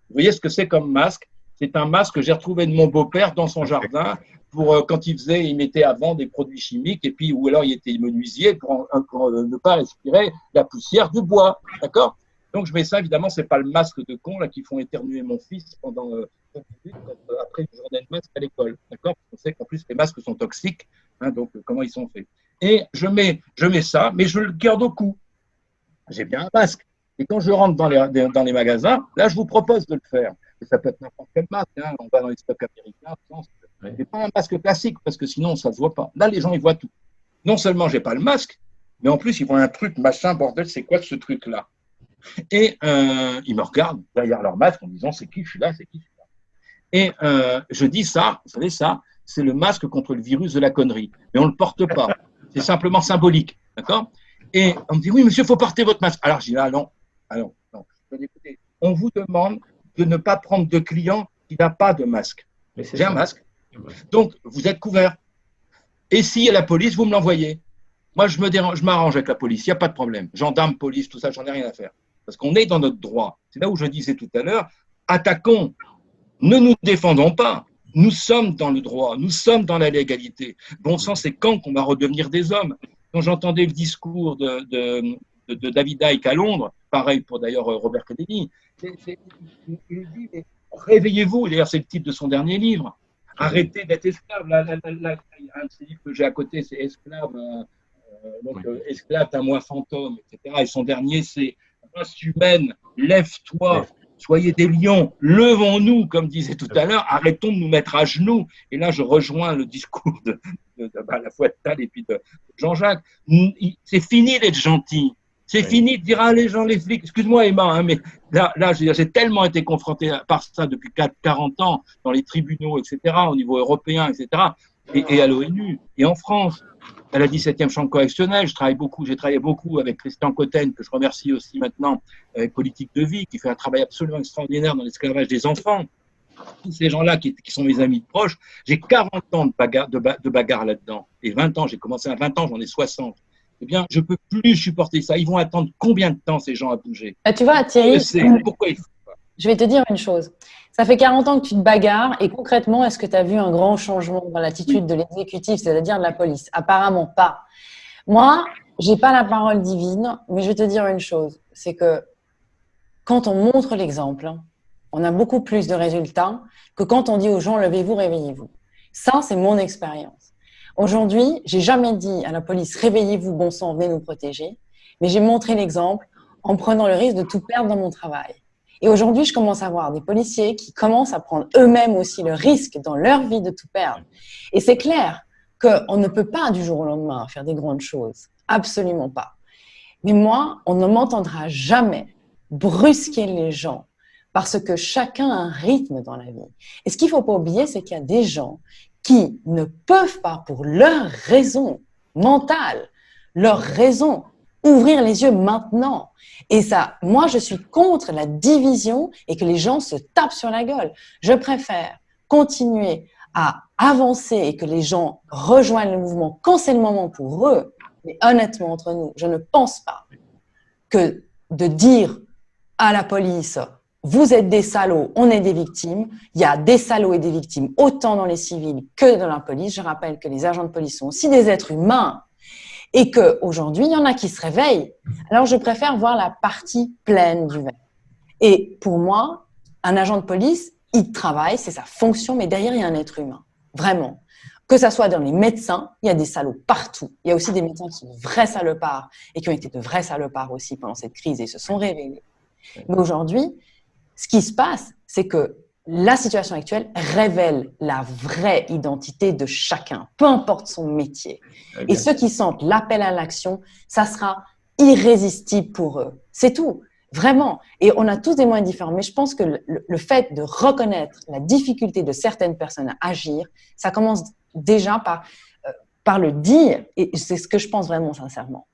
Speaker 4: vous voyez ce que c'est comme masque? C'est un masque que j'ai retrouvé de mon beau-père dans son jardin pour quand il mettait avant des produits chimiques et puis ou alors il était menuisier pour ne pas respirer la poussière du bois, d'accord? Donc je mets ça, évidemment, c'est pas le masque de con là qui font éternuer mon fils pendant 30 minutes après une journée de masque à l'école, d'accord? On sait qu'en plus les masques sont toxiques, donc comment ils sont faits? Et je mets ça, mais je le garde au cou. J'ai bien un masque. Et quand je rentre dans les magasins, là je vous propose de le faire. Ça peut être n'importe quel masque, on va dans les stocks américains, mais pas un masque classique, parce que sinon ça ne se voit pas. Là, les gens, ils voient tout. Non seulement je n'ai pas le masque, mais en plus, ils voient un truc, machin, bordel, c'est quoi ce truc-là? Et ils me regardent derrière leur masque en disant, c'est qui je suis là, c'est qui je suis là. Et je dis ça, vous savez ça, c'est le masque contre le virus de la connerie. Mais on ne le porte pas, c'est simplement symbolique, d'accord? Et on me dit, oui, monsieur, il faut porter votre masque. Alors je dis, non. Écoutez, on vous demande de ne pas prendre de client qui n'a pas de masque. J'ai un masque. Donc, vous êtes couvert. Et s'il y a la police, vous me l'envoyez. Moi, je m'arrange avec la police, il n'y a pas de problème. Gendarme, police, tout ça, j'en ai rien à faire. Parce qu'on est dans notre droit. C'est là où je disais tout à l'heure, attaquons, ne nous défendons pas. Nous sommes dans le droit, nous sommes dans la légalité. Bon sang, c'est quand qu'on va redevenir des hommes? Quand j'entendais le discours de David Icke à Londres, pareil pour d'ailleurs Robert Kennedy, il dit, réveillez-vous, d'ailleurs c'est le titre de son dernier livre, arrêtez d'être esclave. Un de ces livres que j'ai à côté, c'est Esclave, Esclave d'un moi fantôme, etc. Et son dernier, c'est Race humaine, lève-toi, soyez des lions, levons-nous, comme disait tout à l'heure, arrêtons de nous mettre à genoux. Et là, je rejoins le discours à la fois de Tal et puis de Jean-Jacques. C'est fini d'être gentil. C'est fini de dire, les gens, les flics, excuse-moi Emma, mais là j'ai tellement été confronté par ça depuis 40 ans, dans les tribunaux, etc., au niveau européen, etc., et à l'ONU, et en France, à la 17e chambre correctionnelle, j'ai travaillé beaucoup avec Christian Cotten, que je remercie aussi maintenant, avec Politique de vie, qui fait un travail absolument extraordinaire dans l'esclavage des enfants. Tous ces gens-là qui sont mes amis proches, j'ai 40 ans de bagarre là-dedans, et 20 ans, j'ai commencé à 20 ans, j'en ai 60. Eh bien, je ne peux plus supporter ça. Ils vont attendre combien de temps, ces gens, à bouger?
Speaker 3: Tu vois, Thierry,
Speaker 4: pourquoi il faut pas.
Speaker 3: Je vais te dire une chose. Ça fait 40 ans que tu te bagarres et concrètement, est-ce que tu as vu un grand changement dans l'attitude de l'exécutif, c'est-à-dire de la police? Apparemment pas. Moi, je n'ai pas la parole divine, mais je vais te dire une chose. C'est que quand on montre l'exemple, on a beaucoup plus de résultats que quand on dit aux gens « levez-vous, réveillez-vous ». Ça, c'est mon expérience. Aujourd'hui, j'ai jamais dit à la police « réveillez-vous, bon sang, venez nous protéger », mais j'ai montré l'exemple en prenant le risque de tout perdre dans mon travail. Et aujourd'hui, je commence à voir des policiers qui commencent à prendre eux-mêmes aussi le risque dans leur vie de tout perdre. Et c'est clair qu'on ne peut pas du jour au lendemain faire des grandes choses. Absolument pas. Mais moi, on ne m'entendra jamais brusquer les gens parce que chacun a un rythme dans la vie. Et ce qu'il ne faut pas oublier, c'est qu'il y a des gens qui ne peuvent pas, pour leur raison mentale, leur raison, ouvrir les yeux maintenant. Et ça, moi, je suis contre la division et que les gens se tapent sur la gueule. Je préfère continuer à avancer et que les gens rejoignent le mouvement quand c'est le moment pour eux. Mais honnêtement, entre nous, je ne pense pas que de dire à la police « vous êtes des salauds, on est des victimes », il y a des salauds et des victimes autant dans les civils que dans la police. Je rappelle que les agents de police sont aussi des êtres humains et qu'aujourd'hui, il y en a qui se réveillent. Alors, je préfère voir la partie pleine du verre. Et pour moi, un agent de police, il travaille, c'est sa fonction, mais derrière, il y a un être humain. Vraiment. Que ça soit dans les médecins, il y a des salauds partout. Il y a aussi des médecins qui sont de vrais salopards et qui ont été de vrais salopards aussi pendant cette crise et se sont révélés. Mais aujourd'hui, ce qui se passe, c'est que la situation actuelle révèle la vraie identité de chacun, peu importe son métier. Et ceux qui sentent l'appel à l'action, ça sera irrésistible pour eux. C'est tout. Vraiment. Et on a tous des moyens différents. Mais je pense que le fait de reconnaître la difficulté de certaines personnes à agir, ça commence déjà par le dire. Et c'est ce que je pense vraiment sincèrement.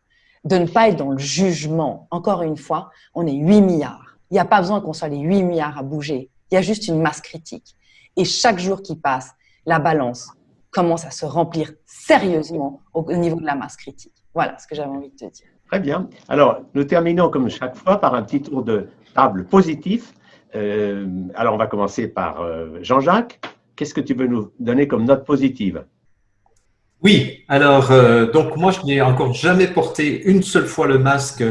Speaker 3: De ne pas être dans le jugement. Encore une fois, on est 8 milliards. Il n'y a pas besoin qu'on soit les 8 milliards à bouger. Il y a juste une masse critique. Et chaque jour qui passe, la balance commence à se remplir sérieusement au niveau de la masse critique. Voilà ce que j'avais envie de te dire.
Speaker 1: Très bien. Alors, nous terminons comme chaque fois par un petit tour de table positif. Alors, on va commencer par Jean-Jacques. Qu'est-ce que tu veux nous donner comme note positive?
Speaker 2: Oui, alors donc moi je n'ai encore jamais porté une seule fois le masque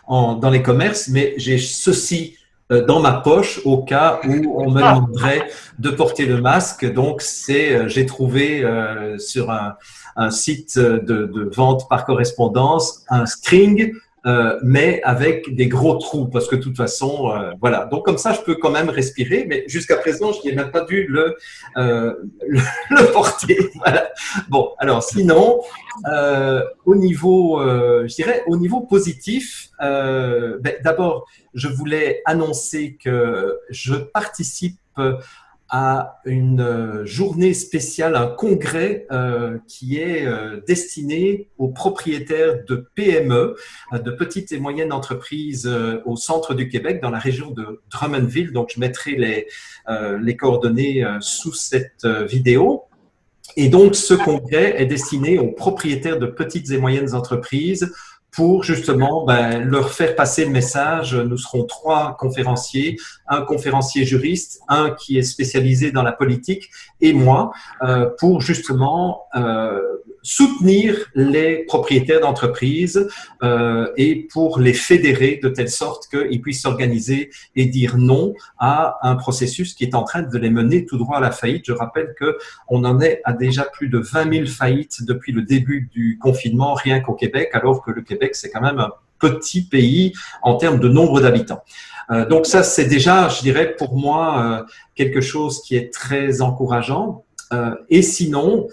Speaker 2: dans les commerces, mais j'ai ceci dans ma poche au cas où on me demanderait de porter le masque. Donc j'ai trouvé sur un site de vente par correspondance un string. Mais avec des gros trous, parce que de toute façon, voilà. Donc comme ça, je peux quand même respirer, mais jusqu'à présent, je n'ai même pas dû le porter. Voilà. Bon, alors sinon, au niveau, je dirais, au niveau positif, d'abord, je voulais annoncer que je participe à une journée spéciale, un congrès qui est destiné aux propriétaires de PME, de petites et moyennes entreprises au centre du Québec, dans la région de Drummondville. Donc, je mettrai les coordonnées sous cette vidéo. Et donc, ce congrès est destiné aux propriétaires de petites et moyennes entreprises pour justement leur faire passer le message. Nous serons 3 conférenciers, un conférencier juriste, un qui est spécialisé dans la politique et moi, pour justement soutenir les propriétaires d'entreprises et pour les fédérer de telle sorte qu'ils puissent s'organiser et dire non à un processus qui est en train de les mener tout droit à la faillite. Je rappelle qu'on en est à déjà plus de 20 000 faillites depuis le début du confinement, rien qu'au Québec, alors que le Québec, c'est quand même un petit pays en termes de nombre d'habitants. Donc ça, c'est déjà, je dirais, pour moi, quelque chose qui est très encourageant. Et sinon,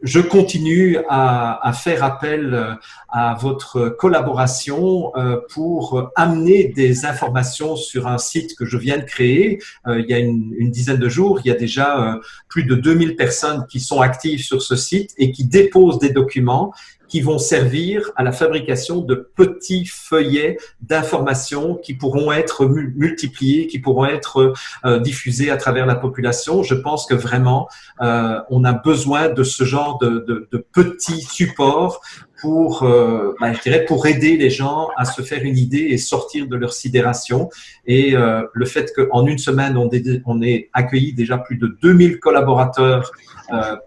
Speaker 2: je continue à faire appel à votre collaboration pour amener des informations sur un site que je viens de créer. Il y a une dizaine de jours, il y a déjà plus de 2000 personnes qui sont actives sur ce site et qui déposent des documents qui vont servir à la fabrication de petits feuillets d'informations qui pourront être multipliés, qui pourront être diffusés à travers la population. Je pense que vraiment, on a besoin de ce genre de petits supports pour, je dirais, pour aider les gens à se faire une idée et sortir de leur sidération. Et le fait qu'en une semaine, on ait accueilli déjà plus de 2000 collaborateurs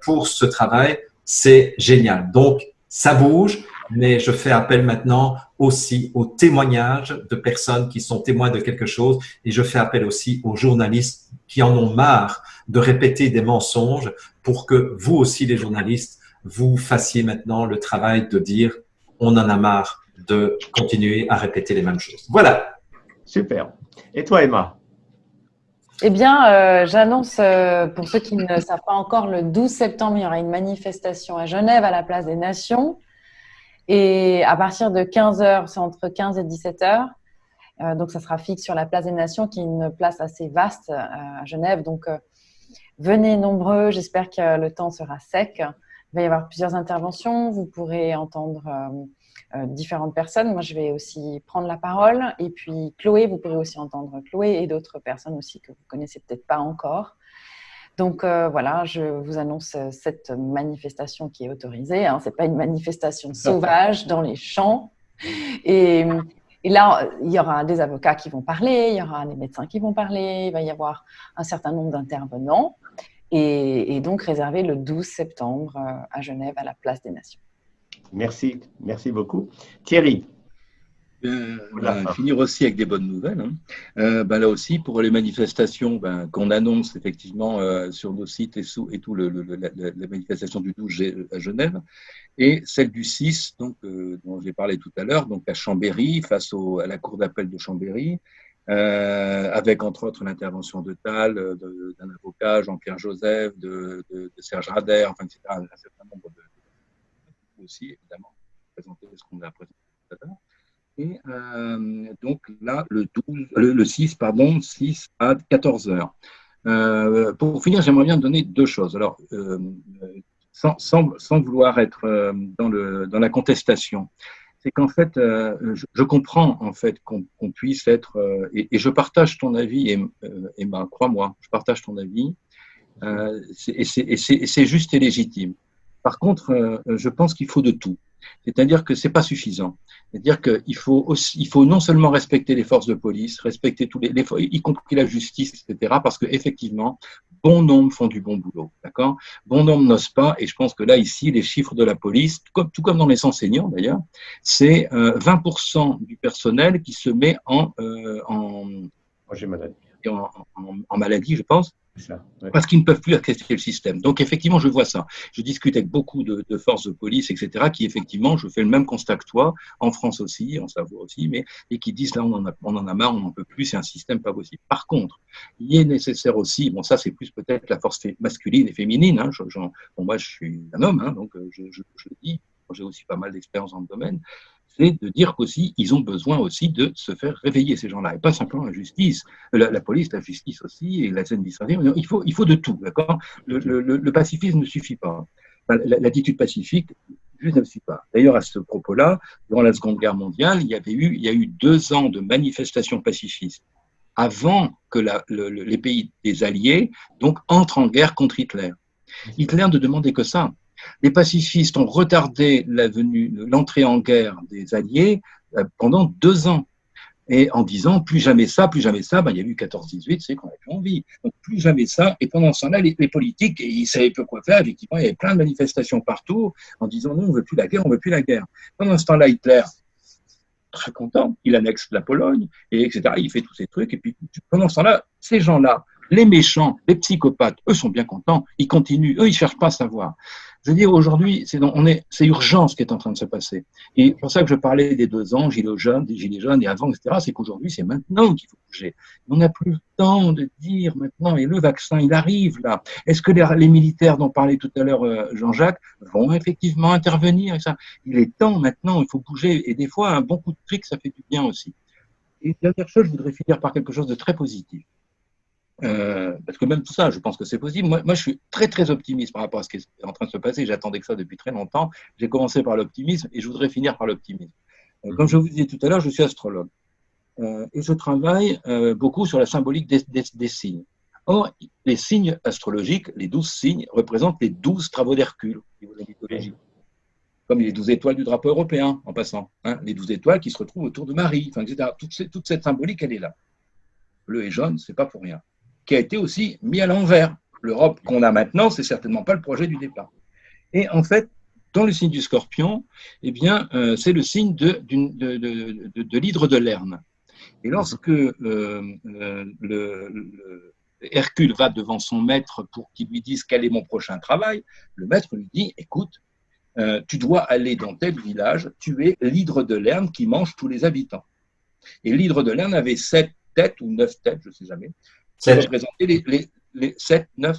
Speaker 2: pour ce travail, c'est génial. Donc, ça bouge, mais je fais appel maintenant aussi aux témoignages de personnes qui sont témoins de quelque chose et je fais appel aussi aux journalistes qui en ont marre de répéter des mensonges pour que vous aussi, les journalistes, vous fassiez maintenant le travail de dire on en a marre de continuer à répéter les mêmes choses. Voilà.
Speaker 1: Super. Et toi, Emma?
Speaker 3: Eh bien, j'annonce, pour ceux qui ne savent pas encore, le 12 septembre, il y aura une manifestation à Genève à la Place des Nations. Et à partir de 15 h, c'est entre 15 et 17 h. Donc, ça sera fixe sur la Place des Nations, qui est une place assez vaste à Genève. Donc, venez nombreux. J'espère que le temps sera sec. Il va y avoir plusieurs interventions. Vous pourrez entendre différentes personnes. Moi, je vais aussi prendre la parole. Et puis, Chloé, vous pourrez aussi entendre Chloé et d'autres personnes aussi que vous connaissez peut-être pas encore. Donc, voilà, je vous annonce cette manifestation qui est autorisée. Hein. Ce n'est pas une manifestation sauvage dans les champs. Et, et là, il y aura des avocats qui vont parler, il y aura des médecins qui vont parler, il va y avoir un certain nombre d'intervenants. Et donc réservé le 12 septembre à Genève, à la Place des Nations.
Speaker 1: Merci, merci beaucoup. Thierry.
Speaker 4: On va finir aussi avec des bonnes nouvelles. Là aussi, pour les manifestations qu'on annonce effectivement sur nos sites et tout la manifestation du 12 à Genève, et celle du 6, donc, dont j'ai parlé tout à l'heure, donc à Chambéry, face à la cour d'appel de Chambéry, avec entre autres l'intervention de Tal, d'un avocat, Jean-Pierre Joseph, de Serge Rader, enfin, etc., un certain nombre de aussi, évidemment, présenter ce qu'on a présenté tout à l'heure. Et donc là, le 6 à 14 heures. Pour finir, j'aimerais bien donner deux choses. Alors, sans vouloir être dans la contestation, c'est qu'en fait, je comprends en fait qu'on puisse être, et je partage ton avis, Emma, crois-moi, je partage ton avis, et c'est juste et légitime. Par contre, je pense qu'il faut de tout. C'est-à-dire que c'est pas suffisant. C'est-à-dire qu'il faut non seulement respecter les forces de police, respecter tous les y compris la justice, etc. Parce que effectivement, bon nombre font du bon boulot, d'accord. Bon nombre n'osent pas, et je pense que là ici, les chiffres de la police, tout comme dans les enseignants d'ailleurs, c'est 20% du personnel qui se met en maladie, je pense. Ça, ouais. Parce qu'ils ne peuvent plus accepter le système. Donc, effectivement, je vois ça. Je discute avec beaucoup de forces de police, etc., qui, effectivement, je fais le même constat que toi, en France aussi, en Savoie aussi, et qui disent, là, on en a marre, on n'en peut plus, c'est un système pas possible. Par contre, il est nécessaire aussi, bon, ça, c'est plus peut-être la force masculine et féminine, hein, moi, je suis un homme, hein, donc je le dis, j'ai aussi pas mal d'expérience dans le domaine, c'est de dire qu'aussi, ils ont besoin aussi de se faire réveiller, ces gens-là, et pas simplement la justice, la police, la justice aussi, et la scène d'Israël. Il faut de tout, d'accord. Le pacifisme ne suffit pas. L'attitude pacifique juste ne suffit pas. D'ailleurs, à ce propos-là, durant la Seconde Guerre mondiale, il y a eu 2 ans de manifestations pacifistes avant que les pays des Alliés donc entrent en guerre contre Hitler. Hitler ne demandait que ça. Les pacifistes ont retardé l'entrée en guerre des Alliés pendant 2 ans. Et en disant plus jamais ça, il y a eu 14-18, c'est qu'on n'a plus envie. Donc plus jamais ça. Et pendant ce temps-là, les politiques, ils ne savaient pas quoi faire. Effectivement, il y avait plein de manifestations partout en disant non, on ne veut plus la guerre, on ne veut plus la guerre. Pendant ce temps-là, Hitler, très content, il annexe la Pologne, et etc. Il fait tous ces trucs. Et puis pendant ce temps-là, ces gens-là, les méchants, les psychopathes, eux sont bien contents, ils continuent, eux ils ne cherchent pas à savoir. Je veux dire, aujourd'hui, c'est urgent ce qui est en train de se passer. Et pour ça que je parlais des 2 ans, des gilets jaunes et avant, etc., c'est qu'aujourd'hui, c'est maintenant qu'il faut bouger. On n'a plus le temps de dire maintenant, et le vaccin, il arrive là. Est-ce que les militaires dont parlait tout à l'heure Jean-Jacques vont effectivement intervenir et ça? Il est temps maintenant, il faut bouger. Et des fois, un bon coup de trick, ça fait du bien aussi. Et dernière chose, je voudrais finir par quelque chose de très positif. Parce que même tout ça, je pense que c'est possible. Moi, je suis très, très optimiste par rapport à ce qui est en train de se passer. J'attendais que ça depuis très longtemps. J'ai commencé par l'optimisme et je voudrais finir par l'optimisme. Comme je vous disais tout à l'heure, je suis astrologue. Et je travaille beaucoup sur la symbolique des signes. Or, les signes astrologiques, les 12 signes, représentent les 12 travaux d'Hercule au niveau de la mythologie. Comme les 12 étoiles du drapeau européen, en passant. Hein, les 12 étoiles qui se retrouvent autour de Marie, enfin, etc. Toute cette symbolique, elle est là. Bleu et jaune, c'est pas pour rien. Qui a été aussi mis à l'envers. L'Europe qu'on a maintenant, c'est certainement pas le projet du départ. Et en fait, dans le signe du Scorpion, eh bien, c'est le signe de l'hydre de Lerne. Et lorsque Hercule va devant son maître pour qu'il lui dise quel est mon prochain travail, le maître lui dit, écoute, tu dois aller dans tel village, tu es l'hydre de Lerne qui mange tous les habitants. Et l'hydre de Lerne avait 7 têtes ou 9 têtes, je ne sais jamais, qui représentaient les 7, 9,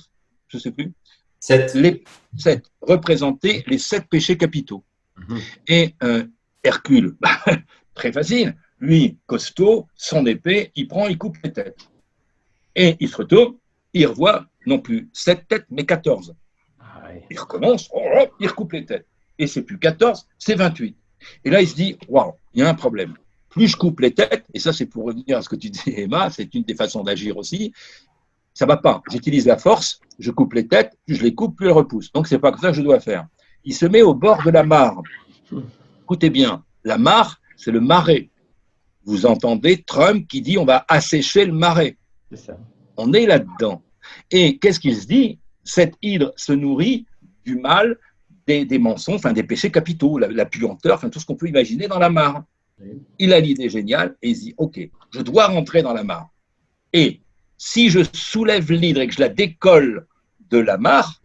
Speaker 4: je ne sais plus. 7. Les 7 représentaient les 7 péchés capitaux. Et Hercule, très facile, lui, costaud, son épée, il coupe les têtes. Et il se retourne, il revoit non plus 7 têtes, mais 14. Il recommence, il recoupe les têtes. Et c'est plus 14, c'est 28. Et là, il se dit, waouh, il y a un problème. Plus je coupe les têtes, et ça c'est pour revenir à ce que tu disais Emma, c'est une des façons d'agir aussi, ça ne va pas. J'utilise la force, je coupe les têtes, plus je les coupe, plus elles repoussent. Donc c'est pas comme ça que je dois faire. Il se met au bord de la mare. Écoutez bien, la mare, c'est le marais. Vous entendez Trump qui dit on va assécher le marais.
Speaker 1: C'est ça.
Speaker 4: On est là-dedans. Et qu'est-ce qu'il se dit? Cette hydre se nourrit du mal, des mensonges, enfin des péchés capitaux, la puanteur, enfin tout ce qu'on peut imaginer dans la mare. Il a l'idée géniale et il se dit ok, je dois rentrer dans la mare. Et si je soulève l'hydre et que je la décolle de la mare,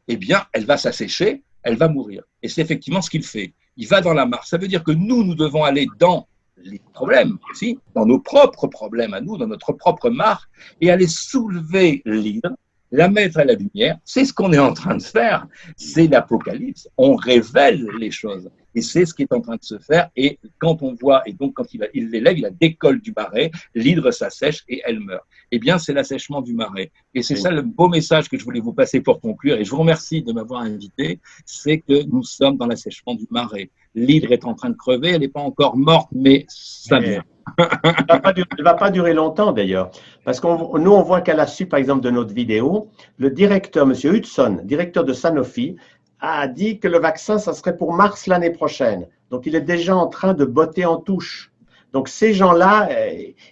Speaker 4: eh bien, elle va s'assécher, elle va mourir. Et c'est effectivement ce qu'il fait. Il va dans la mare. Ça veut dire que nous devons aller dans les problèmes aussi, dans nos propres problèmes à nous, dans notre propre mare, et aller soulever l'hydre, la mettre à la lumière. C'est ce qu'on est en train de faire. C'est l'Apocalypse. On révèle les choses. Et c'est ce qui est en train de se faire. Et quand on voit, et donc quand il l'élève, il la décolle du marais, l'hydre s'assèche et elle meurt. Eh bien, c'est l'assèchement du marais. Et c'est ça le beau message que je voulais vous passer pour conclure. Et je vous remercie de m'avoir invité. C'est que nous sommes dans l'assèchement du marais. L'hydre est en train de crever. Elle n'est pas encore morte, mais ça vient.
Speaker 1: Elle ne va pas durer longtemps d'ailleurs, parce que nous on voit qu'à la suite par exemple de notre vidéo, le directeur, M. Hudson, directeur de Sanofi, a dit que le vaccin, ça serait pour mars l'année prochaine. Donc il est déjà en train de botter en touche. Donc ces gens-là,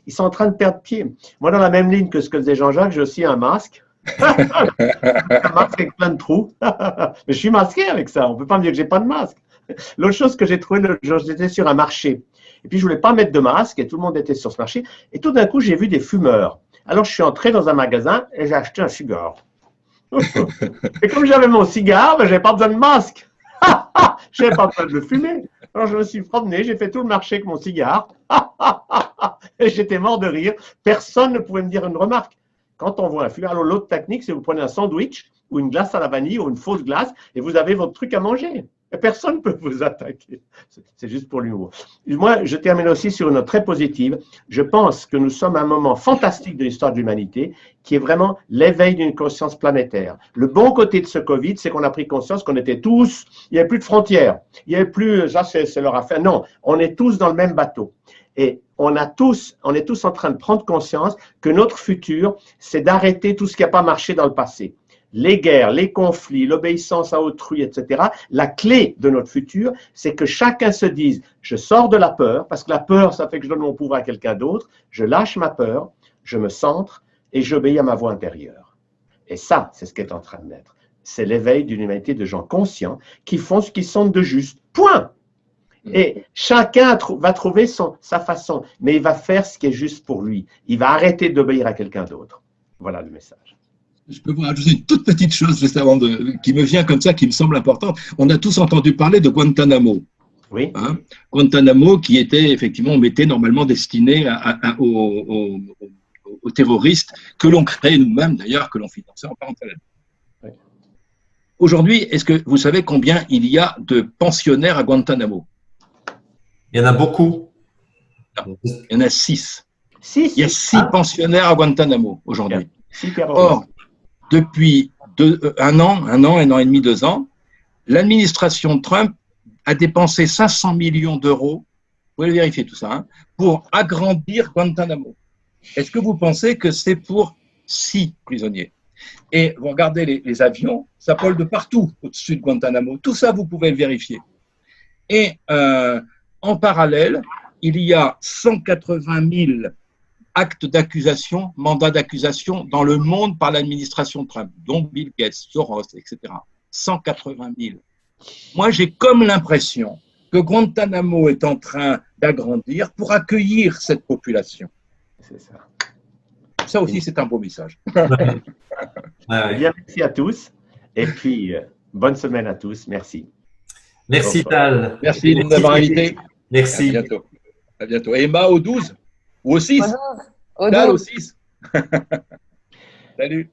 Speaker 1: ils sont en train de perdre pied. Moi, dans la même ligne que ce que faisait Jean-Jacques, j'ai aussi un masque. Un masque avec plein de trous. Mais je suis masqué avec ça, on ne peut pas me dire que je n'ai pas de masque. L'autre chose que j'ai trouvé, j'étais sur un marché. Et puis, je ne voulais pas mettre de masque et tout le monde était sur ce marché. Et tout d'un coup, j'ai vu des fumeurs. Alors, je suis entré dans un magasin et j'ai acheté un cigare. Et comme j'avais mon cigare, ben, je n'avais pas besoin de masque. Je n'avais pas besoin de le fumer. Alors, je me suis promené, j'ai fait tout le marché avec mon cigare. Et j'étais mort de rire. Personne ne pouvait me dire une remarque. Quand on voit un fumeur, alors l'autre technique, c'est que vous prenez un sandwich ou une glace à la vanille ou une fausse glace et vous avez votre truc à manger. Et personne ne peut vous attaquer. C'est juste pour l'humour. Moi, je termine aussi sur une note très positive. Je pense que nous sommes à un moment fantastique de l'histoire de l'humanité qui est vraiment l'éveil d'une conscience planétaire. Le bon côté de ce Covid, c'est qu'on a pris conscience qu'on était tous, il n'y avait plus de frontières. Il n'y avait plus, ça c'est leur affaire. Non, on est tous dans le même bateau. Et on est tous en train de prendre conscience que notre futur, c'est d'arrêter tout ce qui n'a pas marché dans le passé. Les guerres, les conflits, l'obéissance à autrui, etc. La clé de notre futur, c'est que chacun se dise, je sors de la peur, parce que la peur, ça fait que je donne mon pouvoir à quelqu'un d'autre, je lâche ma peur, je me centre et j'obéis à ma voix intérieure. Et ça, c'est ce qui est en train de naître. C'est l'éveil d'une humanité de gens conscients qui font ce qu'ils sentent de juste. Point. Et chacun va trouver sa façon, mais il va faire ce qui est juste pour lui. Il va arrêter d'obéir à quelqu'un d'autre. Voilà le message.
Speaker 4: Je peux vous rajouter une toute petite chose juste avant qui me vient comme ça, qui me semble importante. On a tous entendu parler de Guantanamo.
Speaker 1: Oui.
Speaker 4: Hein, Guantanamo qui était effectivement, on était normalement destiné aux terroristes que l'on créait nous-mêmes d'ailleurs, que l'on finançait en parallèle. Oui. Aujourd'hui, est-ce que vous savez combien il y a de pensionnaires à Guantanamo?
Speaker 2: Il y en a beaucoup.
Speaker 4: Non, il y en a 6.
Speaker 1: Il
Speaker 4: y a 6 pensionnaires à Guantanamo aujourd'hui. Or, depuis un an et demi, 2 ans, l'administration Trump a dépensé 500 millions d'euros, vous pouvez le vérifier tout ça, hein, pour agrandir Guantanamo. Est-ce que vous pensez que c'est pour 6 prisonniers? Et vous regardez les avions, ça vole de partout au-dessus de Guantanamo. Tout ça, vous pouvez le vérifier. Et en parallèle, il y a 180 000 actes d'accusation, mandats d'accusation dans le monde par l'administration Trump, dont Bill Gates, Soros, etc. 180 000. Moi, j'ai comme l'impression que Guantanamo est en train d'agrandir pour accueillir cette population.
Speaker 1: C'est ça.
Speaker 4: Ça aussi, c'est un beau message.
Speaker 1: Bien, merci à tous. Et puis, bonne semaine à tous. Merci.
Speaker 2: Merci, Tal.
Speaker 4: Merci de nous avoir invités.
Speaker 2: Merci.
Speaker 4: À bientôt. À bientôt. Et Emma au 12 ou au 6
Speaker 3: Au 12.
Speaker 4: Tal au 6. Salut.